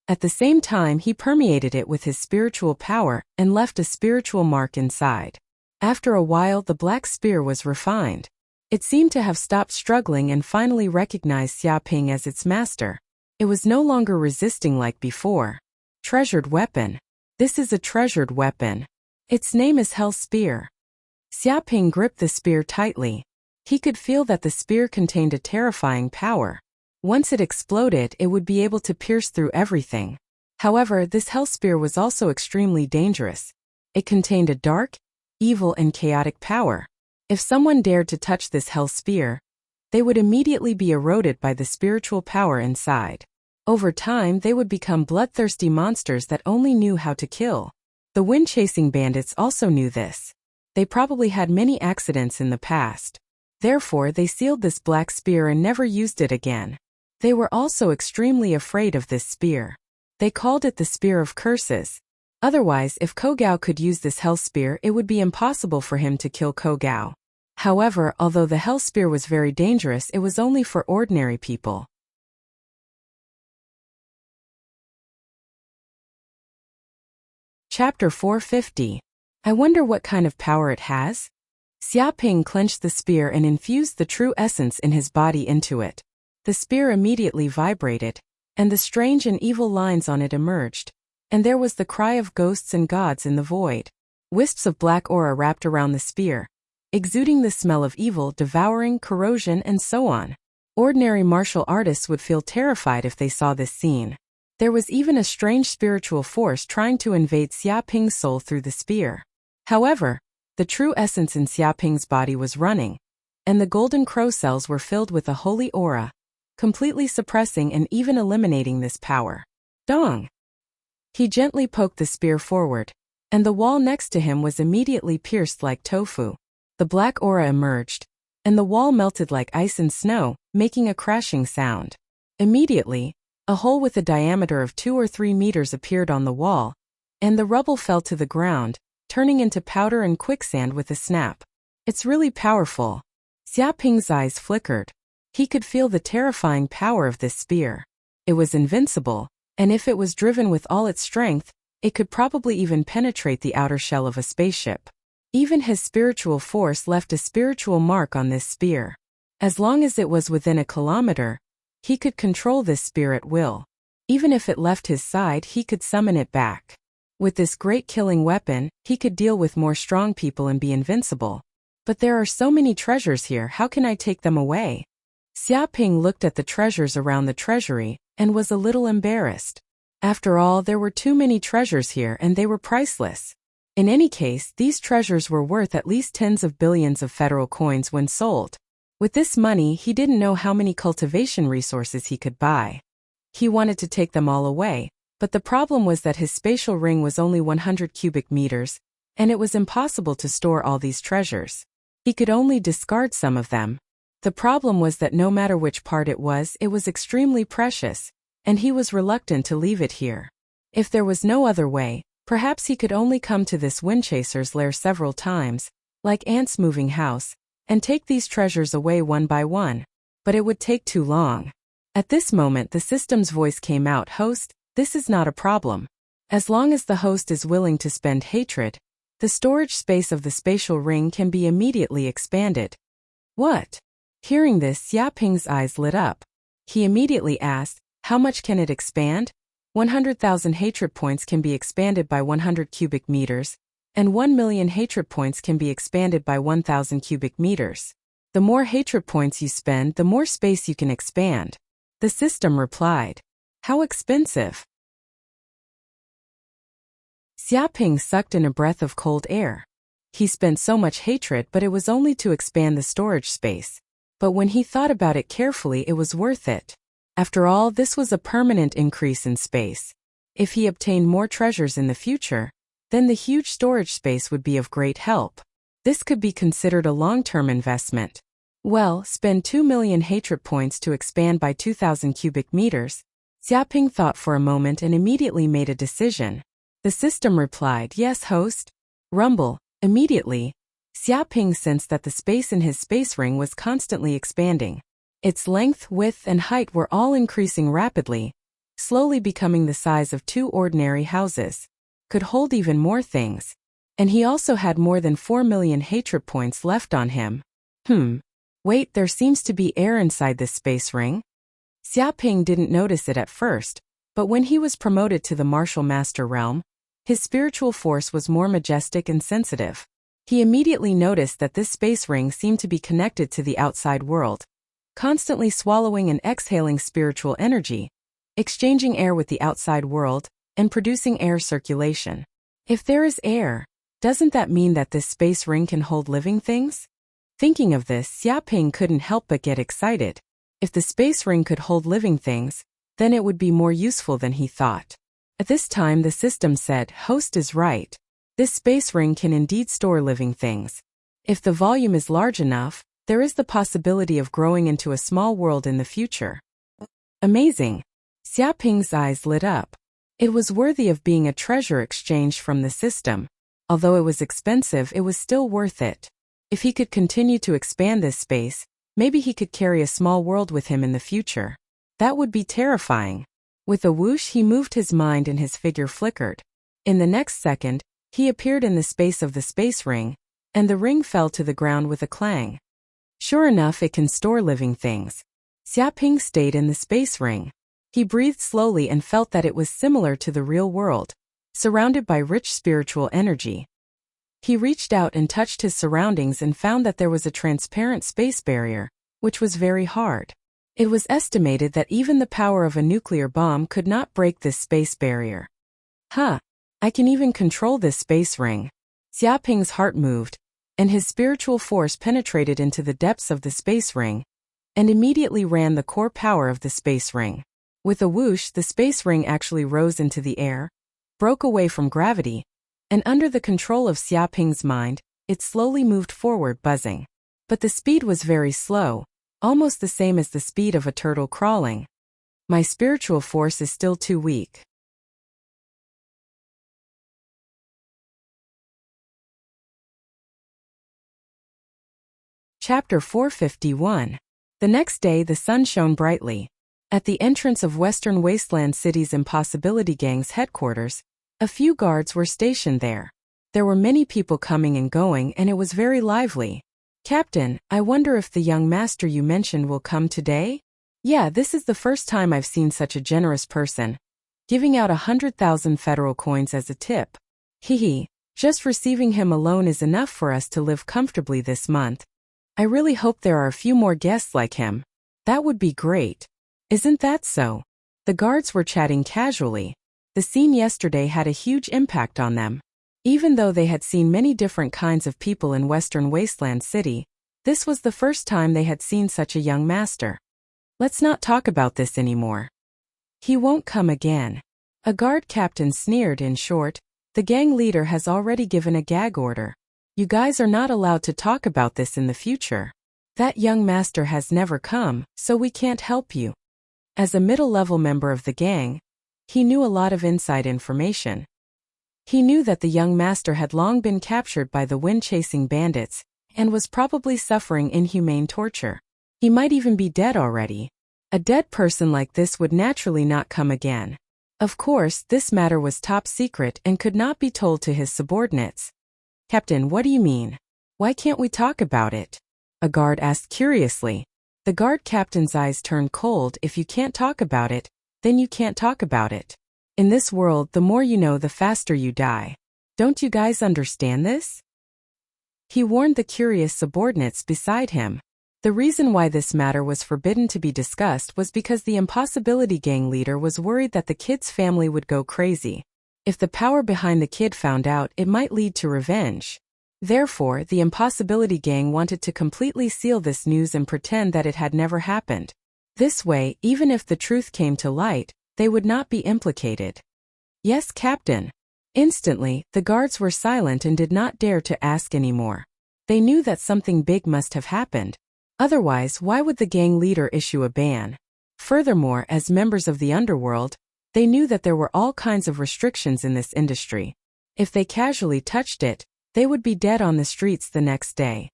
At the same time, he permeated it with his spiritual power and left a spiritual mark inside. After a while, the black spear was refined. It seemed to have stopped struggling and finally recognized Xiaoping as its master. It was no longer resisting like before. Treasured weapon. This is a treasured weapon. Its name is Hell Spear. Xiaoping gripped the spear tightly. He could feel that the spear contained a terrifying power. Once it exploded, it would be able to pierce through everything. However, this hell spear was also extremely dangerous. It contained a dark, evil and chaotic power. If someone dared to touch this hell spear, they would immediately be eroded by the spiritual power inside. Over time, they would become bloodthirsty monsters that only knew how to kill. The wind-chasing bandits also knew this. They probably had many accidents in the past. Therefore, they sealed this black spear and never used it again. They were also extremely afraid of this spear. They called it the Spear of Curses. Otherwise, if Kogao could use this hell spear, it would be impossible for him to kill Kogao. However, although the hell spear was very dangerous, it was only for ordinary people. Chapter 450. I wonder what kind of power it has? Xiaoping clenched the spear and infused the true essence in his body into it. The spear immediately vibrated, and the strange and evil lines on it emerged, and there was the cry of ghosts and gods in the void. Wisps of black aura wrapped around the spear, exuding the smell of evil, devouring, corrosion, and so on. Ordinary martial artists would feel terrified if they saw this scene. There was even a strange spiritual force trying to invade Xiaoping's soul through the spear. However, the true essence in Xiaoping's body was running, and the golden crow cells were filled with a holy aura, completely suppressing and even eliminating this power. Dong! He gently poked the spear forward, and the wall next to him was immediately pierced like tofu. The black aura emerged, and the wall melted like ice and snow, making a crashing sound. Immediately, a hole with a diameter of 2 or 3 meters appeared on the wall, and the rubble fell to the ground, turning into powder and quicksand with a snap. It's really powerful. Xiaoping's eyes flickered. He could feel the terrifying power of this spear. It was invincible, and if it was driven with all its strength, it could probably even penetrate the outer shell of a spaceship. Even his spiritual force left a spiritual mark on this spear. As long as it was within a kilometer, he could control this spear at will. Even if it left his side, he could summon it back. With this great killing weapon, he could deal with more strong people and be invincible. But there are so many treasures here, how can I take them away? Xiaoping looked at the treasures around the treasury, and was a little embarrassed. After all, there were too many treasures here and they were priceless. In any case, these treasures were worth at least tens of billions of federal coins when sold. With this money, he didn't know how many cultivation resources he could buy. He wanted to take them all away, but the problem was that his spatial ring was only 100 cubic meters, and it was impossible to store all these treasures. He could only discard some of them. The problem was that no matter which part it was extremely precious, and he was reluctant to leave it here. If there was no other way, perhaps he could only come to this Windchaser's lair several times, like ants moving house, and take these treasures away one by one. But it would take too long. At this moment the system's voice came out, "Host, this is not a problem. As long as the host is willing to spend hatred, the storage space of the spatial ring can be immediately expanded." What? Hearing this, Xiaping's eyes lit up. He immediately asked, "How much can it expand?" 100,000 hatred points can be expanded by 100 cubic meters, and 1 million hatred points can be expanded by 1,000 cubic meters. The more hatred points you spend, the more space you can expand. The system replied. How expensive? Xiaping sucked in a breath of cold air. He spent so much hatred, but it was only to expand the storage space. But when he thought about it carefully, it was worth it. After all, this was a permanent increase in space. If he obtained more treasures in the future, then the huge storage space would be of great help. This could be considered a long-term investment. Well, spend 2 million hatred points to expand by 2,000 cubic meters. Xiaping thought for a moment and immediately made a decision. The system replied, "Yes, host." Rumble. Immediately, Xiaping sensed that the space in his space ring was constantly expanding. Its length, width, and height were all increasing rapidly, slowly becoming the size of 2 ordinary houses. Could hold even more things. And he also had more than 4 million hatred points left on him. Wait, there seems to be air inside this space ring? Xiaping didn't notice it at first, but when he was promoted to the martial master realm, his spiritual force was more majestic and sensitive. He immediately noticed that this space ring seemed to be connected to the outside world, constantly swallowing and exhaling spiritual energy, exchanging air with the outside world, and producing air circulation. If there is air, doesn't that mean that this space ring can hold living things? Thinking of this, Xiaping couldn't help but get excited. If the space ring could hold living things, then it would be more useful than he thought. At this time the system said, "Host is right. This space ring can indeed store living things. If the volume is large enough, there is the possibility of growing into a small world in the future." Amazing! Xiaping's eyes lit up. It was worthy of being a treasure exchanged from the system. Although it was expensive, it was still worth it. If he could continue to expand this space, maybe he could carry a small world with him in the future. That would be terrifying. With a whoosh, he moved his mind and his figure flickered. In the next second, he appeared in the space of the space ring, and the ring fell to the ground with a clang. Sure enough, it can store living things. Xiaping stayed in the space ring. He breathed slowly and felt that it was similar to the real world, surrounded by rich spiritual energy. He reached out and touched his surroundings and found that there was a transparent space barrier, which was very hard. It was estimated that even the power of a nuclear bomb could not break this space barrier. I can even control this space ring. Xiaping's heart moved, and his spiritual force penetrated into the depths of the space ring, and immediately ran the core power of the space ring. With a whoosh, the space ring actually rose into the air, broke away from gravity, and under the control of Xiaping's mind, it slowly moved forward, buzzing. But the speed was very slow, almost the same as the speed of a turtle crawling. My spiritual force is still too weak. Chapter 451. The next day the sun shone brightly. At the entrance of Western Wasteland City's Impossibility Gang's headquarters, a few guards were stationed there. There were many people coming and going, and it was very lively. "Captain, I wonder if the young master you mentioned will come today?" "Yeah, this is the first time I've seen such a generous person. Giving out 100,000 federal coins as a tip. Hehe, just receiving him alone is enough for us to live comfortably this month. I really hope there are a few more guests like him. That would be great. Isn't that so?" The guards were chatting casually. The scene yesterday had a huge impact on them. Even though they had seen many different kinds of people in Western Wasteland City, this was the first time they had seen such a young master. "Let's not talk about this anymore. He won't come again." A guard captain sneered. "In short, the gang leader has already given a gag order. You guys are not allowed to talk about this in the future. That young master has never come, so we can't help you." As a middle-level member of the gang, he knew a lot of inside information. He knew that the young master had long been captured by the wind-chasing bandits and was probably suffering inhumane torture. He might even be dead already. A dead person like this would naturally not come again. Of course, this matter was top secret and could not be told to his subordinates. "Captain, what do you mean? Why can't we talk about it?" a guard asked curiously. The guard captain's eyes turned cold. "If you can't talk about it, then you can't talk about it. In this world, the more you know, the faster you die. Don't you guys understand this?" He warned the curious subordinates beside him. The reason why this matter was forbidden to be discussed was because the Impossibility Gang leader was worried that the kid's family would go crazy. If the power behind the kid found out, it might lead to revenge. Therefore, the Impossibility Gang wanted to completely seal this news and pretend that it had never happened. This way, even if the truth came to light, they would not be implicated. "Yes, Captain." Instantly, the guards were silent and did not dare to ask anymore. They knew that something big must have happened. Otherwise, why would the gang leader issue a ban? Furthermore, as members of the underworld, they knew that there were all kinds of restrictions in this industry. If they casually touched it, they would be dead on the streets the next day.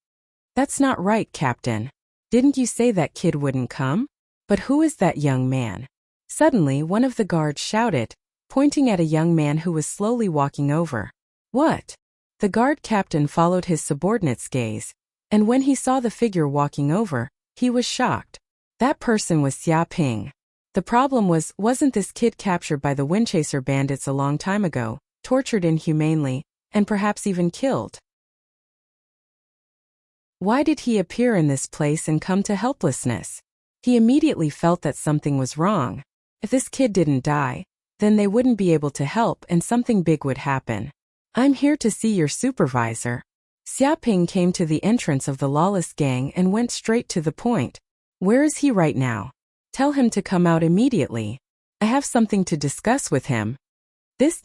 "That's not right, Captain. Didn't you say that kid wouldn't come? But who is that young man?" Suddenly, one of the guards shouted, pointing at a young man who was slowly walking over. "What?" The guard captain followed his subordinate's gaze, and when he saw the figure walking over, he was shocked. That person was Xia Ping. The problem wasn't this kid captured by the Windchaser bandits a long time ago, tortured inhumanely, and perhaps even killed? Why did he appear in this place and come to helplessness? He immediately felt that something was wrong. If this kid didn't die, then they wouldn't be able to help and something big would happen. "I'm here to see your supervisor." Xia Ping came to the entrance of the lawless gang and went straight to the point. "Where is he right now? Tell him to come out immediately. I have something to discuss with him." This.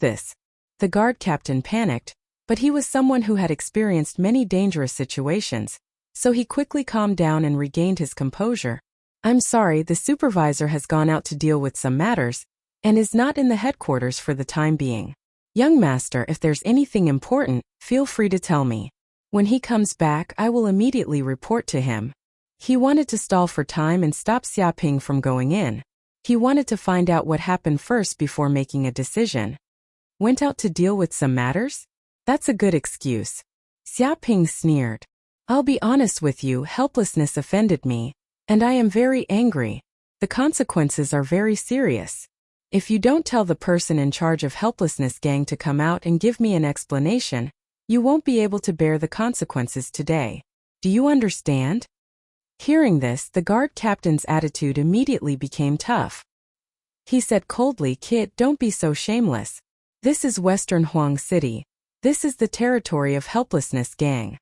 The guard captain panicked, but he was someone who had experienced many dangerous situations, so he quickly calmed down and regained his composure. "I'm sorry, the supervisor has gone out to deal with some matters, and is not in the headquarters for the time being. Young master, if there's anything important, feel free to tell me. When he comes back, I will immediately report to him." He wanted to stall for time and stop Xia Ping from going in. He wanted to find out what happened first before making a decision. "Went out to deal with some matters? That's a good excuse." Xia Ping sneered. "I'll be honest with you, helplessness offended me, and I am very angry. The consequences are very serious. If you don't tell the person in charge of Helplessness Gang to come out and give me an explanation, you won't be able to bear the consequences today. Do you understand?" Hearing this, the guard captain's attitude immediately became tough. He said coldly, "Kid, don't be so shameless. This is Western Huang City. This is the territory of Helplessness Gang.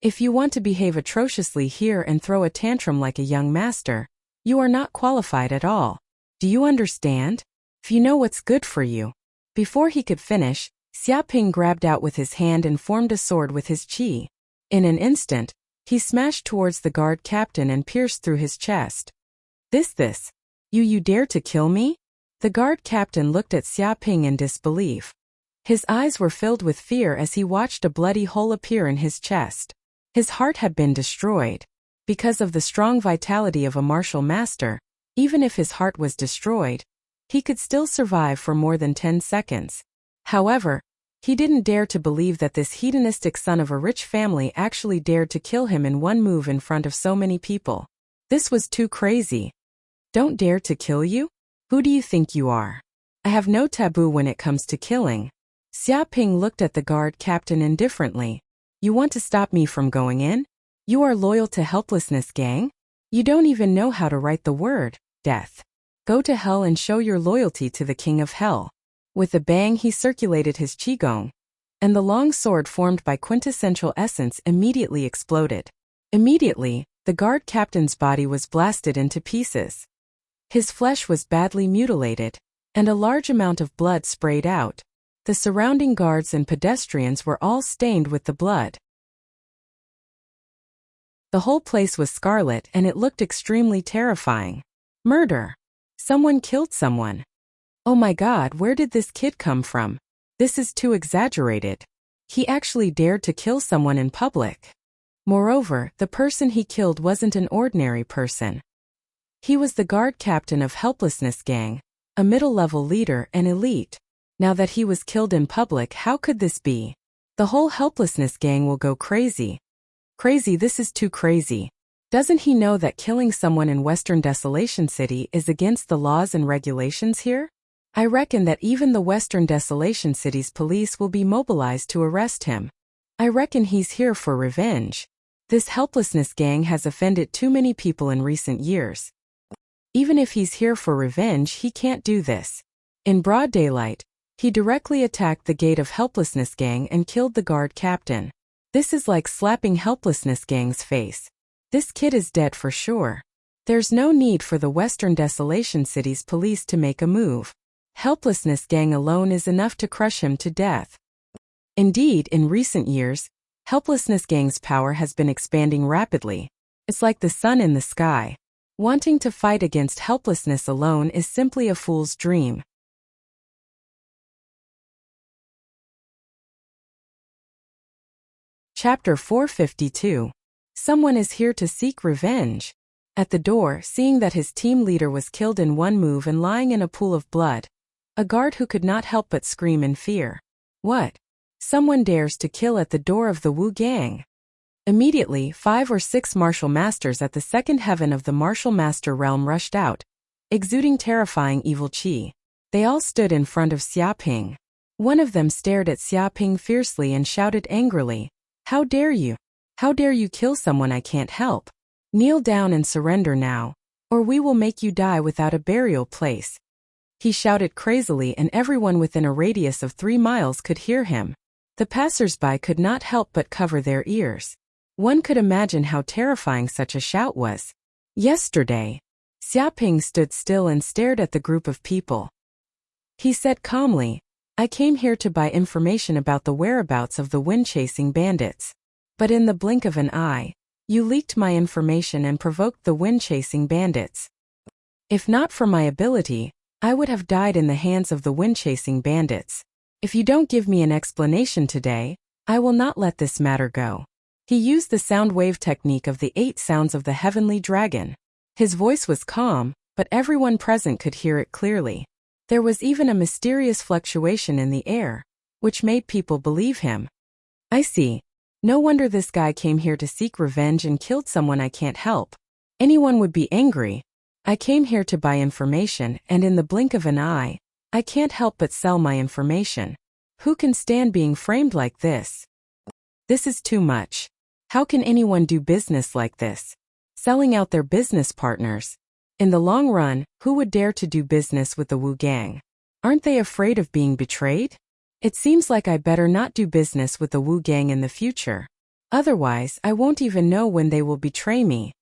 If you want to behave atrociously here and throw a tantrum like a young master, you are not qualified at all. Do you understand? If you know what's good for you." Before he could finish, Xia Ping grabbed out with his hand and formed a sword with his chi. In an instant, he smashed towards the guard captain and pierced through his chest. This. You dare to kill me?" The guard captain looked at Xia Ping in disbelief. His eyes were filled with fear as he watched a bloody hole appear in his chest. His heart had been destroyed. Because of the strong vitality of a martial master, even if his heart was destroyed, he could still survive for more than 10 seconds. However, he didn't dare to believe that this hedonistic son of a rich family actually dared to kill him in one move in front of so many people. This was too crazy. "Don't dare to kill you? Who do you think you are? I have no taboo when it comes to killing." Xia Ping looked at the guard captain indifferently. "You want to stop me from going in? You are loyal to Helplessness Gang? You don't even know how to write the word, death. Go to hell and show your loyalty to the King of Hell." With a bang, he circulated his qigong, and the long sword formed by quintessential essence immediately exploded. Immediately, the guard captain's body was blasted into pieces. His flesh was badly mutilated, and a large amount of blood sprayed out. The surrounding guards and pedestrians were all stained with the blood. The whole place was scarlet and it looked extremely terrifying. Murder. Someone killed someone. Oh my God, where did this kid come from? This is too exaggerated. He actually dared to kill someone in public. Moreover, the person he killed wasn't an ordinary person. He was the guard captain of Helplessness Gang, a middle-level leader and elite. Now that he was killed in public, how could this be? The whole Helplessness Gang will go crazy. Crazy, this is too crazy. Doesn't he know that killing someone in Western Desolation City is against the laws and regulations here? I reckon that even the Western Desolation City's police will be mobilized to arrest him. I reckon he's here for revenge. This Helplessness Gang has offended too many people in recent years. Even if he's here for revenge, he can't do this. In broad daylight, he directly attacked the gate of Helplessness Gang and killed the guard captain. This is like slapping Helplessness Gang's face. This kid is dead for sure. There's no need for the Western Desolation City's police to make a move. Helplessness Gang alone is enough to crush him to death. Indeed, in recent years, Helplessness Gang's power has been expanding rapidly. It's like the sun in the sky. Wanting to fight against helplessness alone is simply a fool's dream. Chapter 452. Someone is here to seek revenge. At the door, seeing that his team leader was killed in one move and lying in a pool of blood, a guard who could not help but scream in fear. What? Someone dares to kill at the door of the Wu Gang. Immediately, 5 or 6 martial masters at the second heaven of the martial master realm rushed out, exuding terrifying evil qi. They all stood in front of Xiaoping. One of them stared at Xiaoping fiercely and shouted angrily, "How dare you? How dare you kill someone I can't help? Kneel down and surrender now, or we will make you die without a burial place." He shouted crazily and everyone within a radius of 3 miles could hear him. The passers-by could not help but cover their ears. One could imagine how terrifying such a shout was. Yesterday, Xiaoping stood still and stared at the group of people. He said calmly, "I came here to buy information about the whereabouts of the wind-chasing bandits. But in the blink of an eye, you leaked my information and provoked the wind-chasing bandits. If not for my ability, I would have died in the hands of the wind-chasing bandits. If you don't give me an explanation today, I will not let this matter go." He used the sound wave technique of the 8 sounds of the heavenly dragon. His voice was calm, but everyone present could hear it clearly. There was even a mysterious fluctuation in the air, which made people believe him. I see. No wonder this guy came here to seek revenge and killed someone I can't help. Anyone would be angry. I came here to buy information, and in the blink of an eye, I can't help but sell my information. Who can stand being framed like this? This is too much. How can anyone do business like this? Selling out their business partners. In the long run, who would dare to do business with the Wu Gang? Aren't they afraid of being betrayed? It seems like I better not do business with the Wu Gang in the future. Otherwise, I won't even know when they will betray me.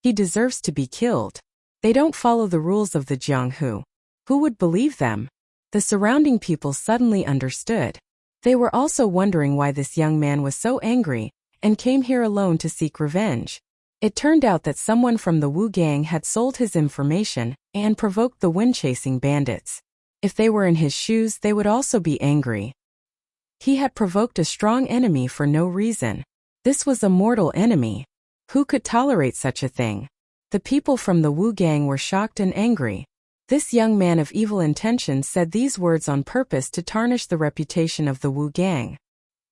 He deserves to be killed. They don't follow the rules of the Jianghu. Who would believe them? The surrounding people suddenly understood. They were also wondering why this young man was so angry and came here alone to seek revenge. It turned out that someone from the Wu Gang had sold his information and provoked the wind-chasing bandits. If they were in his shoes, they would also be angry. He had provoked a strong enemy for no reason. This was a mortal enemy. Who could tolerate such a thing? The people from the Wu Gang were shocked and angry. This young man of evil intentions said these words on purpose to tarnish the reputation of the Wu Gang.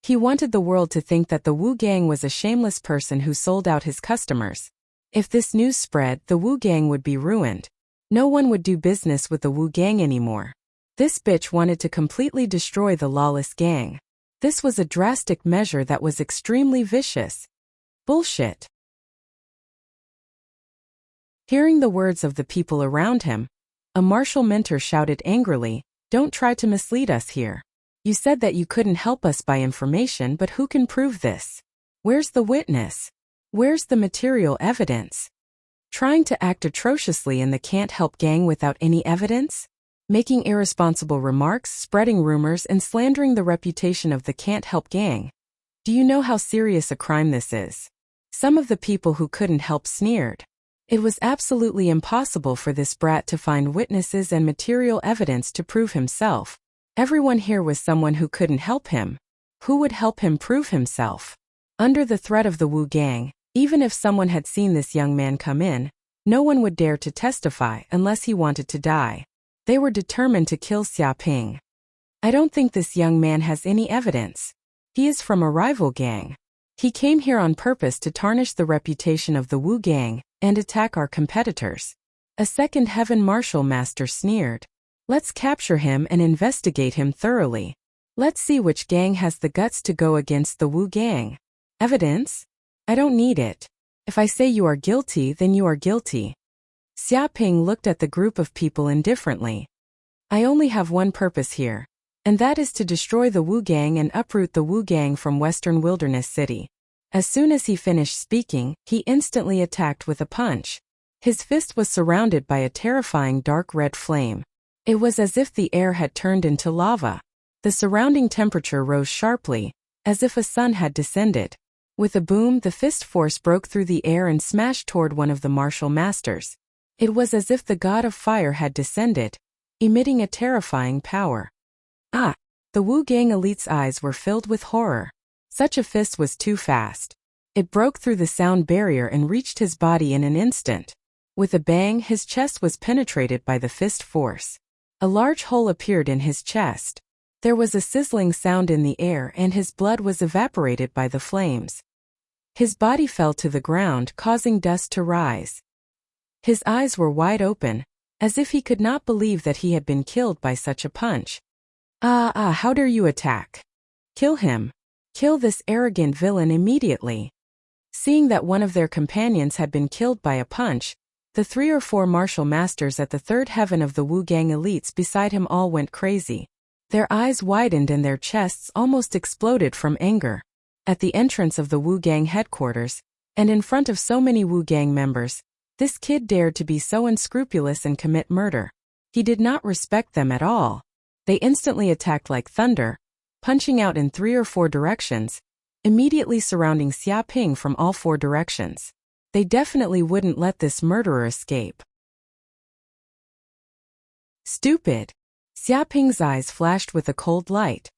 He wanted the world to think that the Wu Gang was a shameless person who sold out his customers. If this news spread, the Wu Gang would be ruined. No one would do business with the Wu Gang anymore. This bitch wanted to completely destroy the lawless gang. This was a drastic measure that was extremely vicious. Bullshit. Hearing the words of the people around him, a martial mentor shouted angrily, "Don't try to mislead us here. You said that you couldn't help us by information, but who can prove this? Where's the witness? Where's the material evidence? Trying to act atrociously in the Can't Help gang without any evidence? Making irresponsible remarks, spreading rumors, and slandering the reputation of the Can't Help gang. Do you know how serious a crime this is?" Some of the people who couldn't help sneered. It was absolutely impossible for this brat to find witnesses and material evidence to prove himself. Everyone here was someone who couldn't help him. Who would help him prove himself? Under the threat of the Wu gang, even if someone had seen this young man come in, no one would dare to testify unless he wanted to die. They were determined to kill Xiaoping. I don't think this young man has any evidence. He is from a rival gang. He came here on purpose to tarnish the reputation of the Wu gang and attack our competitors. A second Heaven Martial Master sneered. Let's capture him and investigate him thoroughly. Let's see which gang has the guts to go against the Wu gang. Evidence? I don't need it. If I say you are guilty, then you are guilty. Xiaoping looked at the group of people indifferently. I only have one purpose here, and that is to destroy the Wu gang and uproot the Wu gang from Western Wilderness City. As soon as he finished speaking, he instantly attacked with a punch. His fist was surrounded by a terrifying dark red flame. It was as if the air had turned into lava. The surrounding temperature rose sharply, as if a sun had descended. With a boom, the fist force broke through the air and smashed toward one of the martial masters. It was as if the god of fire had descended, emitting a terrifying power. Ah! The Wu gang elite's eyes were filled with horror. Such a fist was too fast. It broke through the sound barrier and reached his body in an instant. With a bang, his chest was penetrated by the fist force. A large hole appeared in his chest. There was a sizzling sound in the air and his blood was evaporated by the flames. His body fell to the ground, causing dust to rise. His eyes were wide open, as if he could not believe that he had been killed by such a punch. How dare you attack? Kill him. Kill this arrogant villain immediately. Seeing that one of their companions had been killed by a punch, the 3 or 4 martial masters at the third heaven of the Wu gang elites beside him all went crazy. Their eyes widened and their chests almost exploded from anger. At the entrance of the Wu gang headquarters, and in front of so many Wu gang members, this kid dared to be so unscrupulous and commit murder. He did not respect them at all. They instantly attacked like thunder, punching out in 3 or 4 directions, immediately surrounding Xiaoping from all 4 directions. They definitely wouldn't let this murderer escape. Stupid! Xiaoping's eyes flashed with a cold light.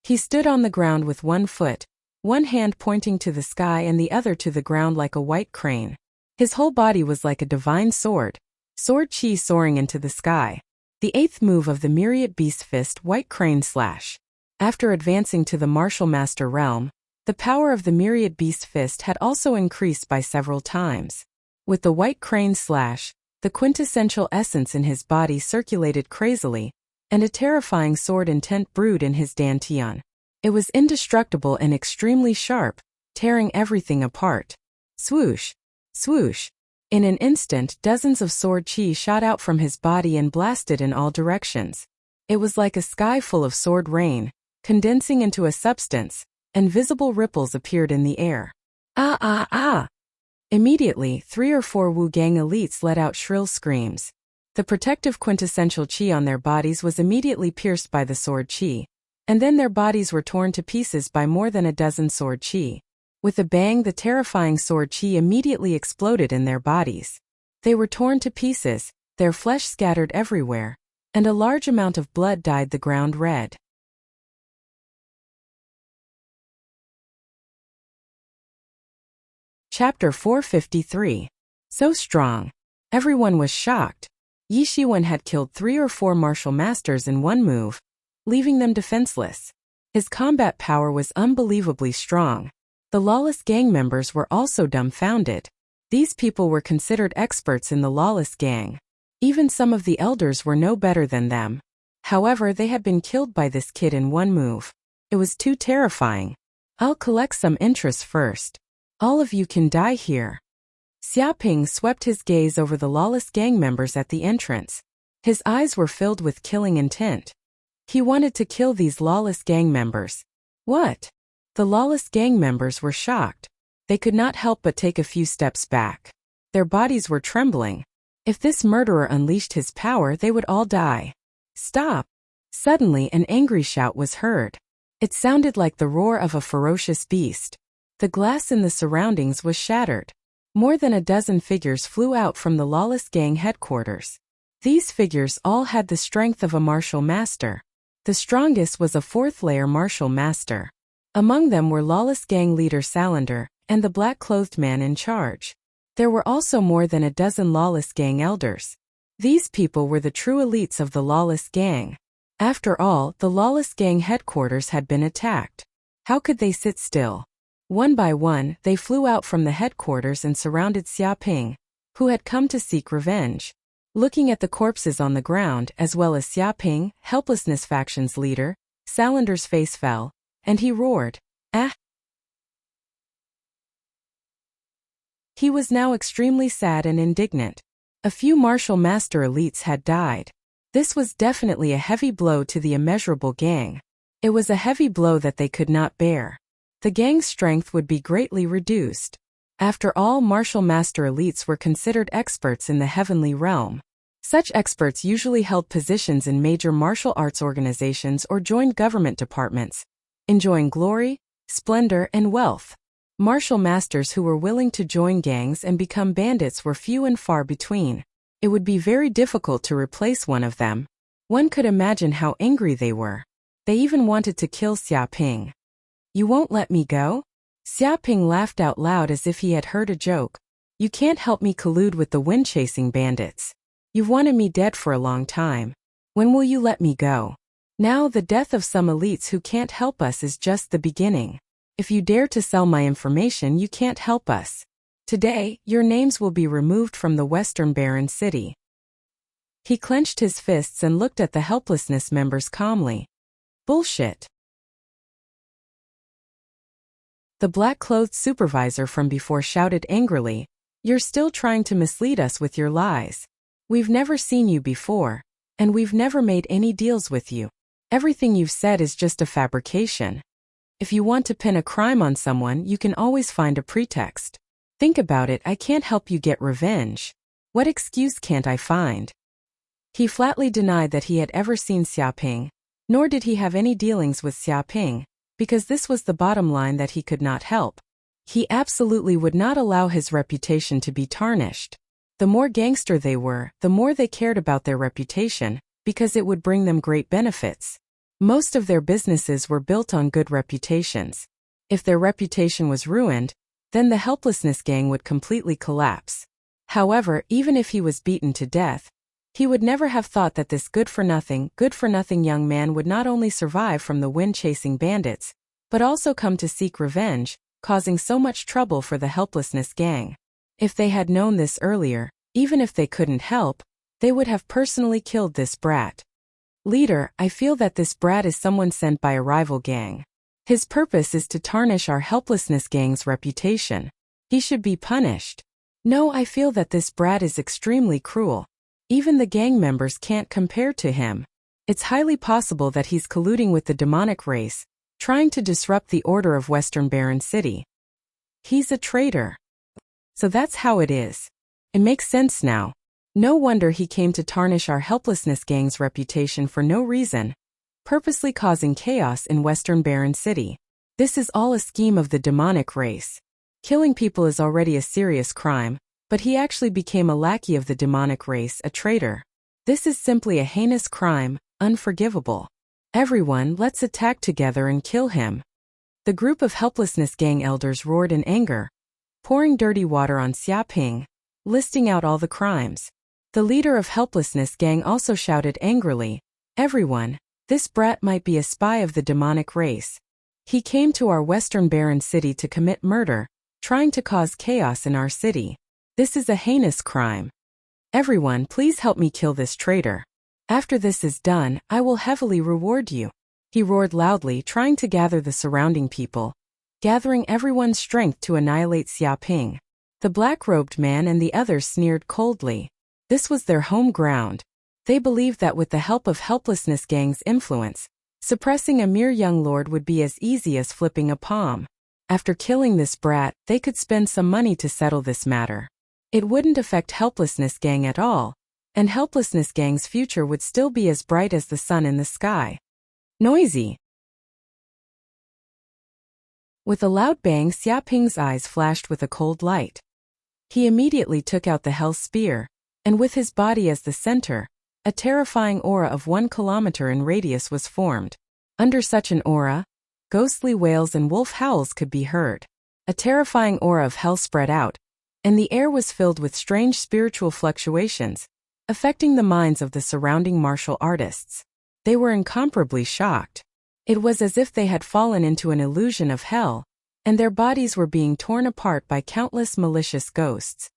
He stood on the ground with one foot, one hand pointing to the sky and the other to the ground like a white crane. His whole body was like a divine sword chi soaring into the sky. The 8th move of the Myriad Beast Fist White Crane Slash. After advancing to the Martial Master realm, the power of the Myriad Beast Fist had also increased by several times. With the White Crane Slash, the quintessential essence in his body circulated crazily, and a terrifying sword intent brewed in his dantian. It was indestructible and extremely sharp, tearing everything apart. Swoosh! Swoosh! In an instant, dozens of sword chi shot out from his body and blasted in all directions. It was like a sky full of sword rain, condensing into a substance, and visible ripples appeared in the air. Immediately, 3 or 4 Wu gang elites let out shrill screams. The protective quintessential chi on their bodies was immediately pierced by the sword chi, and then their bodies were torn to pieces by more than a dozen sword chi. With a bang, the terrifying sword chi immediately exploded in their bodies. They were torn to pieces, their flesh scattered everywhere, and a large amount of blood dyed the ground red. Chapter 453. So strong. Everyone was shocked. Yi Shiwen had killed 3 or 4 martial masters in one move, leaving them defenseless. His combat power was unbelievably strong. The lawless gang members were also dumbfounded. These people were considered experts in the lawless gang. Even some of the elders were no better than them. However, they had been killed by this kid in one move. It was too terrifying. I'll collect some interest first. All of you can die here. Xiaoping swept his gaze over the lawless gang members at the entrance. His eyes were filled with killing intent. He wanted to kill these lawless gang members. What? The lawless gang members were shocked. They could not help but take a few steps back. Their bodies were trembling. If this murderer unleashed his power, they would all die. Stop! Suddenly, an angry shout was heard. It sounded like the roar of a ferocious beast. The glass in the surroundings was shattered. More than a dozen figures flew out from the lawless gang headquarters. These figures all had the strength of a martial master. The strongest was a fourth-layer martial master. Among them were lawless gang leader Salander, and the black-clothed man in charge. There were also more than a dozen lawless gang elders. These people were the true elites of the lawless gang. After all, the lawless gang headquarters had been attacked. How could they sit still? One by one, they flew out from the headquarters and surrounded Xia Ping, who had come to seek revenge. Looking at the corpses on the ground, as well as Xia Ping, helplessness faction's leader, Salander's face fell, and he roared, "Ah!" He was now extremely sad and indignant. A few martial master elites had died. This was definitely a heavy blow to the immeasurable gang. It was a heavy blow that they could not bear. The gang's strength would be greatly reduced. After all, martial master elites were considered experts in the heavenly realm. Such experts usually held positions in major martial arts organizations or joined government departments, enjoying glory, splendor, and wealth. Martial masters who were willing to join gangs and become bandits were few and far between. It would be very difficult to replace one of them. One could imagine how angry they were. They even wanted to kill Xia Ping. "You won't let me go?" Xia Ping laughed out loud as if he had heard a joke. "You can't help me collude with the wind-chasing bandits. You've wanted me dead for a long time. When will you let me go? Now the death of some elites who can't help us is just the beginning. If you dare to sell my information, you can't help us. Today, your names will be removed from the Western Barren City." He clenched his fists and looked at the helplessness members calmly. "Bullshit." The black-clothed supervisor from before shouted angrily, "You're still trying to mislead us with your lies. We've never seen you before, and we've never made any deals with you. Everything you've said is just a fabrication. If you want to pin a crime on someone, you can always find a pretext. Think about it, I can't help you get revenge. What excuse can't I find?" He flatly denied that he had ever seen Xia Ping, nor did he have any dealings with Xia Ping, because this was the bottom line that he could not help. He absolutely would not allow his reputation to be tarnished. The more gangster they were, the more they cared about their reputation, because it would bring them great benefits. Most of their businesses were built on good reputations. If their reputation was ruined, then the helplessness gang would completely collapse. However, even if he was beaten to death, he would never have thought that this good-for-nothing young man would not only survive from the wind-chasing bandits, but also come to seek revenge, causing so much trouble for the helplessness gang. If they had known this earlier, even if they couldn't help, they would have personally killed this brat. "Leader, I feel that this brat is someone sent by a rival gang. His purpose is to tarnish our helplessness gang's reputation. He should be punished. No, I feel that this brat is extremely cruel. Even the gang members can't compare to him. It's highly possible that he's colluding with the demonic race, trying to disrupt the order of Western Barren City. He's a traitor. So that's how it is. It makes sense now. No wonder he came to tarnish our helplessness gang's reputation for no reason, purposely causing chaos in Western Barren City. This is all a scheme of the demonic race. Killing people is already a serious crime, but he actually became a lackey of the demonic race, a traitor. This is simply a heinous crime, unforgivable. Everyone, let's attack together and kill him." The group of helplessness gang elders roared in anger, pouring dirty water on Xia Ping, listing out all the crimes. The leader of helplessness gang also shouted angrily, "Everyone, this brat might be a spy of the demonic race. He came to our Western Barren City to commit murder, trying to cause chaos in our city. This is a heinous crime. Everyone, please help me kill this traitor. After this is done, I will heavily reward you." He roared loudly, trying to gather the surrounding people, gathering everyone's strength to annihilate Xia Ping. The black-robed man and the others sneered coldly. This was their home ground. They believed that with the help of helplessness gang's influence, suppressing a mere young lord would be as easy as flipping a palm. After killing this brat, they could spend some money to settle this matter. It wouldn't affect helplessness gang at all, and helplessness gang's future would still be as bright as the sun in the sky. Noisy. With a loud bang, Xia Ping's eyes flashed with a cold light. He immediately took out the hell spear, and with his body as the center, a terrifying aura of 1 kilometer in radius was formed. Under such an aura, ghostly wails and wolf howls could be heard. A terrifying aura of hell spread out, and the air was filled with strange spiritual fluctuations, affecting the minds of the surrounding martial artists. They were incomparably shocked. It was as if they had fallen into an illusion of hell, and their bodies were being torn apart by countless malicious ghosts.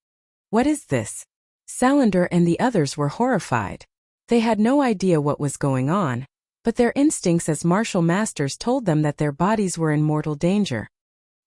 What is this? Salander and the others were horrified. They had no idea what was going on, but their instincts as martial masters told them that their bodies were in mortal danger.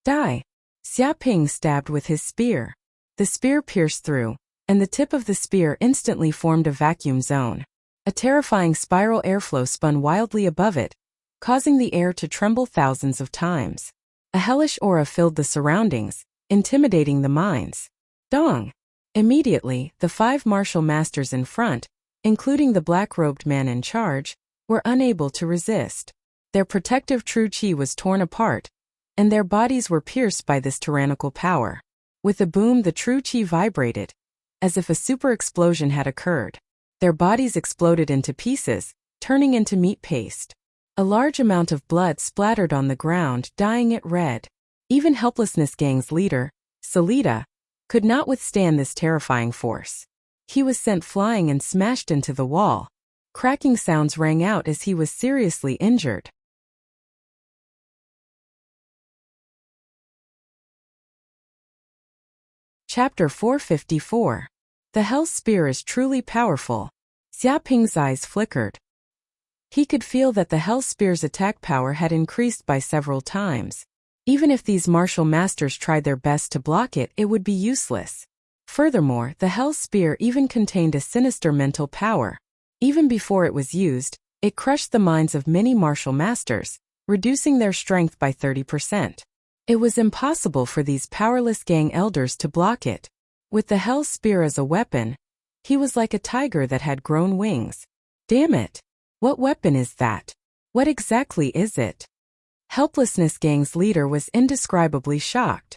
Die! Xiaping stabbed with his spear. The spear pierced through, and the tip of the spear instantly formed a vacuum zone. A terrifying spiral airflow spun wildly above it, causing the air to tremble thousands of times. A hellish aura filled the surroundings, intimidating the minds. Dong! Immediately, the 5 martial masters in front, including the black-robed man in charge, were unable to resist. Their protective true chi was torn apart, and their bodies were pierced by this tyrannical power. With a boom, the true chi vibrated, as if a super explosion had occurred. Their bodies exploded into pieces, turning into meat paste. A large amount of blood splattered on the ground, dyeing it red. Even Helplessness Gang's leader, Salida, could not withstand this terrifying force. He was sent flying and smashed into the wall. Cracking sounds rang out as he was seriously injured. Chapter 454. The Hell Spear is truly powerful. Xiaping's eyes flickered. He could feel that the Hell Spear's attack power had increased by several times. Even if these martial masters tried their best to block it, it would be useless. Furthermore, the Hell Spear even contained a sinister mental power. Even before it was used, it crushed the minds of many martial masters, reducing their strength by 30%. It was impossible for these powerless gang elders to block it. With the Hell Spear as a weapon, he was like a tiger that had grown wings. Damn it! What weapon is that? What exactly is it? Helplessness Gang's leader was indescribably shocked.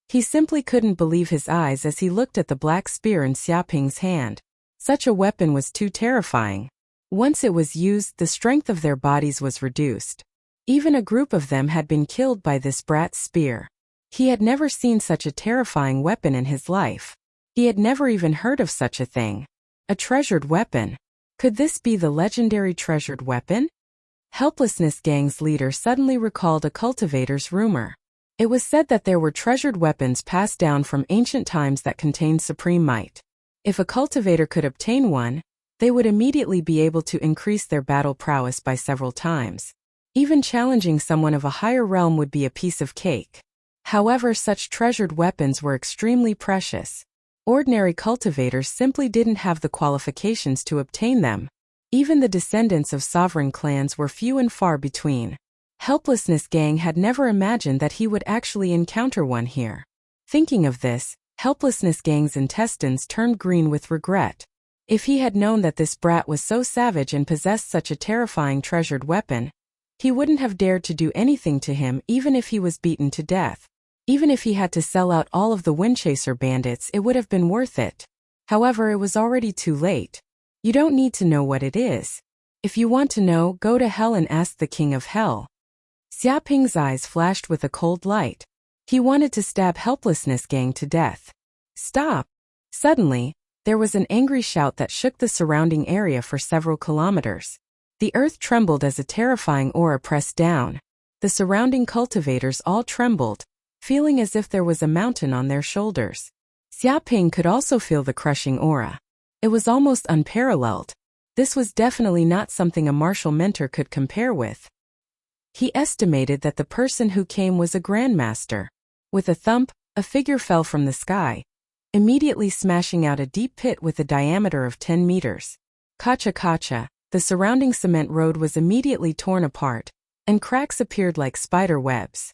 He simply couldn't believe his eyes as he looked at the black spear in Xiaping's hand. Such a weapon was too terrifying. Once it was used, the strength of their bodies was reduced. Even a group of them had been killed by this brat's spear. He had never seen such a terrifying weapon in his life. He had never even heard of such a thing. A treasured weapon. Could this be the legendary treasured weapon? Helplessness Gang's leader suddenly recalled a cultivator's rumor. It was said that there were treasured weapons passed down from ancient times that contained supreme might. If a cultivator could obtain one, they would immediately be able to increase their battle prowess by several times. Even challenging someone of a higher realm would be a piece of cake. However, such treasured weapons were extremely precious. Ordinary cultivators simply didn't have the qualifications to obtain them. Even the descendants of sovereign clans were few and far between. Helplessness Gang had never imagined that he would actually encounter one here. Thinking of this, Helplessness Gang's intestines turned green with regret. If he had known that this brat was so savage and possessed such a terrifying treasured weapon, he wouldn't have dared to do anything to him even if he was beaten to death. Even if he had to sell out all of the Windchaser bandits, it would have been worth it. However, it was already too late. You don't need to know what it is. If you want to know, go to hell and ask the King of Hell. Xiaping's eyes flashed with a cold light. He wanted to stab Helplessness Gang to death. Stop! Suddenly, there was an angry shout that shook the surrounding area for several kilometers. The earth trembled as a terrifying aura pressed down. The surrounding cultivators all trembled, feeling as if there was a mountain on their shoulders. Xiaping could also feel the crushing aura. It was almost unparalleled. This was definitely not something a martial mentor could compare with. He estimated that the person who came was a grandmaster. With a thump, a figure fell from the sky, immediately smashing out a deep pit with a diameter of 10 meters. Kacha-kacha, the surrounding cement road was immediately torn apart, and cracks appeared like spider webs.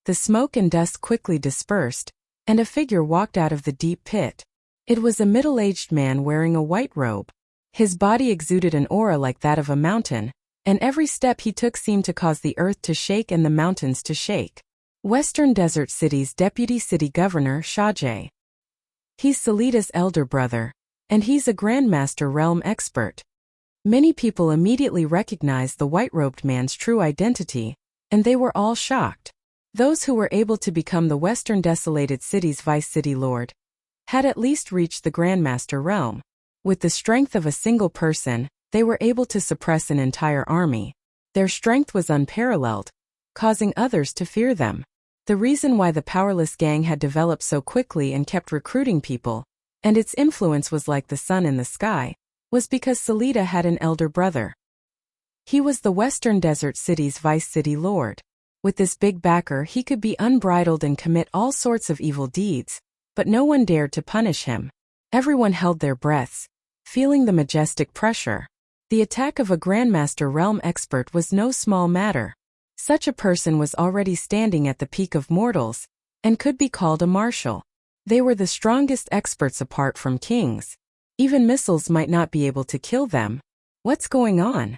The smoke and dust quickly dispersed, and a figure walked out of the deep pit. It was a middle-aged man wearing a white robe. His body exuded an aura like that of a mountain, and every step he took seemed to cause the earth to shake and the mountains to shake. Western Desert City's Deputy City Governor Shajay. He's Salita's elder brother, and he's a Grandmaster Realm expert. Many people immediately recognized the white-robed man's true identity, and they were all shocked. Those who were able to become the Western Desolated City's Vice City Lord had at least reached the Grandmaster realm. With the strength of a single person, they were able to suppress an entire army. Their strength was unparalleled, causing others to fear them. The reason why the powerless gang had developed so quickly and kept recruiting people, and its influence was like the sun in the sky, was because Salita had an elder brother. He was the Western Desert City's Vice City Lord. With this big backer, he could be unbridled and commit all sorts of evil deeds, but no one dared to punish him. Everyone held their breaths, feeling the majestic pressure. The attack of a Grandmaster Realm expert was no small matter. Such a person was already standing at the peak of mortals, and could be called a marshal. They were the strongest experts apart from kings. Even missiles might not be able to kill them. What's going on?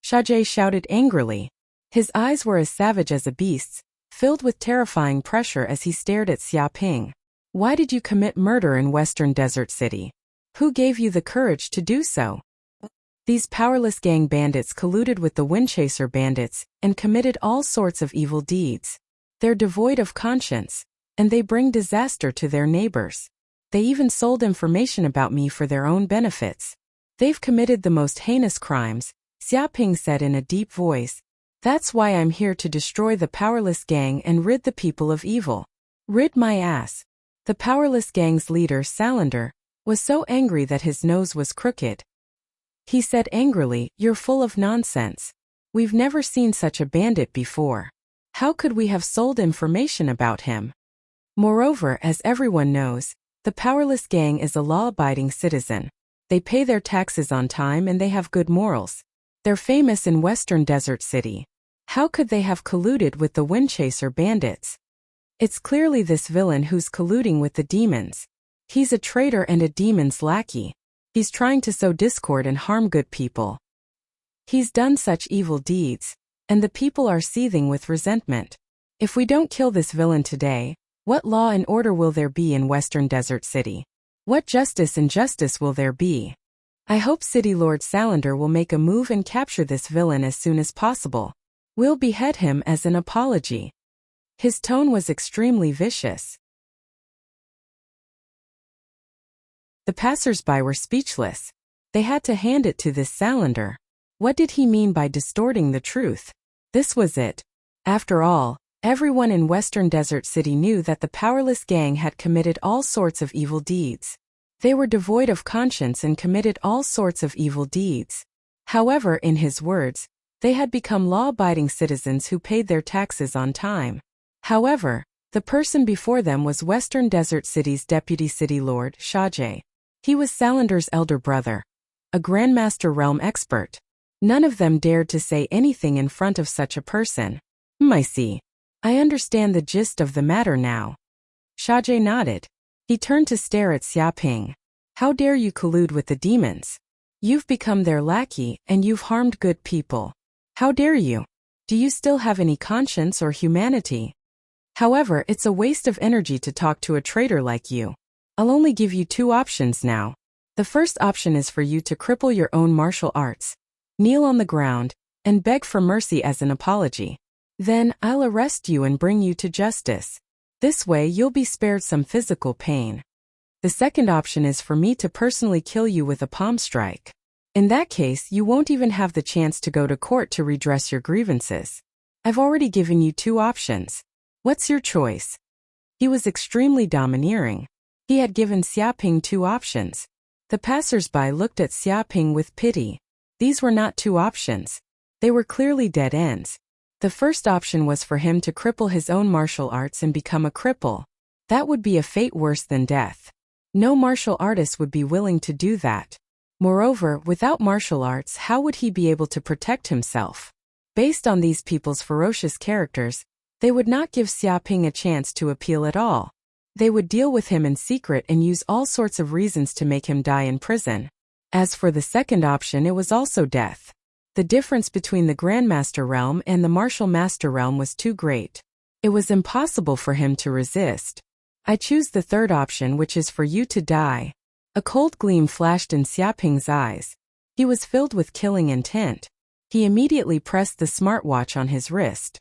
Shajay shouted angrily. His eyes were as savage as a beast's, filled with terrifying pressure as he stared at Xia Ping. Why did you commit murder in Western Desert City? Who gave you the courage to do so? These powerless gang bandits colluded with the Windchaser bandits and committed all sorts of evil deeds. They're devoid of conscience, and they bring disaster to their neighbors. They even sold information about me for their own benefits. They've committed the most heinous crimes, Xia Ping said in a deep voice. That's why I'm here to destroy the powerless gang and rid the people of evil. Rid my ass. The powerless gang's leader, Salander, was so angry that his nose was crooked. He said angrily, "You're full of nonsense. We've never seen such a bandit before. How could we have sold information about him? Moreover, as everyone knows, the powerless gang is a law-abiding citizen. They pay their taxes on time and they have good morals. They're famous in Western Desert City. How could they have colluded with the Windchaser bandits? It's clearly this villain who's colluding with the demons. He's a traitor and a demon's lackey. He's trying to sow discord and harm good people. He's done such evil deeds, and the people are seething with resentment. If we don't kill this villain today, what law and order will there be in Western Desert City? What justice and justice will there be? I hope City Lord Salander will make a move and capture this villain as soon as possible. We'll behead him as an apology." His tone was extremely vicious. The passers-by were speechless. They had to hand it to this Salander. What did he mean by distorting the truth? This was it. After all, everyone in Western Desert City knew that the powerless gang had committed all sorts of evil deeds. They were devoid of conscience and committed all sorts of evil deeds. However, in his words, they had become law-abiding citizens who paid their taxes on time. However, the person before them was Western Desert City's Deputy City Lord, Shajay. He was Salander's elder brother, a Grandmaster Realm expert. None of them dared to say anything in front of such a person. I see. I understand the gist of the matter now. Shajay nodded. He turned to stare at Xia Ping. How dare you collude with the demons? You've become their lackey, and you've harmed good people. How dare you? Do you still have any conscience or humanity? However, it's a waste of energy to talk to a traitor like you. I'll only give you two options now. The first option is for you to cripple your own martial arts, kneel on the ground, and beg for mercy as an apology. Then, I'll arrest you and bring you to justice. This way you'll be spared some physical pain. The second option is for me to personally kill you with a palm strike. In that case, you won't even have the chance to go to court to redress your grievances. I've already given you two options. What's your choice? He was extremely domineering. He had given Xia Ping two options. The passers-by looked at Xia Ping with pity. These were not two options. They were clearly dead ends. The first option was for him to cripple his own martial arts and become a cripple. That would be a fate worse than death. No martial artist would be willing to do that. Moreover, without martial arts, how would he be able to protect himself? Based on these people's ferocious characters, they would not give Xia Ping a chance to appeal at all. They would deal with him in secret and use all sorts of reasons to make him die in prison. As for the second option, it was also death. The difference between the Grandmaster Realm and the Martial Master Realm was too great. It was impossible for him to resist. I choose the third option, which is for you to die. A cold gleam flashed in Xiaoping's eyes. He was filled with killing intent. He immediately pressed the smartwatch on his wrist.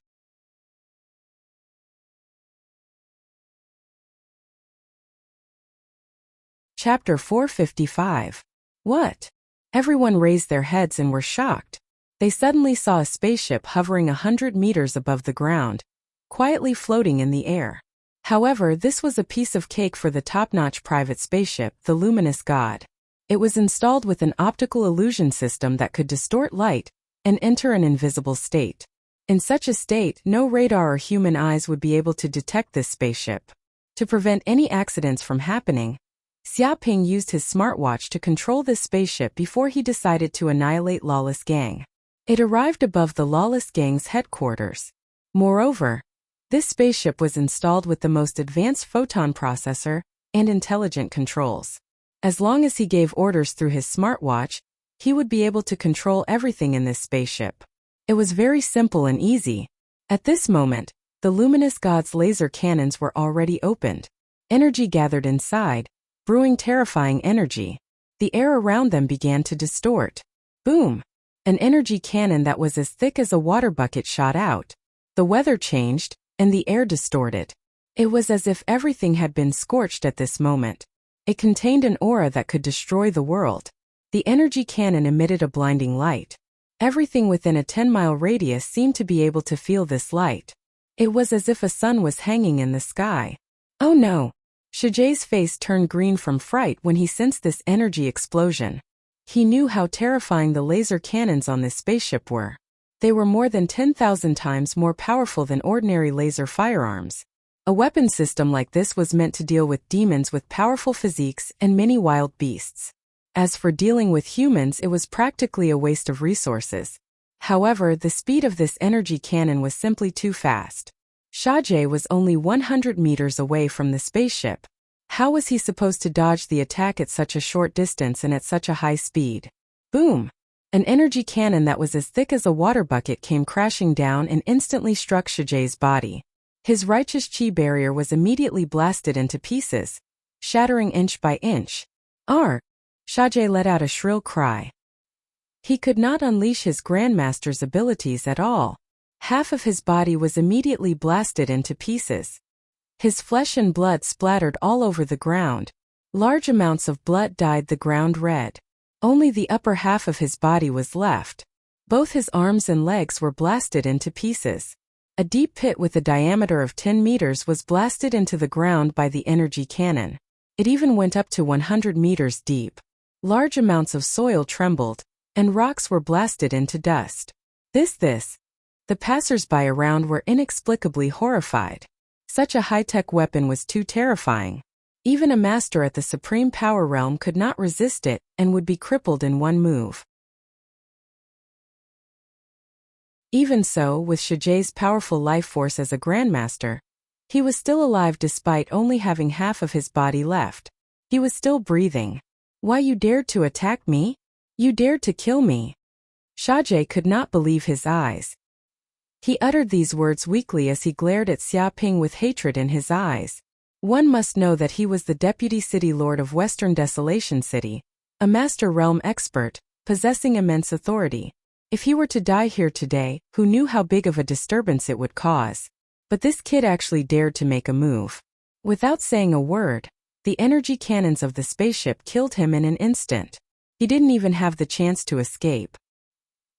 Chapter 455. What? Everyone raised their heads and were shocked. They suddenly saw a spaceship hovering 100 meters above the ground, quietly floating in the air. However, this was a piece of cake for the top-notch private spaceship, the Luminous God. It was installed with an optical illusion system that could distort light and enter an invisible state. In such a state, no radar or human eyes would be able to detect this spaceship. To prevent any accidents from happening, Xiaoping used his smartwatch to control this spaceship before he decided to annihilate Lawless Gang. It arrived above the Lawless Gang's headquarters. Moreover, this spaceship was installed with the most advanced photon processor and intelligent controls. As long as he gave orders through his smartwatch, he would be able to control everything in this spaceship. It was very simple and easy. At this moment, the Luminous God's laser cannons were already opened. Energy gathered inside, brewing terrifying energy. The air around them began to distort. Boom! An energy cannon that was as thick as a water bucket shot out. The weather changed, and the air distorted. It was as if everything had been scorched at this moment. It contained an aura that could destroy the world. The energy cannon emitted a blinding light. Everything within a 10-mile radius seemed to be able to feel this light. It was as if a sun was hanging in the sky. Oh no! Shijie's face turned green from fright when he sensed this energy explosion. He knew how terrifying the laser cannons on this spaceship were. They were more than 10,000 times more powerful than ordinary laser firearms. A weapon system like this was meant to deal with demons with powerful physiques and many wild beasts. As for dealing with humans, it was practically a waste of resources. However, the speed of this energy cannon was simply too fast. Shijie was only 100 meters away from the spaceship. How was he supposed to dodge the attack at such a short distance and at such a high speed? Boom! An energy cannon that was as thick as a water bucket came crashing down and instantly struck Shijie's body. His righteous chi barrier was immediately blasted into pieces, shattering inch by inch. Arr! Shijie let out a shrill cry. He could not unleash his Grandmaster's abilities at all. Half of his body was immediately blasted into pieces. His flesh and blood splattered all over the ground. Large amounts of blood dyed the ground red. Only the upper half of his body was left. Both his arms and legs were blasted into pieces. A deep pit with a diameter of 10 meters was blasted into the ground by the energy cannon. It even went up to 100 meters deep. Large amounts of soil trembled, and rocks were blasted into dust. The passers-by around were inexplicably horrified. Such a high-tech weapon was too terrifying. Even a master at the supreme power realm could not resist it and would be crippled in one move. Even so, with Shijie's powerful life force as a grandmaster, he was still alive despite only having half of his body left. He was still breathing. Why, you dared to attack me? You dared to kill me. Shijie could not believe his eyes. He uttered these words weakly as he glared at Xiaoping with hatred in his eyes. One must know that he was the Deputy City Lord of Western Desolation City, a Master Realm expert, possessing immense authority. If he were to die here today, who knew how big of a disturbance it would cause? But this kid actually dared to make a move. Without saying a word, the energy cannons of the spaceship killed him in an instant. He didn't even have the chance to escape.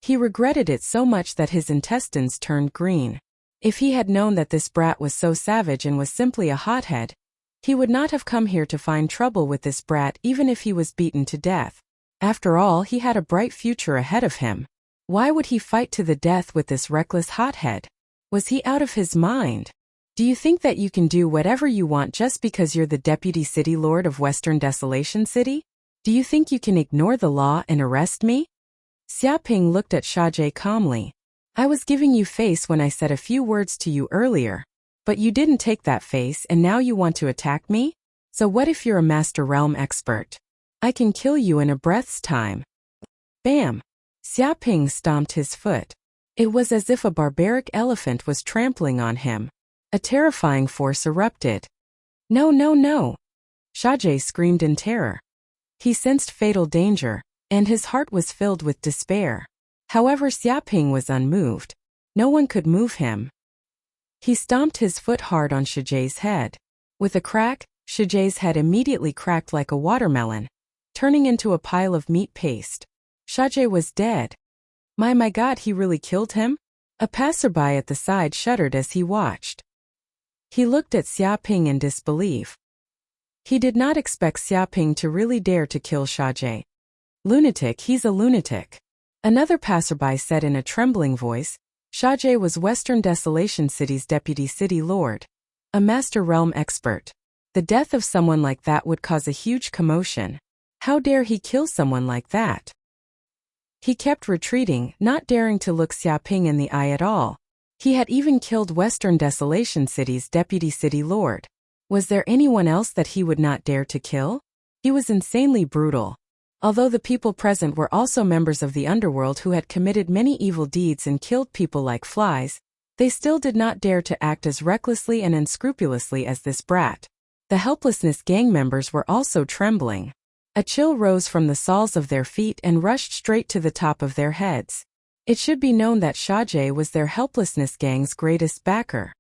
He regretted it so much that his intestines turned green. If he had known that this brat was so savage and was simply a hothead, he would not have come here to find trouble with this brat even if he was beaten to death. After all, he had a bright future ahead of him. Why would he fight to the death with this reckless hothead? Was he out of his mind? Do you think that you can do whatever you want just because you're the Deputy City Lord of Western Desolation City? Do you think you can ignore the law and arrest me? Xiaoping looked at Shijie calmly. I was giving you face when I said a few words to you earlier, but you didn't take that face and now you want to attack me? So what if you're a Master Realm expert? I can kill you in a breath's time. Bam! Xiaoping stomped his foot. It was as if a barbaric elephant was trampling on him. A terrifying force erupted. No, no, no! Xiajie screamed in terror. He sensed fatal danger, and his heart was filled with despair. However, Xiaping was unmoved. No one could move him. He stomped his foot hard on Xiajie's head. With a crack, Xiajie's head immediately cracked like a watermelon, turning into a pile of meat paste. Xiajie was dead. My God, he really killed him? A passerby at the side shuddered as he watched. He looked at Xiaping in disbelief. He did not expect Xiaping to really dare to kill Xiajie. Lunatic, he's a lunatic. Another passerby said in a trembling voice. Xiajie was Western Desolation City's deputy city lord, a master realm expert. The death of someone like that would cause a huge commotion. How dare he kill someone like that? He kept retreating, not daring to look Xiaping in the eye at all. He had even killed Western Desolation City's deputy city lord. Was there anyone else that he would not dare to kill? He was insanely brutal. Although the people present were also members of the underworld who had committed many evil deeds and killed people like flies, they still did not dare to act as recklessly and unscrupulously as this brat. The helplessness gang members were also trembling. A chill rose from the soles of their feet and rushed straight to the top of their heads. It should be known that Xiajie was their helplessness gang's greatest backer.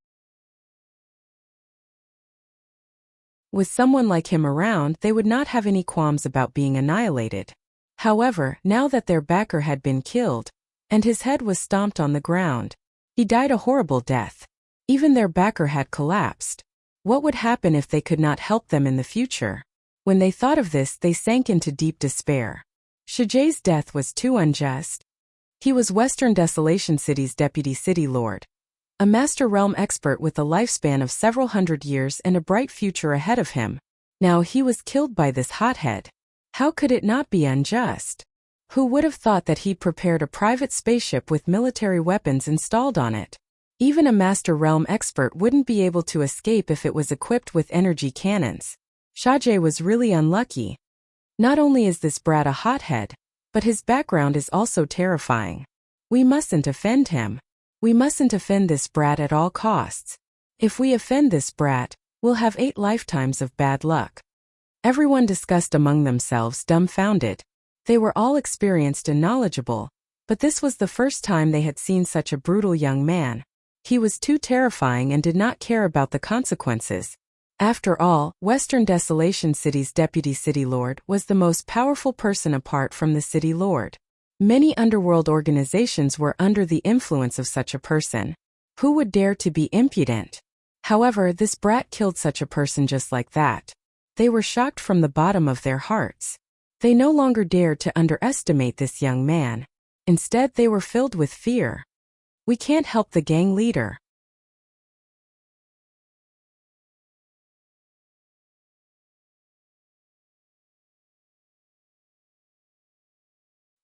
With someone like him around, they would not have any qualms about being annihilated. However, now that their backer had been killed, and his head was stomped on the ground, he died a horrible death. Even their backer had collapsed. What would happen if they could not help them in the future? When they thought of this, they sank into deep despair. Xiajie's death was too unjust. He was Western Desolation City's deputy city lord, a master realm expert with a lifespan of several hundred years and a bright future ahead of him. Now he was killed by this hothead. How could it not be unjust? Who would have thought that he prepared a private spaceship with military weapons installed on it? Even a master realm expert wouldn't be able to escape if it was equipped with energy cannons. Xiajie was really unlucky. Not only is this brat a hothead, but his background is also terrifying. We mustn't offend him. We mustn't offend this brat at all costs. If we offend this brat, we'll have 8 lifetimes of bad luck. Everyone discussed among themselves, dumbfounded. They were all experienced and knowledgeable, but this was the first time they had seen such a brutal young man. He was too terrifying and did not care about the consequences. After all, Western Desolation City's deputy city lord was the most powerful person apart from the city lord. Many underworld organizations were under the influence of such a person. Who would dare to be impudent? However, this brat killed such a person just like that. They were shocked from the bottom of their hearts. They no longer dared to underestimate this young man. Instead, they were filled with fear. We can't help the gang leader.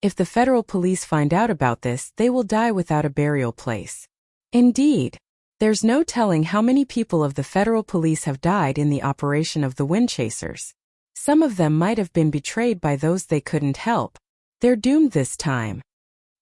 If the federal police find out about this, they will die without a burial place. Indeed. There's no telling how many people of the federal police have died in the operation of the Wind Chasers. Some of them might have been betrayed by those they couldn't help. They're doomed this time.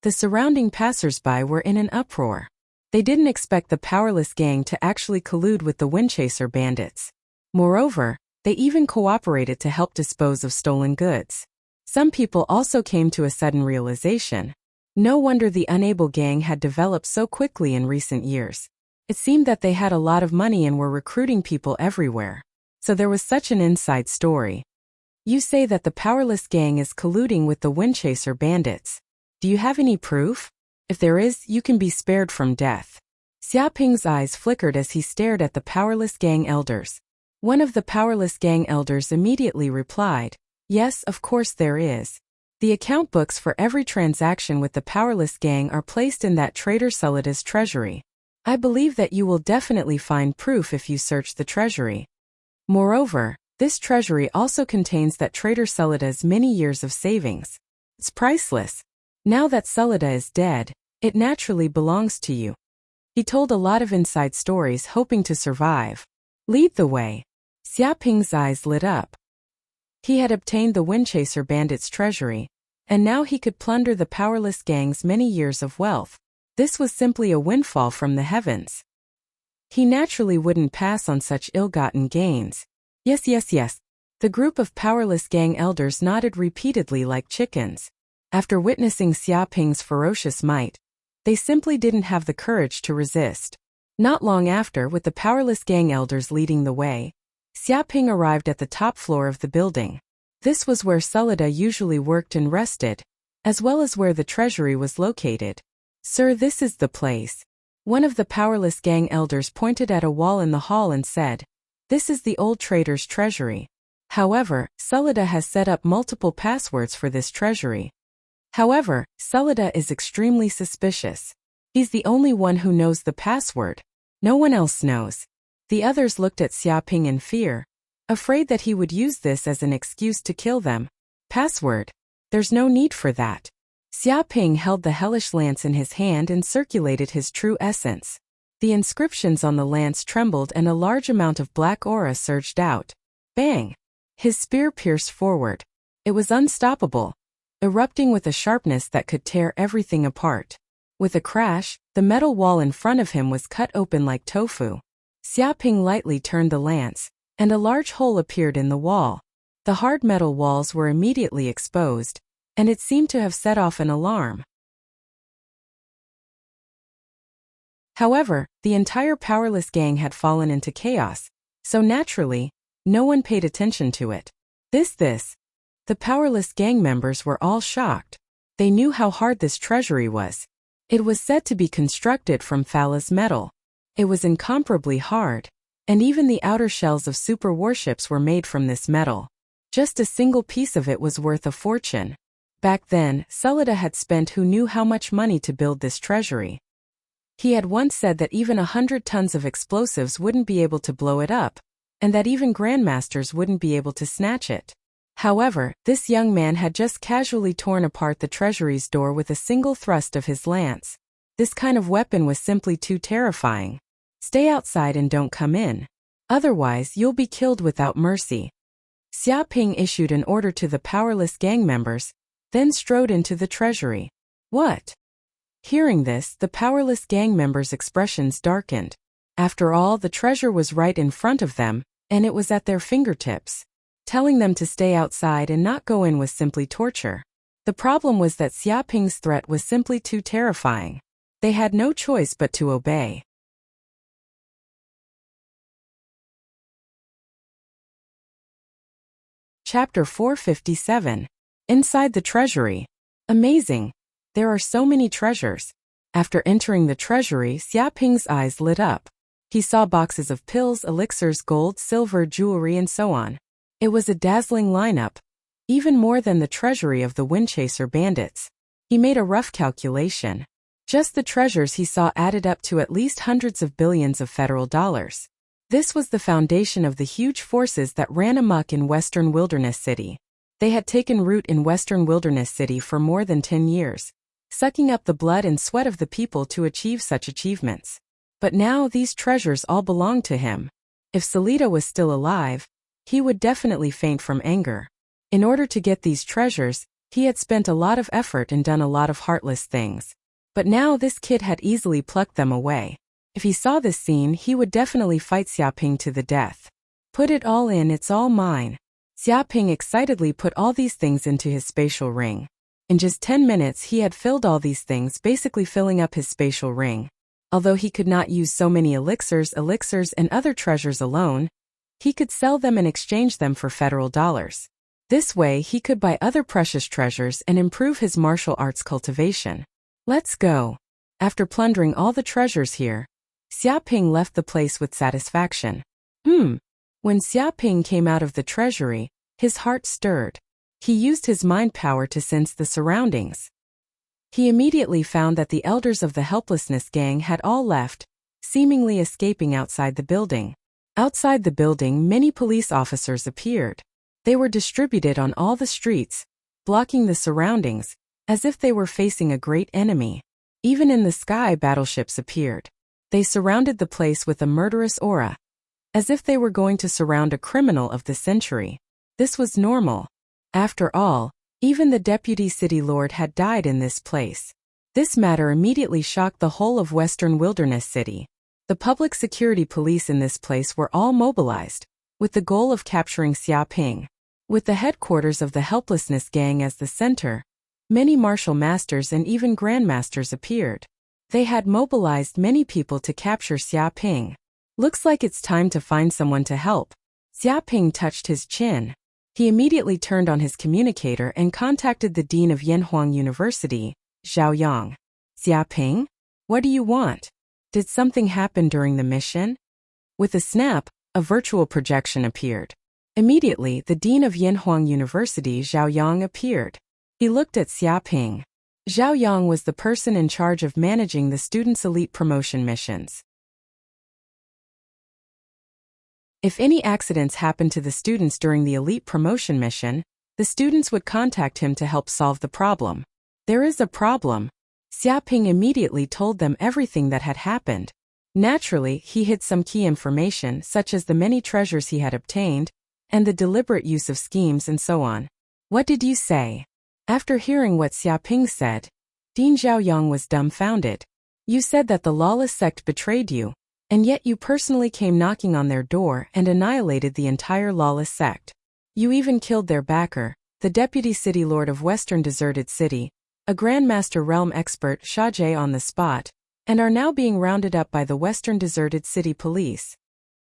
The surrounding passersby were in an uproar. They didn't expect the powerless gang to actually collude with the Windchaser bandits. Moreover, they even cooperated to help dispose of stolen goods. Some people also came to a sudden realization. No wonder the unable gang had developed so quickly in recent years. It seemed that they had a lot of money and were recruiting people everywhere. So there was such an inside story. You say that the powerless gang is colluding with the Windchaser bandits. Do you have any proof? If there is, you can be spared from death. Xiaping's eyes flickered as he stared at the powerless gang elders. One of the powerless gang elders immediately replied, "Yes, of course there is. The account books for every transaction with the powerless gang are placed in that Trader Sullida's treasury. I believe that you will definitely find proof if you search the treasury. Moreover, this treasury also contains that Trader Sullida's many years of savings. It's priceless. Now that Sullida is dead, it naturally belongs to you." He told a lot of inside stories hoping to survive. Lead the way. Xiaping's eyes lit up. He had obtained the Windchaser bandits' treasury, and now he could plunder the powerless gang's many years of wealth. This was simply a windfall from the heavens. He naturally wouldn't pass on such ill-gotten gains. Yes, yes, yes. The group of powerless gang elders nodded repeatedly like chickens. After witnessing Xiaoping's ferocious might, they simply didn't have the courage to resist. Not long after, with the powerless gang elders leading the way, Xiaoping arrived at the top floor of the building. This was where Sulida usually worked and rested, as well as where the treasury was located. "Sir, this is the place." One of the powerless gang elders pointed at a wall in the hall and said, "This is the old trader's treasury. However, Sulida has set up multiple passwords for this treasury. However, Sulida is extremely suspicious. He's the only one who knows the password. No one else knows." The others looked at Xiaoping in fear, afraid that he would use this as an excuse to kill them. "Password? There's no need for that." Xiaoping held the hellish lance in his hand and circulated his true essence. The inscriptions on the lance trembled and a large amount of black aura surged out. Bang! His spear pierced forward. It was unstoppable, erupting with a sharpness that could tear everything apart. With a crash, the metal wall in front of him was cut open like tofu. Xiaoping lightly turned the lance, and a large hole appeared in the wall. The hard metal walls were immediately exposed, and it seemed to have set off an alarm. However, the entire powerless gang had fallen into chaos, so naturally, no one paid attention to it. The powerless gang members were all shocked. They knew how hard this treasury was. It was said to be constructed from phallus metal. It was incomparably hard, and even the outer shells of super warships were made from this metal. Just a single piece of it was worth a fortune. Back then, Sulida had spent who knew how much money to build this treasury. He had once said that even 100 tons of explosives wouldn't be able to blow it up, and that even grandmasters wouldn't be able to snatch it. However, this young man had just casually torn apart the treasury's door with a single thrust of his lance. This kind of weapon was simply too terrifying. "Stay outside and don't come in. Otherwise, you'll be killed without mercy." Xiaoping issued an order to the powerless gang members, then strode into the treasury. "What?" Hearing this, the powerless gang members' expressions darkened. After all, the treasure was right in front of them, and it was at their fingertips. Telling them to stay outside and not go in was simply torture. The problem was that Xiaoping's threat was simply too terrifying. They had no choice but to obey. Chapter 457. Inside the treasury. Amazing. There are so many treasures. After entering the treasury, Xiaoping's eyes lit up. He saw boxes of pills, elixirs, gold, silver, jewelry, and so on. It was a dazzling lineup, even more than the treasury of the Windchaser bandits. He made a rough calculation. Just the treasures he saw added up to at least hundreds of billions of federal dollars. This was the foundation of the huge forces that ran amok in Western Wilderness City. They had taken root in Western Wilderness City for more than 10 years, sucking up the blood and sweat of the people to achieve such achievements. But now these treasures all belonged to him. If Sulida was still alive, he would definitely faint from anger. In order to get these treasures, he had spent a lot of effort and done a lot of heartless things. But now this kid had easily plucked them away. If he saw this scene, he would definitely fight Xiaoping to the death. "Put it all in, it's all mine." Xiaoping excitedly put all these things into his spatial ring. In just 10 minutes he had filled all these things, basically filling up his spatial ring. Although he could not use so many elixirs and other treasures alone, he could sell them and exchange them for federal dollars. This way he could buy other precious treasures and improve his martial arts cultivation. "Let's go." After plundering all the treasures here, Xiaoping left the place with satisfaction. When Xiaoping came out of the treasury, his heart stirred. He used his mind power to sense the surroundings. He immediately found that the elders of the helplessness gang had all left, seemingly escaping outside the building. Outside the building, many police officers appeared. They were distributed on all the streets, blocking the surroundings, as if they were facing a great enemy. Even in the sky, battleships appeared. They surrounded the place with a murderous aura, as if they were going to surround a criminal of the century. This was normal. After all, even the deputy city lord had died in this place. This matter immediately shocked the whole of Western Wilderness City. The public security police in this place were all mobilized, with the goal of capturing Xia Ping. With the headquarters of the Helplessness Gang as the center, many martial masters and even grandmasters appeared. They had mobilized many people to capture Xia Ping. Looks like it's time to find someone to help. Xia Ping touched his chin. He immediately turned on his communicator and contacted the dean of Yanhuang University, Zhao Yang. Xia Ping? What do you want? Did something happen during the mission? With a snap, a virtual projection appeared. Immediately, the dean of Yanhuang University, Zhao Yang, appeared. He looked at Xia Ping. Zhao Yang was the person in charge of managing the students' elite promotion missions. If any accidents happened to the students during the elite promotion mission, the students would contact him to help solve the problem. There is a problem. Xia Ping immediately told them everything that had happened. Naturally, he hid some key information such as the many treasures he had obtained, and the deliberate use of schemes and so on. What did you say? After hearing what Xia Ping said, Dean Zhao Yang was dumbfounded. You said that the lawless sect betrayed you, and yet you personally came knocking on their door and annihilated the entire lawless sect. You even killed their backer, the deputy city lord of Western Deserted City, a Grandmaster Realm expert Shajie on the spot, and are now being rounded up by the Western Deserted City police.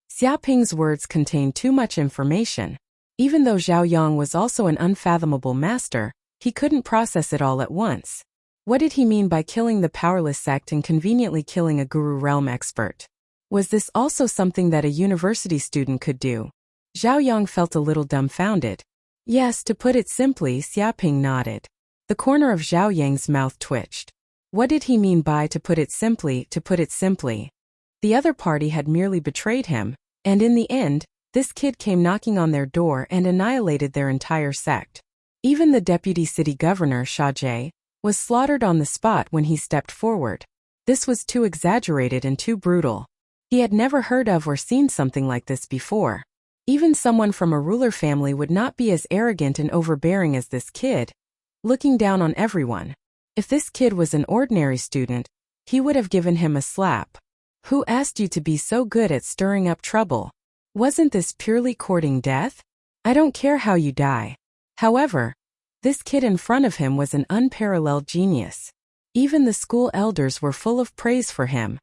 Xia Ping's words contained too much information. Even though Zhao Yang was also an unfathomable master, he couldn't process it all at once. What did he mean by killing the powerless sect and conveniently killing a Guru Realm expert? Was this also something that a university student could do? Zhao Yang felt a little dumbfounded. Yes, to put it simply, Xia Ping nodded. The corner of Zhao Yang's mouth twitched. What did he mean by to put it simply? The other party had merely betrayed him, and in the end, this kid came knocking on their door and annihilated their entire sect. Even the deputy city governor, Shajie, was slaughtered on the spot when he stepped forward. This was too exaggerated and too brutal. He had never heard of or seen something like this before. Even someone from a ruler family would not be as arrogant and overbearing as this kid, looking down on everyone. If this kid was an ordinary student, he would have given him a slap. Who asked you to be so good at stirring up trouble? Wasn't this purely courting death? I don't care how you die. However, this kid in front of him was an unparalleled genius. Even the school elders were full of praise for him.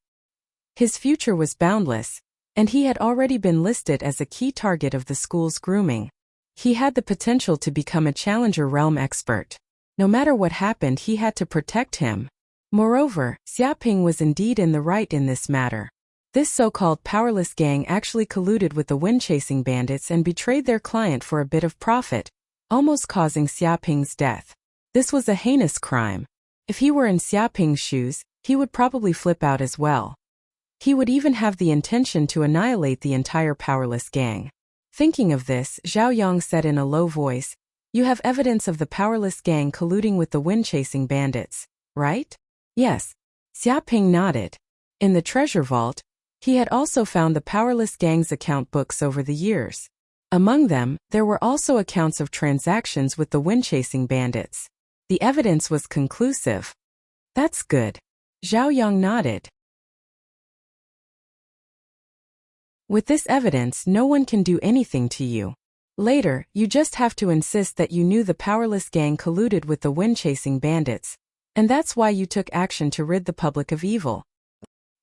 His future was boundless, and he had already been listed as a key target of the school's grooming. He had the potential to become a challenger realm expert. No matter what happened, he had to protect him. Moreover, Xia Ping was indeed in the right in this matter. This so-called powerless gang actually colluded with the wind-chasing bandits and betrayed their client for a bit of profit, almost causing Xia Ping's death. This was a heinous crime. If he were in Xia Ping's shoes, he would probably flip out as well. He would even have the intention to annihilate the entire powerless gang. Thinking of this, Zhao Yang said in a low voice, "You have evidence of the powerless gang colluding with the wind-chasing bandits, right?" Yes. Xia Ping nodded. In the treasure vault, he had also found the powerless gang's account books over the years. Among them, there were also accounts of transactions with the wind-chasing bandits. The evidence was conclusive. That's good. Zhao Yang nodded. With this evidence, no one can do anything to you. Later, you just have to insist that you knew the powerless gang colluded with the wind-chasing bandits, and that's why you took action to rid the public of evil.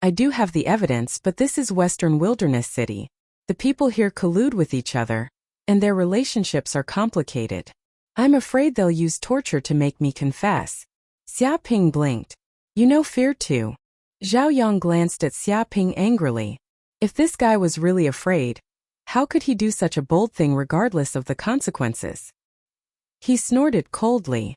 I do have the evidence, but this is Western Wilderness City. The people here collude with each other, and their relationships are complicated. I'm afraid they'll use torture to make me confess. Xia Ping blinked. You know fear too. Zhao Yang glanced at Xia Ping angrily. If this guy was really afraid, how could he do such a bold thing regardless of the consequences? He snorted coldly.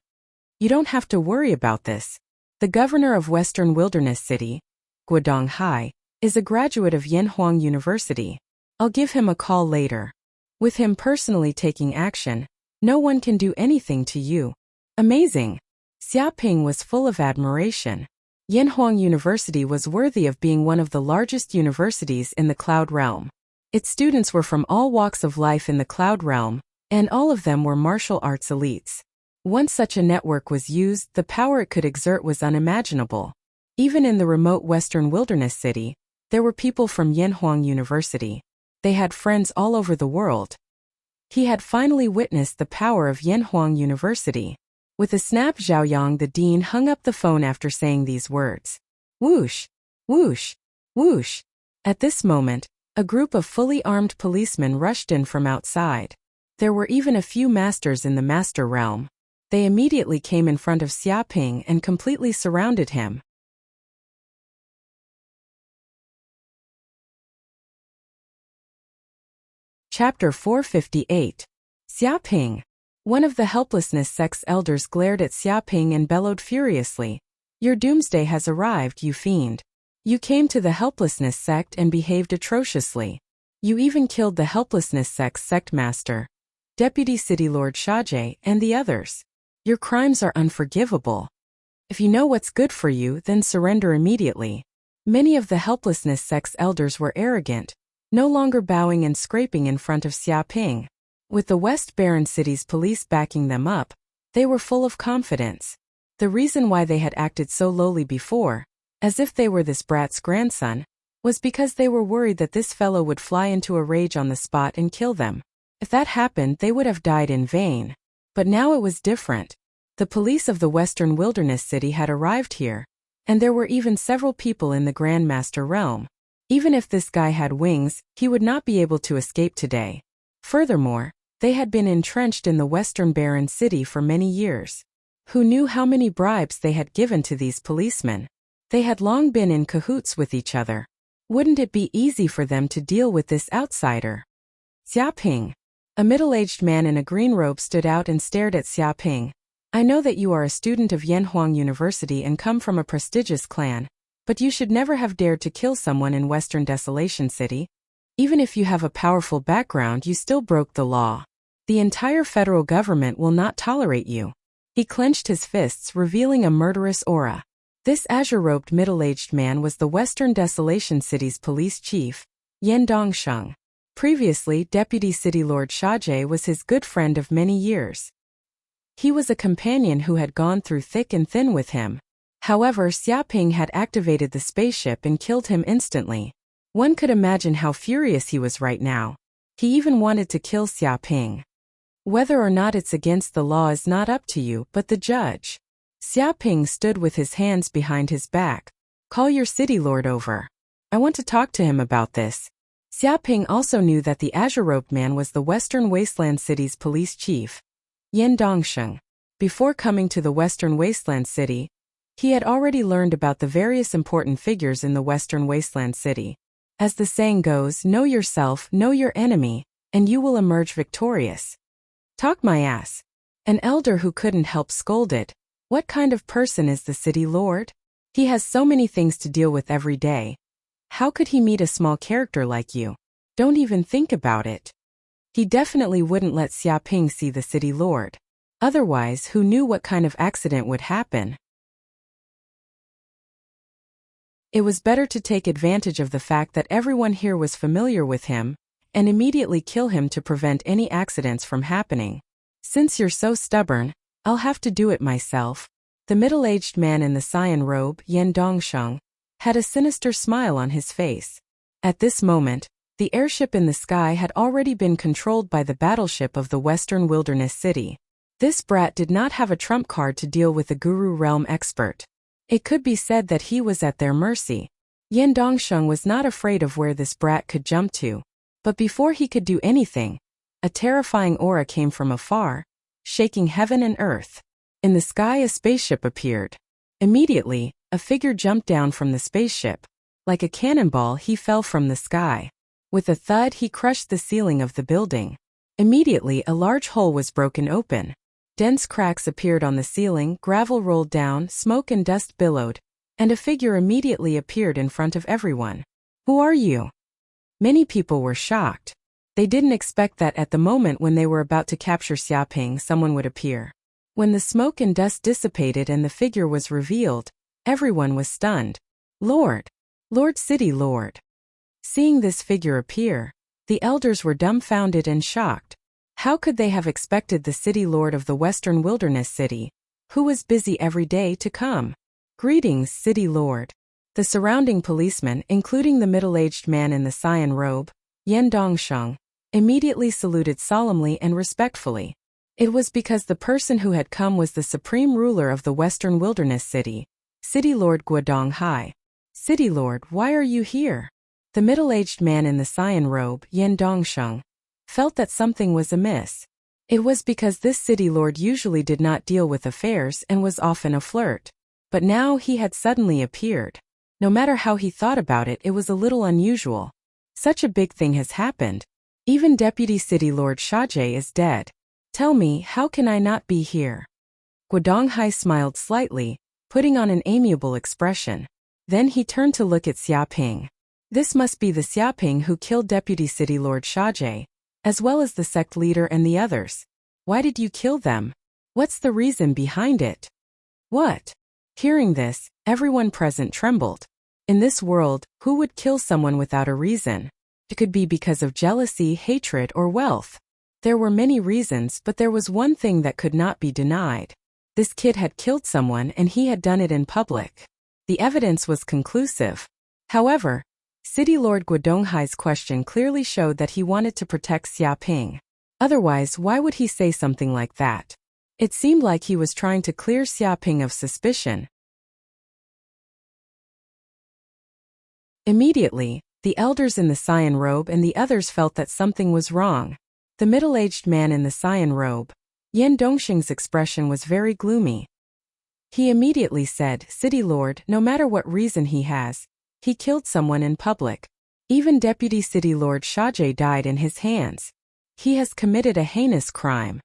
You don't have to worry about this. The governor of Western Wilderness City, Guodong Hai, is a graduate of Yanhuang University. I'll give him a call later. With him personally taking action, no one can do anything to you. Amazing. Xia Ping was full of admiration. Yanhuang University was worthy of being one of the largest universities in the Cloud Realm. Its students were from all walks of life in the Cloud Realm, and all of them were martial arts elites. Once such a network was used, the power it could exert was unimaginable. Even in the remote Western Wilderness City, There were people from Yanhuang University. They had friends all over the world. He had finally witnessed the power of Yanhuang University. With a snap, Zhaoyang the dean hung up the phone after saying these words. Whoosh! Whoosh! Whoosh! At this moment, a group of fully armed policemen rushed in from outside. There were even a few masters in the master realm. They immediately came in front of Xiaoping and completely surrounded him. Chapter 458. Xiaoping. One of the helplessness sect's elders glared at Xiaoping and bellowed furiously. Your doomsday has arrived, you fiend. You came to the helplessness sect and behaved atrociously. You even killed the helplessness sect's sect master, Deputy City Lord Shaje, and the others. Your crimes are unforgivable. If you know what's good for you, then surrender immediately. Many of the helplessness sect's elders were arrogant, no longer bowing and scraping in front of Xiaoping. With the West Baron City's police backing them up, they were full of confidence. The reason why they had acted so lowly before, as if they were this brat's grandson, was because they were worried that this fellow would fly into a rage on the spot and kill them. If that happened, they would have died in vain. But now it was different. The police of the Western Wilderness City had arrived here, and there were even several people in the Grand Master realm. Even if this guy had wings, he would not be able to escape today. Furthermore, they had been entrenched in the Western Baron City for many years. Who knew how many bribes they had given to these policemen? They had long been in cahoots with each other. Wouldn't it be easy for them to deal with this outsider? Xiaoping. A middle-aged man in a green robe stood out and stared at Xiaoping. I know that you are a student of Yanhuang University and come from a prestigious clan, but you should never have dared to kill someone in Western Desolation City. Even if you have a powerful background, you still broke the law. The entire federal government will not tolerate you. He clenched his fists, revealing a murderous aura. This azure-robed middle-aged man was the Western Desolation City's police chief, Yan Dongsheng. Previously, Deputy City Lord Shaje was his good friend of many years. He was a companion who had gone through thick and thin with him. However, Xiaoping had activated the spaceship and killed him instantly. One could imagine how furious he was right now. He even wanted to kill Xiaoping. Whether or not it's against the law is not up to you, but the judge. Xiaoping stood with his hands behind his back. Call your city lord over. I want to talk to him about this. Xiaoping also knew that the azure-robed man was the Western Wasteland City's police chief, Yan Dongsheng. Before coming to the Western Wasteland City, he had already learned about the various important figures in the Western Wasteland City. As the saying goes, know yourself, know your enemy, and you will emerge victorious. Talk my ass. An elder who couldn't help scolded. What kind of person is the city lord? He has so many things to deal with every day. How could he meet a small character like you? Don't even think about it. He definitely wouldn't let Xiaoping see the city lord. Otherwise, who knew what kind of accident would happen? It was better to take advantage of the fact that everyone here was familiar with him, and immediately kill him to prevent any accidents from happening. Since you're so stubborn, I'll have to do it myself. The middle-aged man in the cyan robe, Yan Dongsheng, had a sinister smile on his face. At this moment, the airship in the sky had already been controlled by the battleship of the Western Wilderness City. This brat did not have a trump card to deal with a Guru Realm expert. It could be said that he was at their mercy. Yan Dongsheng was not afraid of where this brat could jump to. But before he could do anything, a terrifying aura came from afar, shaking heaven and earth. In the sky, a spaceship appeared. Immediately, a figure jumped down from the spaceship. Like a cannonball, he fell from the sky. With a thud, he crushed the ceiling of the building. Immediately, a large hole was broken open. Dense cracks appeared on the ceiling, gravel rolled down, smoke and dust billowed, and a figure immediately appeared in front of everyone. Who are you? Many people were shocked. They didn't expect that at the moment when they were about to capture Xiaoping, someone would appear. When the smoke and dust dissipated and the figure was revealed, everyone was stunned. Lord! Lord City Lord! Seeing this figure appear, the elders were dumbfounded and shocked. How could they have expected the City Lord of the Western Wilderness City, who was busy every day, to come? Greetings, City Lord. The surrounding policemen, including the middle-aged man in the cyan robe, Yan Dongsheng, immediately saluted solemnly and respectfully. It was because the person who had come was the supreme ruler of the Western Wilderness City, City Lord Guodonghai. City Lord, why are you here? The middle-aged man in the cyan robe, Yan Dongsheng, felt that something was amiss. It was because this city lord usually did not deal with affairs and was often a flirt. But now he had suddenly appeared. No matter how he thought about it, it was a little unusual. Such a big thing has happened. Even Deputy City Lord Shaje is dead. Tell me, how can I not be here? Guodonghai smiled slightly, putting on an amiable expression. Then he turned to look at Xiaping. This must be the Xiaping who killed Deputy City Lord Shaje, as well as the sect leader and the others. Why did you kill them? What's the reason behind it? What? Hearing this, everyone present trembled. In this world, who would kill someone without a reason? It could be because of jealousy, hatred, or wealth. There were many reasons, but there was one thing that could not be denied. This kid had killed someone and he had done it in public. The evidence was conclusive. However, City Lord Guodonghai's question clearly showed that he wanted to protect Xiaping. Otherwise, why would he say something like that? It seemed like he was trying to clear Xiaping of suspicion. Immediately, the elders in the cyan robe and the others felt that something was wrong. The middle-aged man in the cyan robe, Yan Dongsheng's expression was very gloomy. He immediately said, City Lord, no matter what reason he has, he killed someone in public. Even Deputy City Lord Shaje died in his hands. He has committed a heinous crime.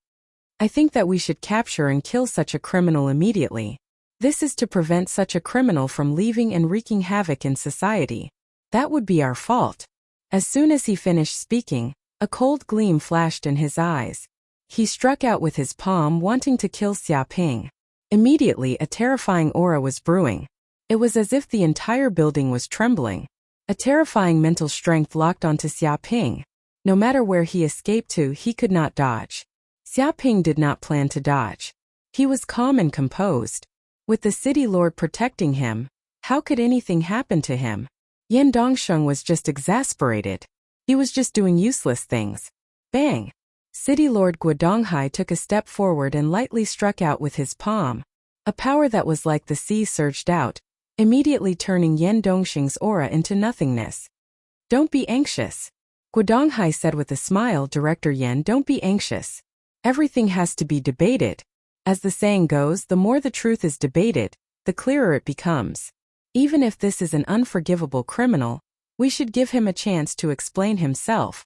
I think that we should capture and kill such a criminal immediately. This is to prevent such a criminal from leaving and wreaking havoc in society. That would be our fault. As soon as he finished speaking, a cold gleam flashed in his eyes. He struck out with his palm, wanting to kill Xiaping. Immediately, a terrifying aura was brewing. It was as if the entire building was trembling. A terrifying mental strength locked onto Xiaping. No matter where he escaped to, he could not dodge. Xiaping did not plan to dodge. He was calm and composed. With the city lord protecting him, how could anything happen to him? Yan Dongsheng was just exasperated. He was just doing useless things. Bang! City Lord Guodonghai took a step forward and lightly struck out with his palm. A power that was like the sea surged out, immediately turning Yan Dongsheng's aura into nothingness. Don't be anxious. Guodonghai said with a smile, Director Yan, don't be anxious. Everything has to be debated. As the saying goes, the more the truth is debated, the clearer it becomes. Even if this is an unforgivable criminal, we should give him a chance to explain himself.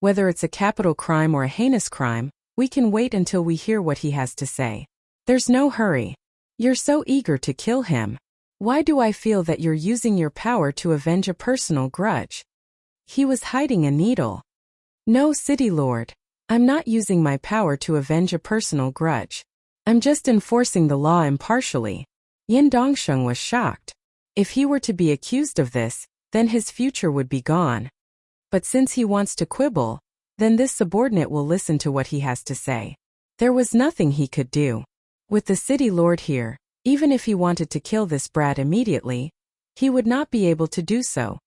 Whether it's a capital crime or a heinous crime, we can wait until we hear what he has to say. There's no hurry. You're so eager to kill him. Why do I feel that you're using your power to avenge a personal grudge? He was hiding a needle. No, City Lord. I'm not using my power to avenge a personal grudge. I'm just enforcing the law impartially. Yan Dongsheng was shocked. If he were to be accused of this, then his future would be gone. But since he wants to quibble, then this subordinate will listen to what he has to say. There was nothing he could do. With the city lord here, even if he wanted to kill this brat immediately, he would not be able to do so.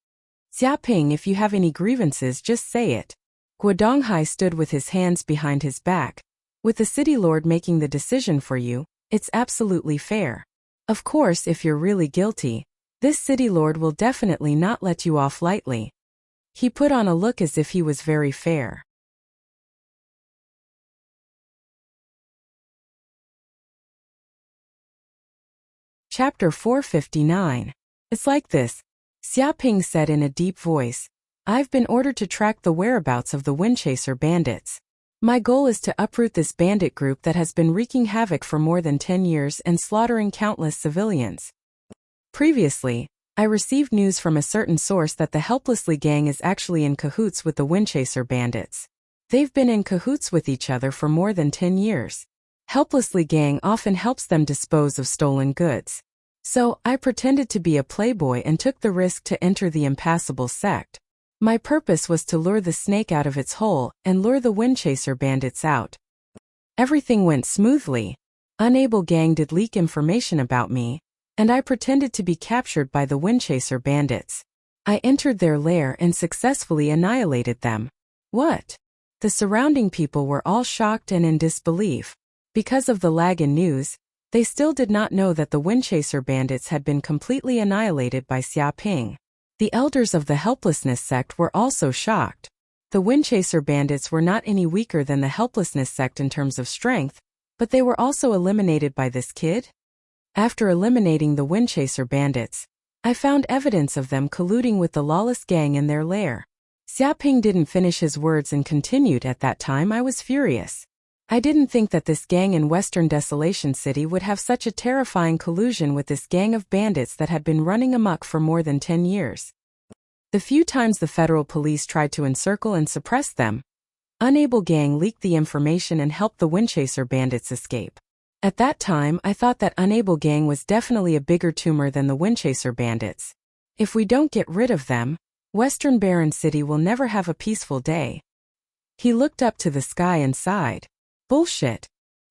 Xiaping, if you have any grievances, just say it. Guodonghai stood with his hands behind his back. With the city lord making the decision for you, it's absolutely fair. Of course, if you're really guilty, this city lord will definitely not let you off lightly. He put on a look as if he was very fair. Chapter 459. It's like this. Xiaping said in a deep voice, I've been ordered to track the whereabouts of the Windchaser bandits. My goal is to uproot this bandit group that has been wreaking havoc for more than 10 years and slaughtering countless civilians. Previously, I received news from a certain source that the Helplessly gang is actually in cahoots with the Windchaser bandits. They've been in cahoots with each other for more than 10 years. Helplessly gang often helps them dispose of stolen goods. So, I pretended to be a playboy and took the risk to enter the impassable sect. My purpose was to lure the snake out of its hole and lure the Windchaser bandits out. Everything went smoothly. Unable gang did leak information about me, and I pretended to be captured by the Windchaser bandits. I entered their lair and successfully annihilated them. What? The surrounding people were all shocked and in disbelief. Because of the lag in news, they still did not know that the Windchaser bandits had been completely annihilated by Xia Ping. The elders of the Helplessness sect were also shocked. The Windchaser bandits were not any weaker than the Helplessness sect in terms of strength, but they were also eliminated by this kid? After eliminating the Windchaser bandits, I found evidence of them colluding with the lawless gang in their lair. Xia Ping didn't finish his words and continued. At that time I was furious. I didn't think that this gang in Western Desolation City would have such a terrifying collusion with this gang of bandits that had been running amok for more than 10 years. The few times the federal police tried to encircle and suppress them, Unable Gang leaked the information and helped the Windchaser bandits escape. At that time I thought that Unable Gang was definitely a bigger tumor than the Windchaser bandits. If we don't get rid of them, Western Barren City will never have a peaceful day. He looked up to the sky and sighed. Bullshit.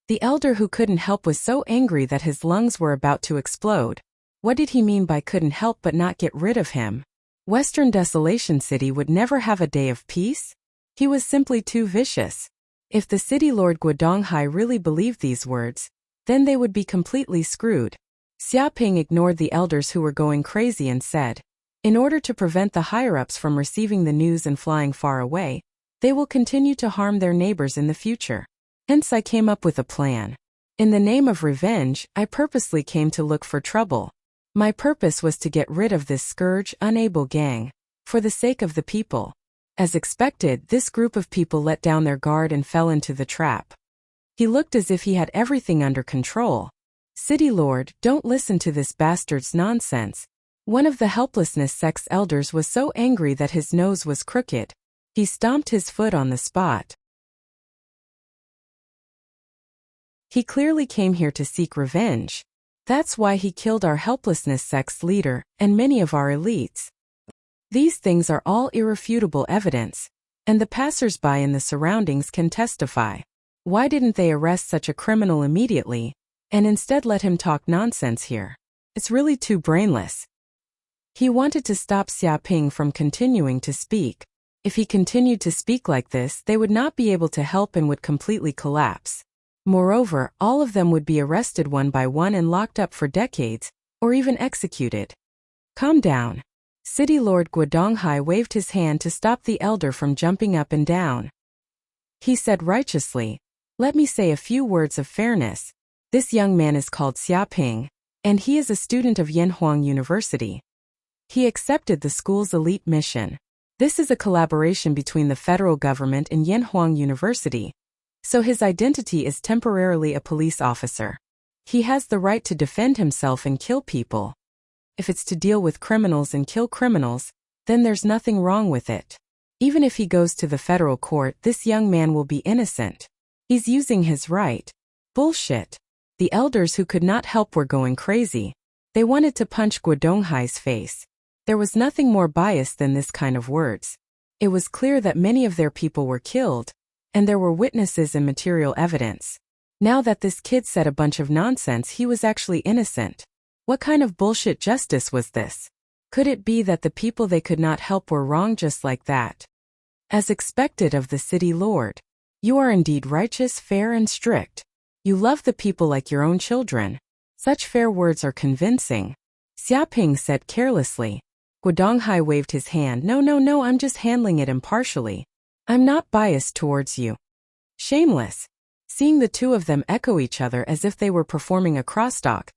The elder who couldn't help was so angry that his lungs were about to explode. What did he mean by couldn't help but not get rid of him? Western Desolation City would never have a day of peace? He was simply too vicious. If the city lord Guodonghai really believed these words, then they would be completely screwed. Xia Ping ignored the elders who were going crazy and said, in order to prevent the higher-ups from receiving the news and flying far away, they will continue to harm their neighbors in the future. Hence I came up with a plan. In the name of revenge, I purposely came to look for trouble. My purpose was to get rid of this scourge, Unable Gang, for the sake of the people. As expected, this group of people let down their guard and fell into the trap. He looked as if he had everything under control. City Lord, don't listen to this bastard's nonsense. One of the Helplessness sect's elders was so angry that his nose was crooked. He stomped his foot on the spot. He clearly came here to seek revenge. That's why he killed our Helplessness sect's leader and many of our elites. These things are all irrefutable evidence, and the passers-by in the surroundings can testify. Why didn't they arrest such a criminal immediately, and instead let him talk nonsense here? It's really too brainless. He wanted to stop Xia Ping from continuing to speak. If he continued to speak like this, they would not be able to help and would completely collapse. Moreover, all of them would be arrested one by one and locked up for decades, or even executed. Calm down. City Lord Guodonghai waved his hand to stop the elder from jumping up and down. He said righteously, let me say a few words of fairness. This young man is called Xia Ping, and he is a student of Yanhuang University. He accepted the school's elite mission. This is a collaboration between the federal government and Yanhuang University. So his identity is temporarily a police officer. He has the right to defend himself and kill people. If it's to deal with criminals and kill criminals, then there's nothing wrong with it. Even if he goes to the federal court, this young man will be innocent. He's using his right. Bullshit. The elders who could not help were going crazy. They wanted to punch Guodonghai's face. There was nothing more biased than this kind of words. It was clear that many of their people were killed, and there were witnesses and material evidence. Now that this kid said a bunch of nonsense, he was actually innocent. What kind of bullshit justice was this? Could it be that the people they could not help were wrong just like that? As expected of the city lord, you are indeed righteous, fair, and strict. You love the people like your own children. Such fair words are convincing. Xia Ping said carelessly. Guodonghai waved his hand. No, I'm just handling it impartially. I'm not biased towards you. Shameless. Seeing the two of them echo each other as if they were performing a crosstalk,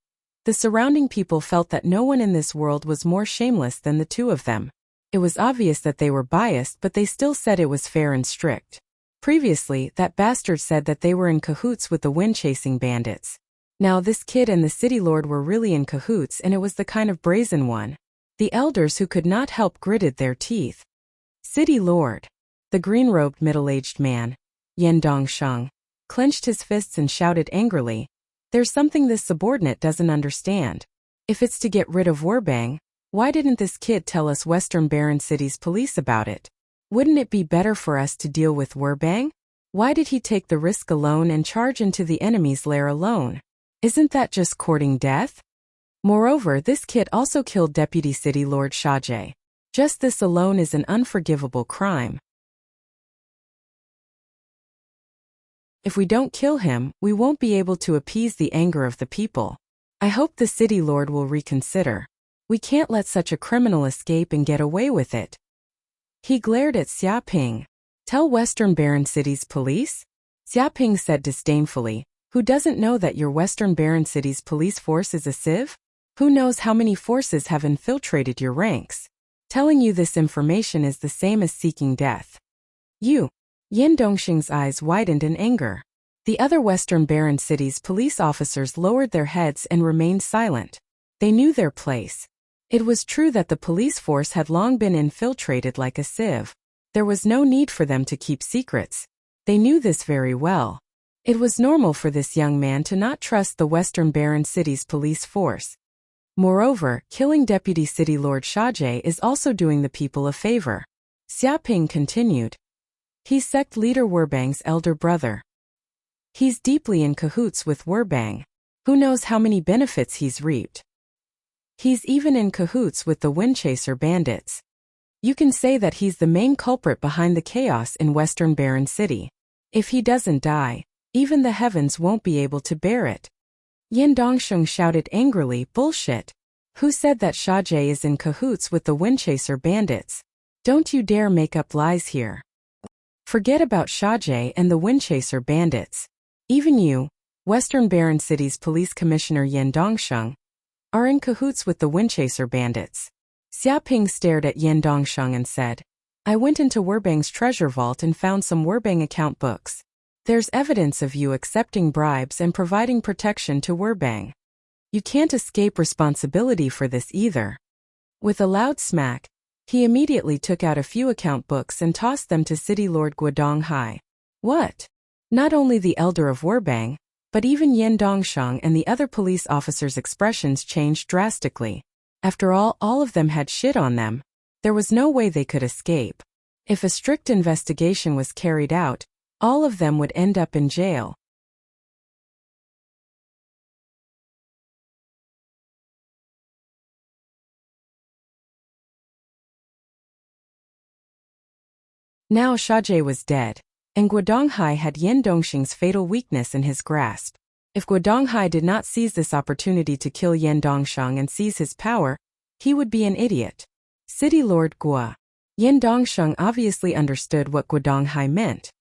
the surrounding people felt that no one in this world was more shameless than the two of them. It was obvious that they were biased, but they still said it was fair and strict. Previously, that bastard said that they were in cahoots with the wind-chasing bandits. Now this kid and the city lord were really in cahoots, and it was the kind of brazen one. The elders who could not help gritted their teeth. City lord. The green-robed middle-aged man, Yan Dongsheng, clenched his fists and shouted angrily, there's something this subordinate doesn't understand. If it's to get rid of Wurbang, why didn't this kid tell us Western Barren City's police about it? Wouldn't it be better for us to deal with Wurbang? Why did he take the risk alone and charge into the enemy's lair alone? Isn't that just courting death? Moreover, this kid also killed Deputy City Lord Shaje. Just this alone is an unforgivable crime. If we don't kill him, we won't be able to appease the anger of the people. I hope the city lord will reconsider. We can't let such a criminal escape and get away with it. He glared at Xia Ping. Tell Western Baron City's police? Xia Ping said disdainfully. Who doesn't know that your Western Baron City's police force is a sieve? Who knows how many forces have infiltrated your ranks? Telling you this information is the same as seeking death. You. Yin Dongxing's eyes widened in anger. The other Western Baron City's police officers lowered their heads and remained silent. They knew their place. It was true that the police force had long been infiltrated like a sieve. There was no need for them to keep secrets. They knew this very well. It was normal for this young man to not trust the Western Baron City's police force. Moreover, killing Deputy City Lord Shaje is also doing the people a favor. Xia Ping continued. He's sect leader Werbang's elder brother. He's deeply in cahoots with Werbang. Who knows how many benefits he's reaped. He's even in cahoots with the Windchaser bandits. You can say that he's the main culprit behind the chaos in Western Baron City. If he doesn't die, even the heavens won't be able to bear it. Yin Dongsheng shouted angrily, bullshit. Who said that Shaje is in cahoots with the Windchaser bandits? Don't you dare make up lies here. Forget about Shaje and the Windchaser bandits. Even you, Western Baron City's Police Commissioner Yin Dongsheng, are in cahoots with the Windchaser bandits. Xia Ping stared at Yin Dongsheng and said, I went into Werbang's treasure vault and found some Werbang account books. There's evidence of you accepting bribes and providing protection to Werbang. You can't escape responsibility for this either. With a loud smack, he immediately took out a few account books and tossed them to City Lord Guodong Hai. What? Not only the elder of Werbang, but even Yin Dongsheng and the other police officers' expressions changed drastically. After all of them had shit on them. There was no way they could escape. If a strict investigation was carried out, all of them would end up in jail. Now Shaje was dead, and Guodong Hai had Yin Dongxing's fatal weakness in his grasp. If Guodong Hai did not seize this opportunity to kill Yin Dongsheng and seize his power, he would be an idiot. City Lord Gua. Yin Dongsheng obviously understood what Guodong Hai meant.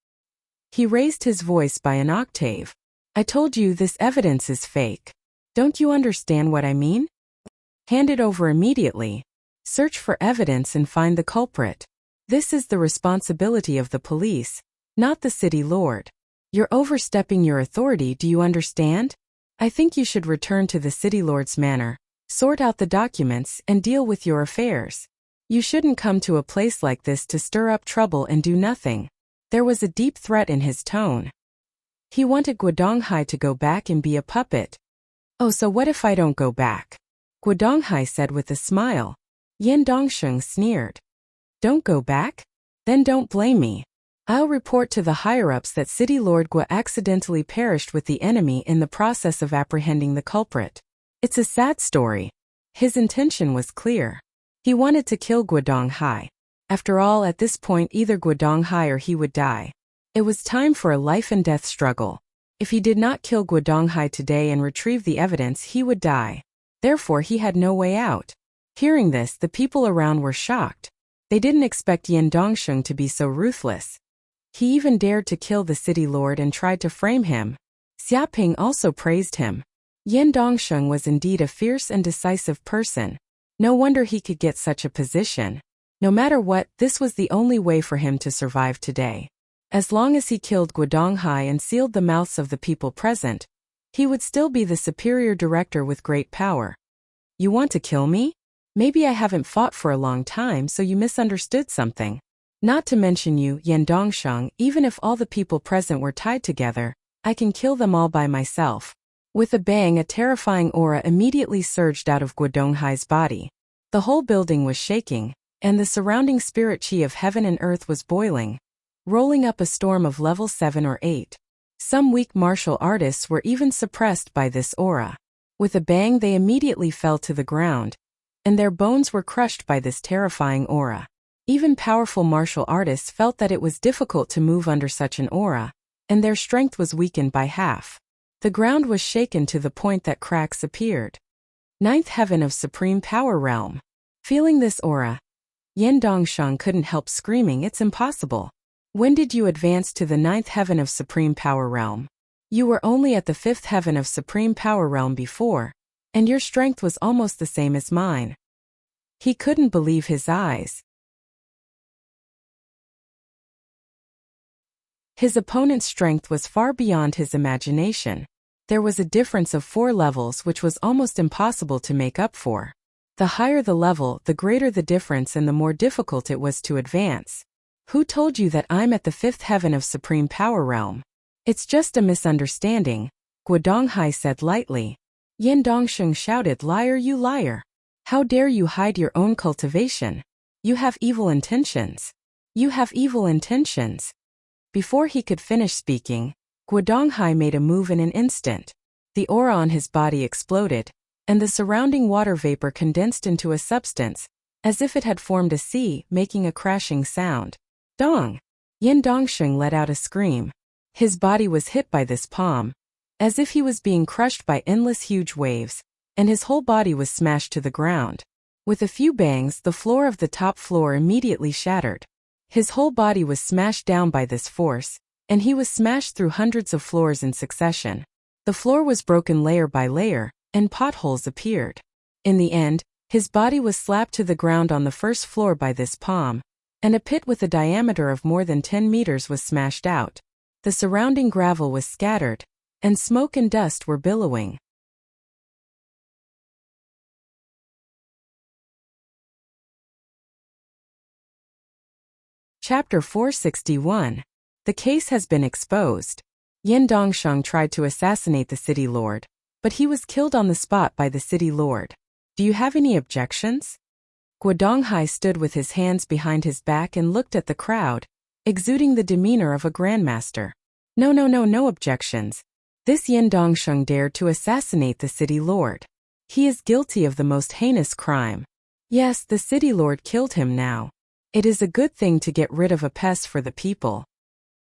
He raised his voice by an octave. I told you this evidence is fake. Don't you understand what I mean? Hand it over immediately. Search for evidence and find the culprit. This is the responsibility of the police, not the city lord. You're overstepping your authority, do you understand? I think you should return to the city lord's manor, sort out the documents, and deal with your affairs. You shouldn't come to a place like this to stir up trouble and do nothing. There was a deep threat in his tone. He wanted Guodong Hai to go back and be a puppet. Oh, so what if I don't go back? Guodong Hai said with a smile. Yin Dongsheng sneered. Don't go back? Then don't blame me. I'll report to the higher-ups that City Lord Gua accidentally perished with the enemy in the process of apprehending the culprit. It's a sad story. His intention was clear. He wanted to kill Guodong Hai. After all, at this point either Guodong Hai or he would die. It was time for a life-and-death struggle. If he did not kill Guodong Hai today and retrieve the evidence, he would die. Therefore, he had no way out. Hearing this, the people around were shocked. They didn't expect Yin Dongsheng to be so ruthless. He even dared to kill the city lord and tried to frame him. Xia Ping also praised him. Yin Dongsheng was indeed a fierce and decisive person. No wonder he could get such a position. No matter what, this was the only way for him to survive today. As long as he killed Guodong Hai and sealed the mouths of the people present, he would still be the superior director with great power. You want to kill me? Maybe I haven't fought for a long time, so you misunderstood something. Not to mention you, Yin Dongsheng, even if all the people present were tied together, I can kill them all by myself. With a bang, a terrifying aura immediately surged out of Guodong Hai's body. The whole building was shaking, and the surrounding spirit chi of heaven and earth was boiling, rolling up a storm of level 7 or 8. Some weak martial artists were even suppressed by this aura. With a bang, they immediately fell to the ground, and their bones were crushed by this terrifying aura. Even powerful martial artists felt that it was difficult to move under such an aura, and their strength was weakened by half. The ground was shaken to the point that cracks appeared. Ninth Heaven of Supreme Power Realm. Feeling this aura, Yan Dongsheng couldn't help screaming, "It's impossible! When did you advance to the ninth heaven of Supreme Power Realm? You were only at the fifth heaven of Supreme Power Realm before, and your strength was almost the same as mine." He couldn't believe his eyes. His opponent's strength was far beyond his imagination. There was a difference of 4 levels which was almost impossible to make up for. The higher the level, the greater the difference and the more difficult it was to advance. "Who told you that I'm at the 5th heaven of Supreme Power Realm? It's just a misunderstanding," Guodonghai said lightly. Yan Dongsheng shouted, "Liar, you liar! How dare you hide your own cultivation? You have evil intentions. You have evil intentions." Before he could finish speaking, Guodonghai made a move in an instant. The aura on his body exploded, and the surrounding water vapor condensed into a substance, as if it had formed a sea, making a crashing sound. Dong! Yan Dongsheng let out a scream. His body was hit by this palm, as if he was being crushed by endless huge waves, and his whole body was smashed to the ground. With a few bangs, the floor of the top floor immediately shattered. His whole body was smashed down by this force, and he was smashed through hundreds of floors in succession. The floor was broken layer by layer, and potholes appeared. In the end, his body was slapped to the ground on the first floor by this palm, and a pit with a diameter of more than 10 meters was smashed out. The surrounding gravel was scattered, and smoke and dust were billowing. Chapter 461. The case has been exposed. Yan Dongsheng tried to assassinate the city lord, but he was killed on the spot by the city lord. Do you have any objections? Guodonghai stood with his hands behind his back and looked at the crowd, exuding the demeanor of a grandmaster. No objections. This Yan Dongsheng dared to assassinate the city lord. He is guilty of the most heinous crime. Yes, the city lord killed him now. It is a good thing to get rid of a pest for the people.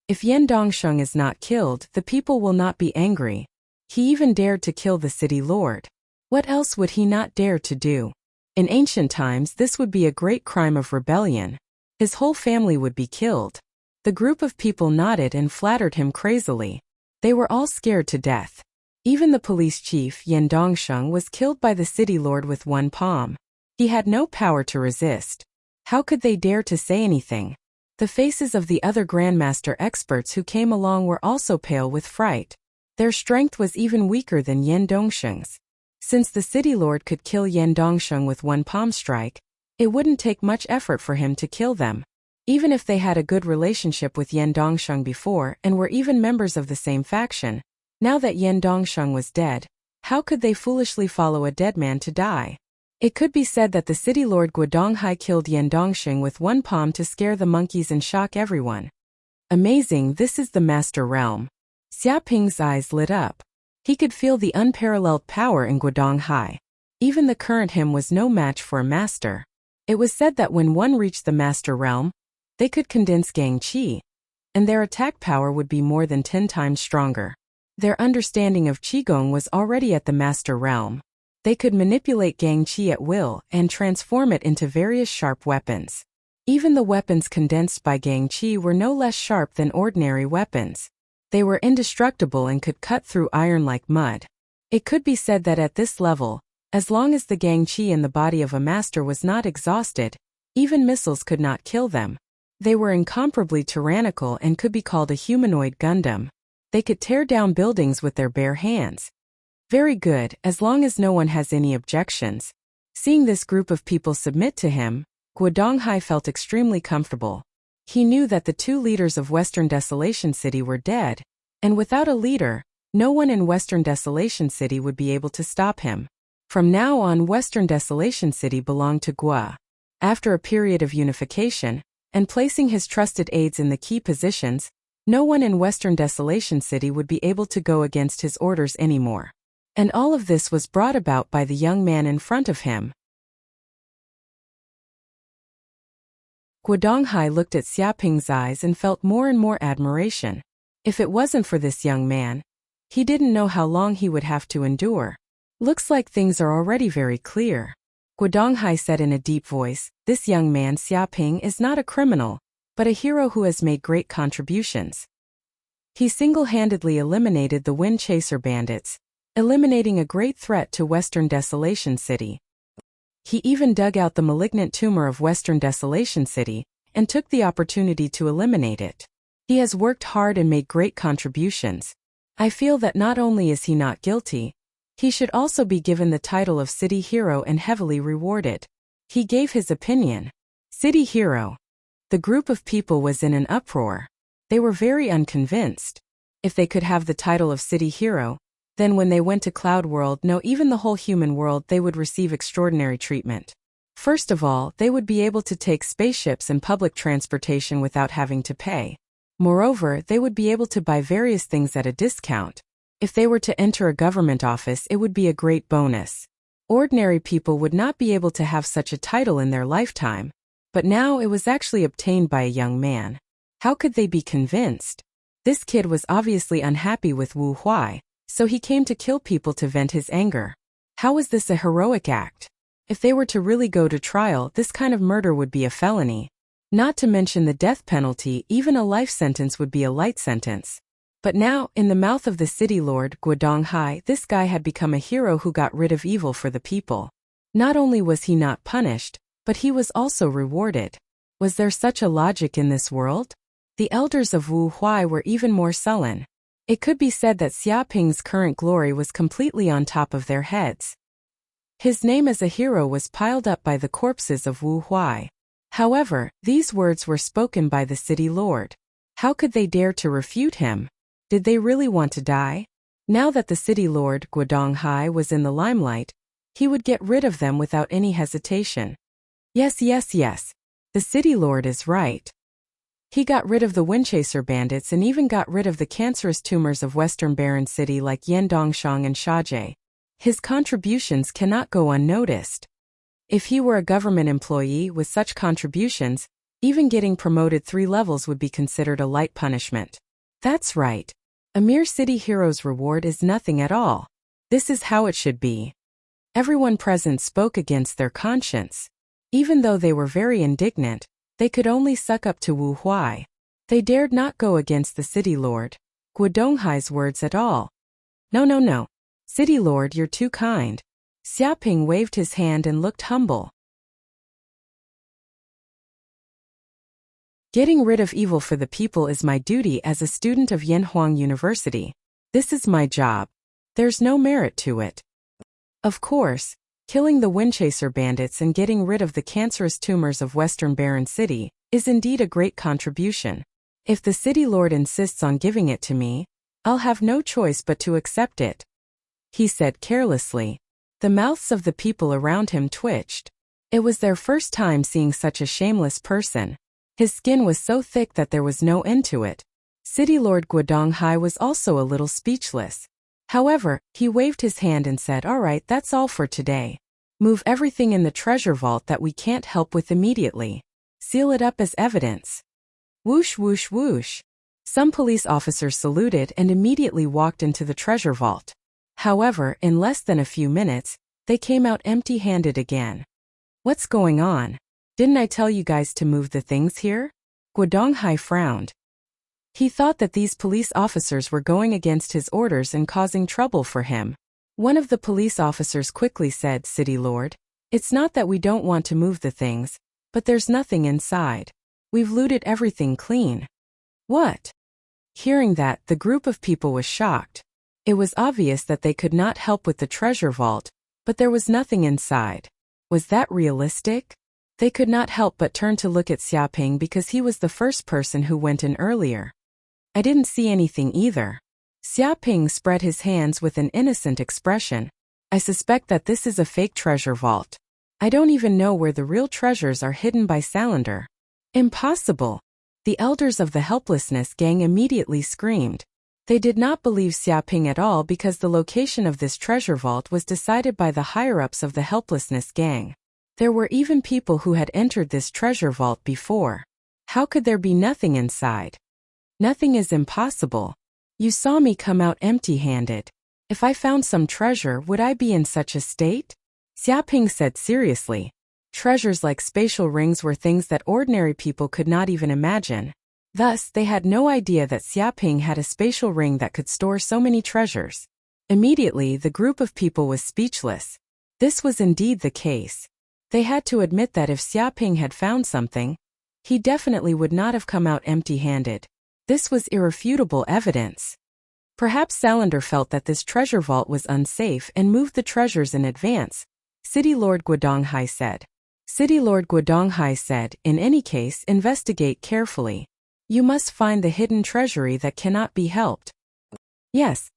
If Yan Dongsheng is not killed, the people will not be angry. He even dared to kill the city lord. What else would he not dare to do? In ancient times, this would be a great crime of rebellion. His whole family would be killed. The group of people nodded and flattered him crazily. They were all scared to death. Even the police chief, Yan Dongsheng, was killed by the city lord with one palm. He had no power to resist. How could they dare to say anything? The faces of the other Grandmaster experts who came along were also pale with fright. Their strength was even weaker than Yan Dongsheng's. Since the city lord could kill Yan Dongsheng with one palm strike, it wouldn't take much effort for him to kill them. Even if they had a good relationship with Yan Dongsheng before and were even members of the same faction, now that Yan Dongsheng was dead, how could they foolishly follow a dead man to die? It could be said that the city lord Guodonghai killed Yan Dongsheng with one palm to scare the monkeys and shock everyone. Amazing, this is the master realm. Xiaoping's eyes lit up. He could feel the unparalleled power in Guodonghai. Even the current him was no match for a master. It was said that when one reached the master realm, they could condense Gang Qi, and their attack power would be more than 10 times stronger. Their understanding of Qigong was already at the master realm. They could manipulate Gang Qi at will and transform it into various sharp weapons. Even the weapons condensed by Gang Qi were no less sharp than ordinary weapons. They were indestructible and could cut through iron like mud. It could be said that at this level, as long as the Gang Qi in the body of a master was not exhausted, even missiles could not kill them. They were incomparably tyrannical and could be called a humanoid Gundam. They could tear down buildings with their bare hands. Very good, as long as no one has any objections. Seeing this group of people submit to him, Guodonghai felt extremely comfortable. He knew that the 2 leaders of Western Desolation City were dead, and without a leader, no one in Western Desolation City would be able to stop him. From now on, Western Desolation City belonged to Gua. After a period of unification, and placing his trusted aides in the key positions, no one in Western Desolation City would be able to go against his orders anymore. And all of this was brought about by the young man in front of him. Guo Donghai looked at Xiaoping's eyes and felt more and more admiration. If it wasn't for this young man, he didn't know how long he would have to endure. Looks like things are already very clear. Guo Donghai said in a deep voice, this young man Xiaoping is not a criminal, but a hero who has made great contributions. He single-handedly eliminated the Wind Chaser bandits, eliminating a great threat to Western Desolation City. He even dug out the malignant tumor of Western Desolation City and took the opportunity to eliminate it. He has worked hard and made great contributions. I feel that not only is he not guilty, he should also be given the title of City Hero and heavily rewarded. He gave his opinion. City Hero. The group of people was in an uproar. They were very unconvinced. If they could have the title of City Hero, then when they went to Cloud World, no, even the whole human world, they would receive extraordinary treatment. First of all, they would be able to take spaceships and public transportation without having to pay. Moreover, they would be able to buy various things at a discount. If they were to enter a government office, it would be a great bonus. Ordinary people would not be able to have such a title in their lifetime. But now it was actually obtained by a young man. How could they be convinced? This kid was obviously unhappy with Wu Huai, so he came to kill people to vent his anger. How was this a heroic act? If they were to really go to trial, this kind of murder would be a felony. Not to mention the death penalty, even a life sentence would be a light sentence. But now, in the mouth of the city lord, Guo Donghai, this guy had become a hero who got rid of evil for the people. Not only was he not punished, but he was also rewarded. Was there such a logic in this world? The elders of Wu Huai were even more sullen. It could be said that Xiaoping's current glory was completely on top of their heads. His name as a hero was piled up by the corpses of Wu Huai. However, these words were spoken by the city lord. How could they dare to refute him? Did they really want to die? Now that the city lord, Guo Donghai, was in the limelight, he would get rid of them without any hesitation. Yes. The city lord is right. He got rid of the Windchaser bandits and even got rid of the cancerous tumors of Western Barren City like Yandongshan and Shajie. His contributions cannot go unnoticed. If he were a government employee with such contributions, even getting promoted 3 levels would be considered a light punishment. That's right. A mere city hero's reward is nothing at all. This is how it should be. Everyone present spoke against their conscience. Even though they were very indignant, they could only suck up to Wu Huai. They dared not go against the city lord, Guo Donghai's words at all. No. City lord, you're too kind. Xiaoping waved his hand and looked humble. Getting rid of evil for the people is my duty as a student of Yanhuang University. This is my job. There's no merit to it. Of course, killing the Windchaser bandits and getting rid of the cancerous tumors of Western Barren City is indeed a great contribution. If the city lord insists on giving it to me, I'll have no choice but to accept it, he said carelessly. The mouths of the people around him twitched. It was their first time seeing such a shameless person. His skin was so thick that there was no end to it. City Lord Guo Donghai was also a little speechless. However, he waved his hand and said, "All right, that's all for today. Move everything in the treasure vault that we can't help with immediately. Seal it up as evidence." Whoosh, whoosh, whoosh. Some police officers saluted and immediately walked into the treasure vault. However, in less than a few minutes, they came out empty-handed again. What's going on? Didn't I tell you guys to move the things here? Guo Donghai frowned. He thought that these police officers were going against his orders and causing trouble for him. One of the police officers quickly said, "City Lord, it's not that we don't want to move the things, but there's nothing inside. We've looted everything clean." What? Hearing that, the group of people was shocked. It was obvious that they could not help with the treasure vault, but there was nothing inside. Was that realistic? They could not help but turn to look at Xiaoping because he was the first person who went in earlier. I didn't see anything either. Xiaoping spread his hands with an innocent expression. I suspect that this is a fake treasure vault. I don't even know where the real treasures are hidden by Salander. Impossible. The elders of the Helplessness gang immediately screamed. They did not believe Xiaoping at all because the location of this treasure vault was decided by the higher-ups of the helplessness gang. There were even people who had entered this treasure vault before. How could there be nothing inside? Nothing is impossible. You saw me come out empty-handed. If I found some treasure, would I be in such a state? Xiaoping said seriously. Treasures like spatial rings were things that ordinary people could not even imagine. Thus, they had no idea that Xiaoping had a spatial ring that could store so many treasures. Immediately, the group of people was speechless. This was indeed the case. They had to admit that if Xiaoping had found something, he definitely would not have come out empty-handed. This was irrefutable evidence. Perhaps Salander felt that this treasure vault was unsafe and moved the treasures in advance, City Lord Guodonghai said. City Lord Guodonghai said, in any case, investigate carefully. You must find the hidden treasury that cannot be helped. Yes.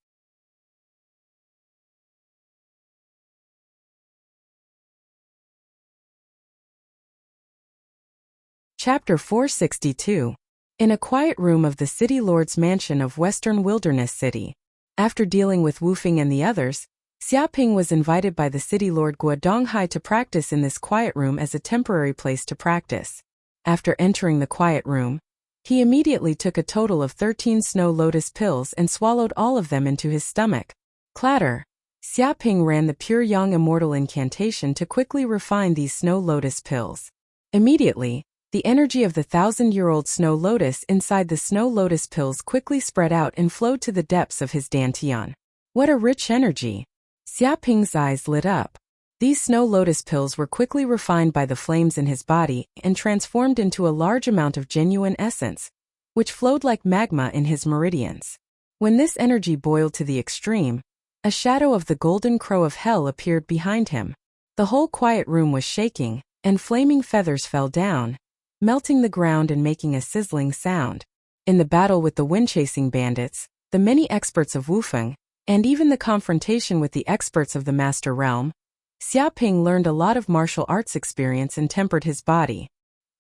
Chapter 462. In a quiet room of the City Lord's mansion of Western Wilderness City. After dealing with Wu Feng and the others, Xiaoping was invited by the City Lord Guodonghai to practice in this quiet room as a temporary place to practice. After entering the quiet room, he immediately took a total of 13 snow lotus pills and swallowed all of them into his stomach. Clatter! Xiaoping ran the pure yang immortal incantation to quickly refine these snow lotus pills. Immediately, the energy of the 1,000-year-old snow lotus inside the snow lotus pills quickly spread out and flowed to the depths of his dantian. What a rich energy! Xiaoping's eyes lit up. These snow lotus pills were quickly refined by the flames in his body and transformed into a large amount of genuine essence, which flowed like magma in his meridians. When this energy boiled to the extreme, a shadow of the golden crow of hell appeared behind him. The whole quiet room was shaking, and flaming feathers fell down, melting the ground and making a sizzling sound. In the battle with the wind-chasing bandits, the many experts of Wu Feng, and even the confrontation with the experts of the Master Realm, Xiaoping learned a lot of martial arts experience and tempered his body.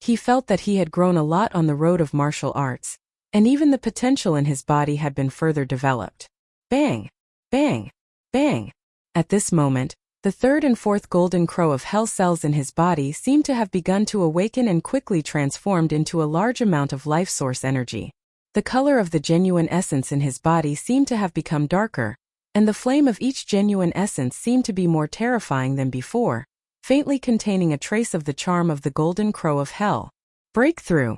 He felt that he had grown a lot on the road of martial arts, and even the potential in his body had been further developed. Bang! Bang! Bang! At this moment, the third and fourth golden crow of hell cells in his body seemed to have begun to awaken and quickly transformed into a large amount of life source energy. The color of the genuine essence in his body seemed to have become darker, and the flame of each genuine essence seemed to be more terrifying than before, faintly containing a trace of the charm of the golden crow of hell. Breakthrough!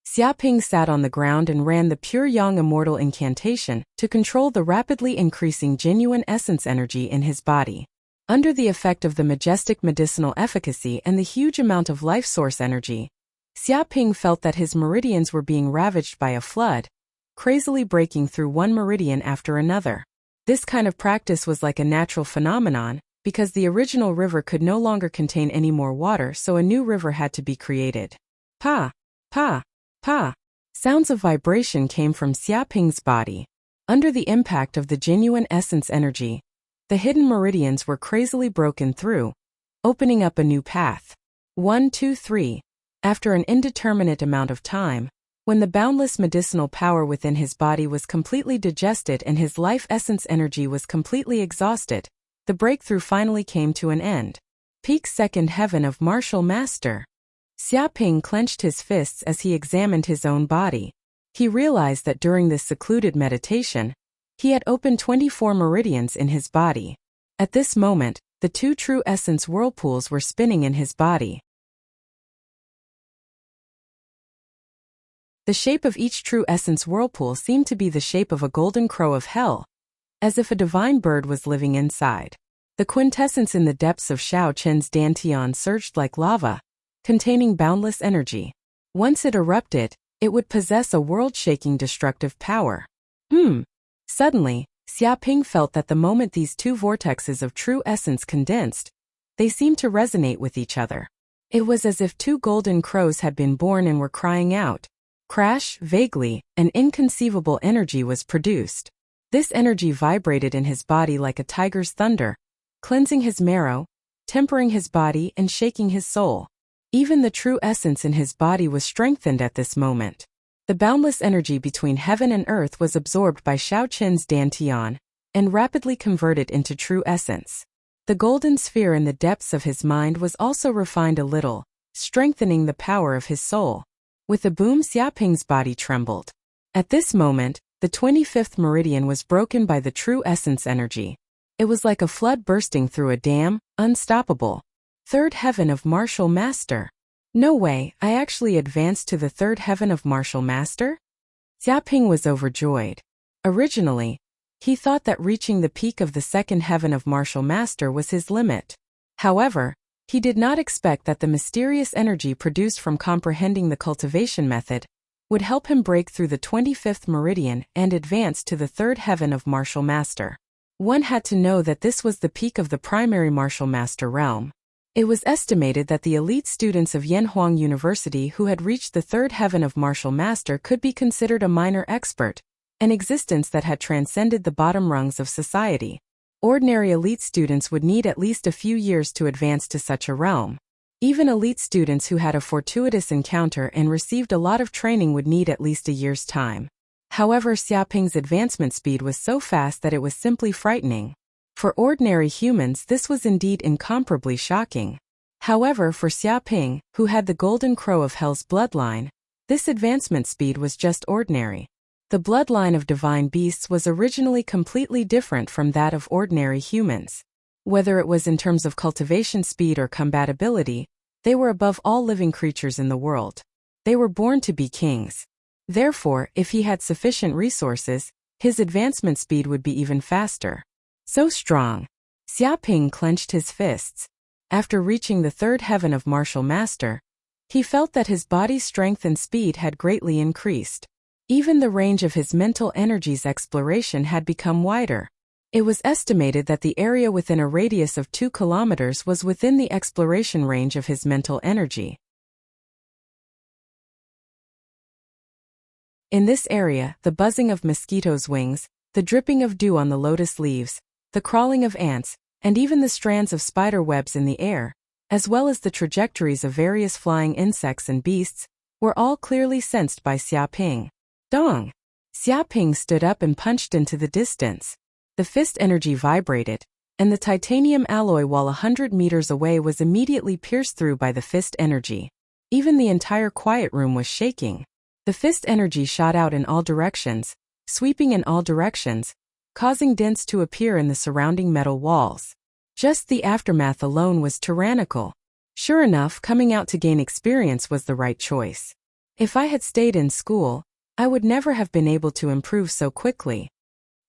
Xiaoping sat on the ground and ran the pure yang immortal incantation to control the rapidly increasing genuine essence energy in his body. Under the effect of the majestic medicinal efficacy and the huge amount of life source energy, Xiaoping felt that his meridians were being ravaged by a flood, crazily breaking through one meridian after another. This kind of practice was like a natural phenomenon, because the original river could no longer contain any more water, so a new river had to be created. Pa! Pa! Pa! Sounds of vibration came from Xiaoping's body. Under the impact of the genuine essence energy, the hidden meridians were crazily broken through, opening up a new path. 1, 2, 3. After an indeterminate amount of time, when the boundless medicinal power within his body was completely digested and his life essence energy was completely exhausted, the breakthrough finally came to an end. Peak second heaven of martial master. Xiaoping clenched his fists as he examined his own body. He realized that during this secluded meditation, he had opened 24 meridians in his body. At this moment, the two true essence whirlpools were spinning in his body. The shape of each true essence whirlpool seemed to be the shape of a golden crow of hell, as if a divine bird was living inside. The quintessence in the depths of Shao Chen's dantian surged like lava, containing boundless energy. Once it erupted, it would possess a world-shaking destructive power. Suddenly, Xiaoping felt that the moment these two vortexes of true essence condensed, they seemed to resonate with each other. It was as if two golden crows had been born and were crying out. Crash! Vaguely, an inconceivable energy was produced. This energy vibrated in his body like a tiger's thunder, cleansing his marrow, tempering his body and shaking his soul. Even the true essence in his body was strengthened at this moment. The boundless energy between heaven and earth was absorbed by Xiao Qin's dantian and rapidly converted into true essence. The golden sphere in the depths of his mind was also refined a little, strengthening the power of his soul. With a boom, Xiaoping's body trembled. At this moment, the 25th meridian was broken by the true essence energy. It was like a flood bursting through a dam, unstoppable. Third heaven of martial master. No way, I actually advanced to the third heaven of martial master? Xiaoping was overjoyed. Originally, he thought that reaching the peak of the second heaven of martial master was his limit. However, he did not expect that the mysterious energy produced from comprehending the cultivation method would help him break through the 25th meridian and advance to the third heaven of martial master. One had to know that this was the peak of the primary martial master realm. It was estimated that the elite students of Yanhuang University who had reached the third heaven of martial master could be considered a minor expert, an existence that had transcended the bottom rungs of society. Ordinary elite students would need at least a few years to advance to such a realm. Even elite students who had a fortuitous encounter and received a lot of training would need at least a year's time. However, Xiaoping's advancement speed was so fast that it was simply frightening. For ordinary humans, this was indeed incomparably shocking. However, for Xiaoping, who had the golden crow of hell's bloodline, this advancement speed was just ordinary. The bloodline of divine beasts was originally completely different from that of ordinary humans. Whether it was in terms of cultivation speed or combatability, they were above all living creatures in the world. They were born to be kings. Therefore, if he had sufficient resources, his advancement speed would be even faster. So strong. Xiaoping clenched his fists. After reaching the third heaven of martial master, he felt that his body's strength and speed had greatly increased. Even the range of his mental energy's exploration had become wider. It was estimated that the area within a radius of 2 kilometers was within the exploration range of his mental energy. In this area, the buzzing of mosquitoes' wings, the dripping of dew on the lotus leaves, the crawling of ants, and even the strands of spider webs in the air, as well as the trajectories of various flying insects and beasts, were all clearly sensed by Xiaoping. Dong! Xiaoping stood up and punched into the distance. The fist energy vibrated, and the titanium alloy while 100 meters away was immediately pierced through by the fist energy. Even the entire quiet room was shaking. The fist energy shot out in all directions, sweeping in all directions, causing dents to appear in the surrounding metal walls. Just the aftermath alone was tyrannical. Sure enough, coming out to gain experience was the right choice. If I had stayed in school, I would never have been able to improve so quickly.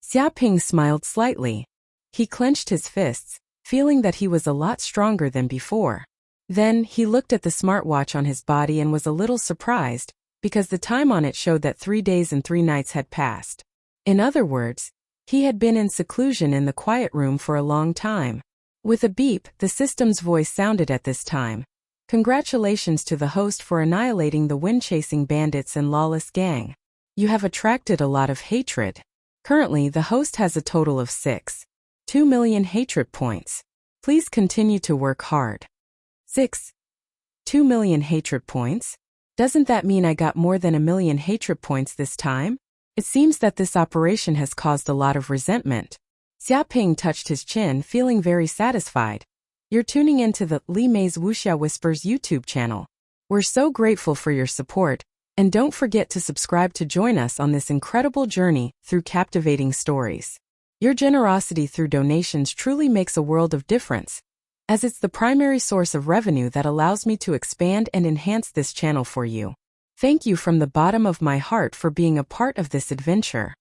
Xiaoping smiled slightly. He clenched his fists, feeling that he was a lot stronger than before. Then, he looked at the smartwatch on his body and was a little surprised, because the time on it showed that 3 days and 3 nights had passed. In other words, he had been in seclusion in the quiet room for a long time. With a beep, the system's voice sounded at this time. Congratulations to the host for annihilating the wind-chasing bandits and lawless gang. You have attracted a lot of hatred. Currently, the host has a total of 2 million hatred points. Please continue to work hard. 2 million hatred points? Doesn't that mean I got more than 1 million hatred points this time? It seems that this operation has caused a lot of resentment. Xiaoping touched his chin, feeling very satisfied. You're tuning into the Li Mei's Wuxia Whispers YouTube channel. We're so grateful for your support, and don't forget to subscribe to join us on this incredible journey through captivating stories. Your generosity through donations truly makes a world of difference, as it's the primary source of revenue that allows me to expand and enhance this channel for you. Thank you from the bottom of my heart for being a part of this adventure.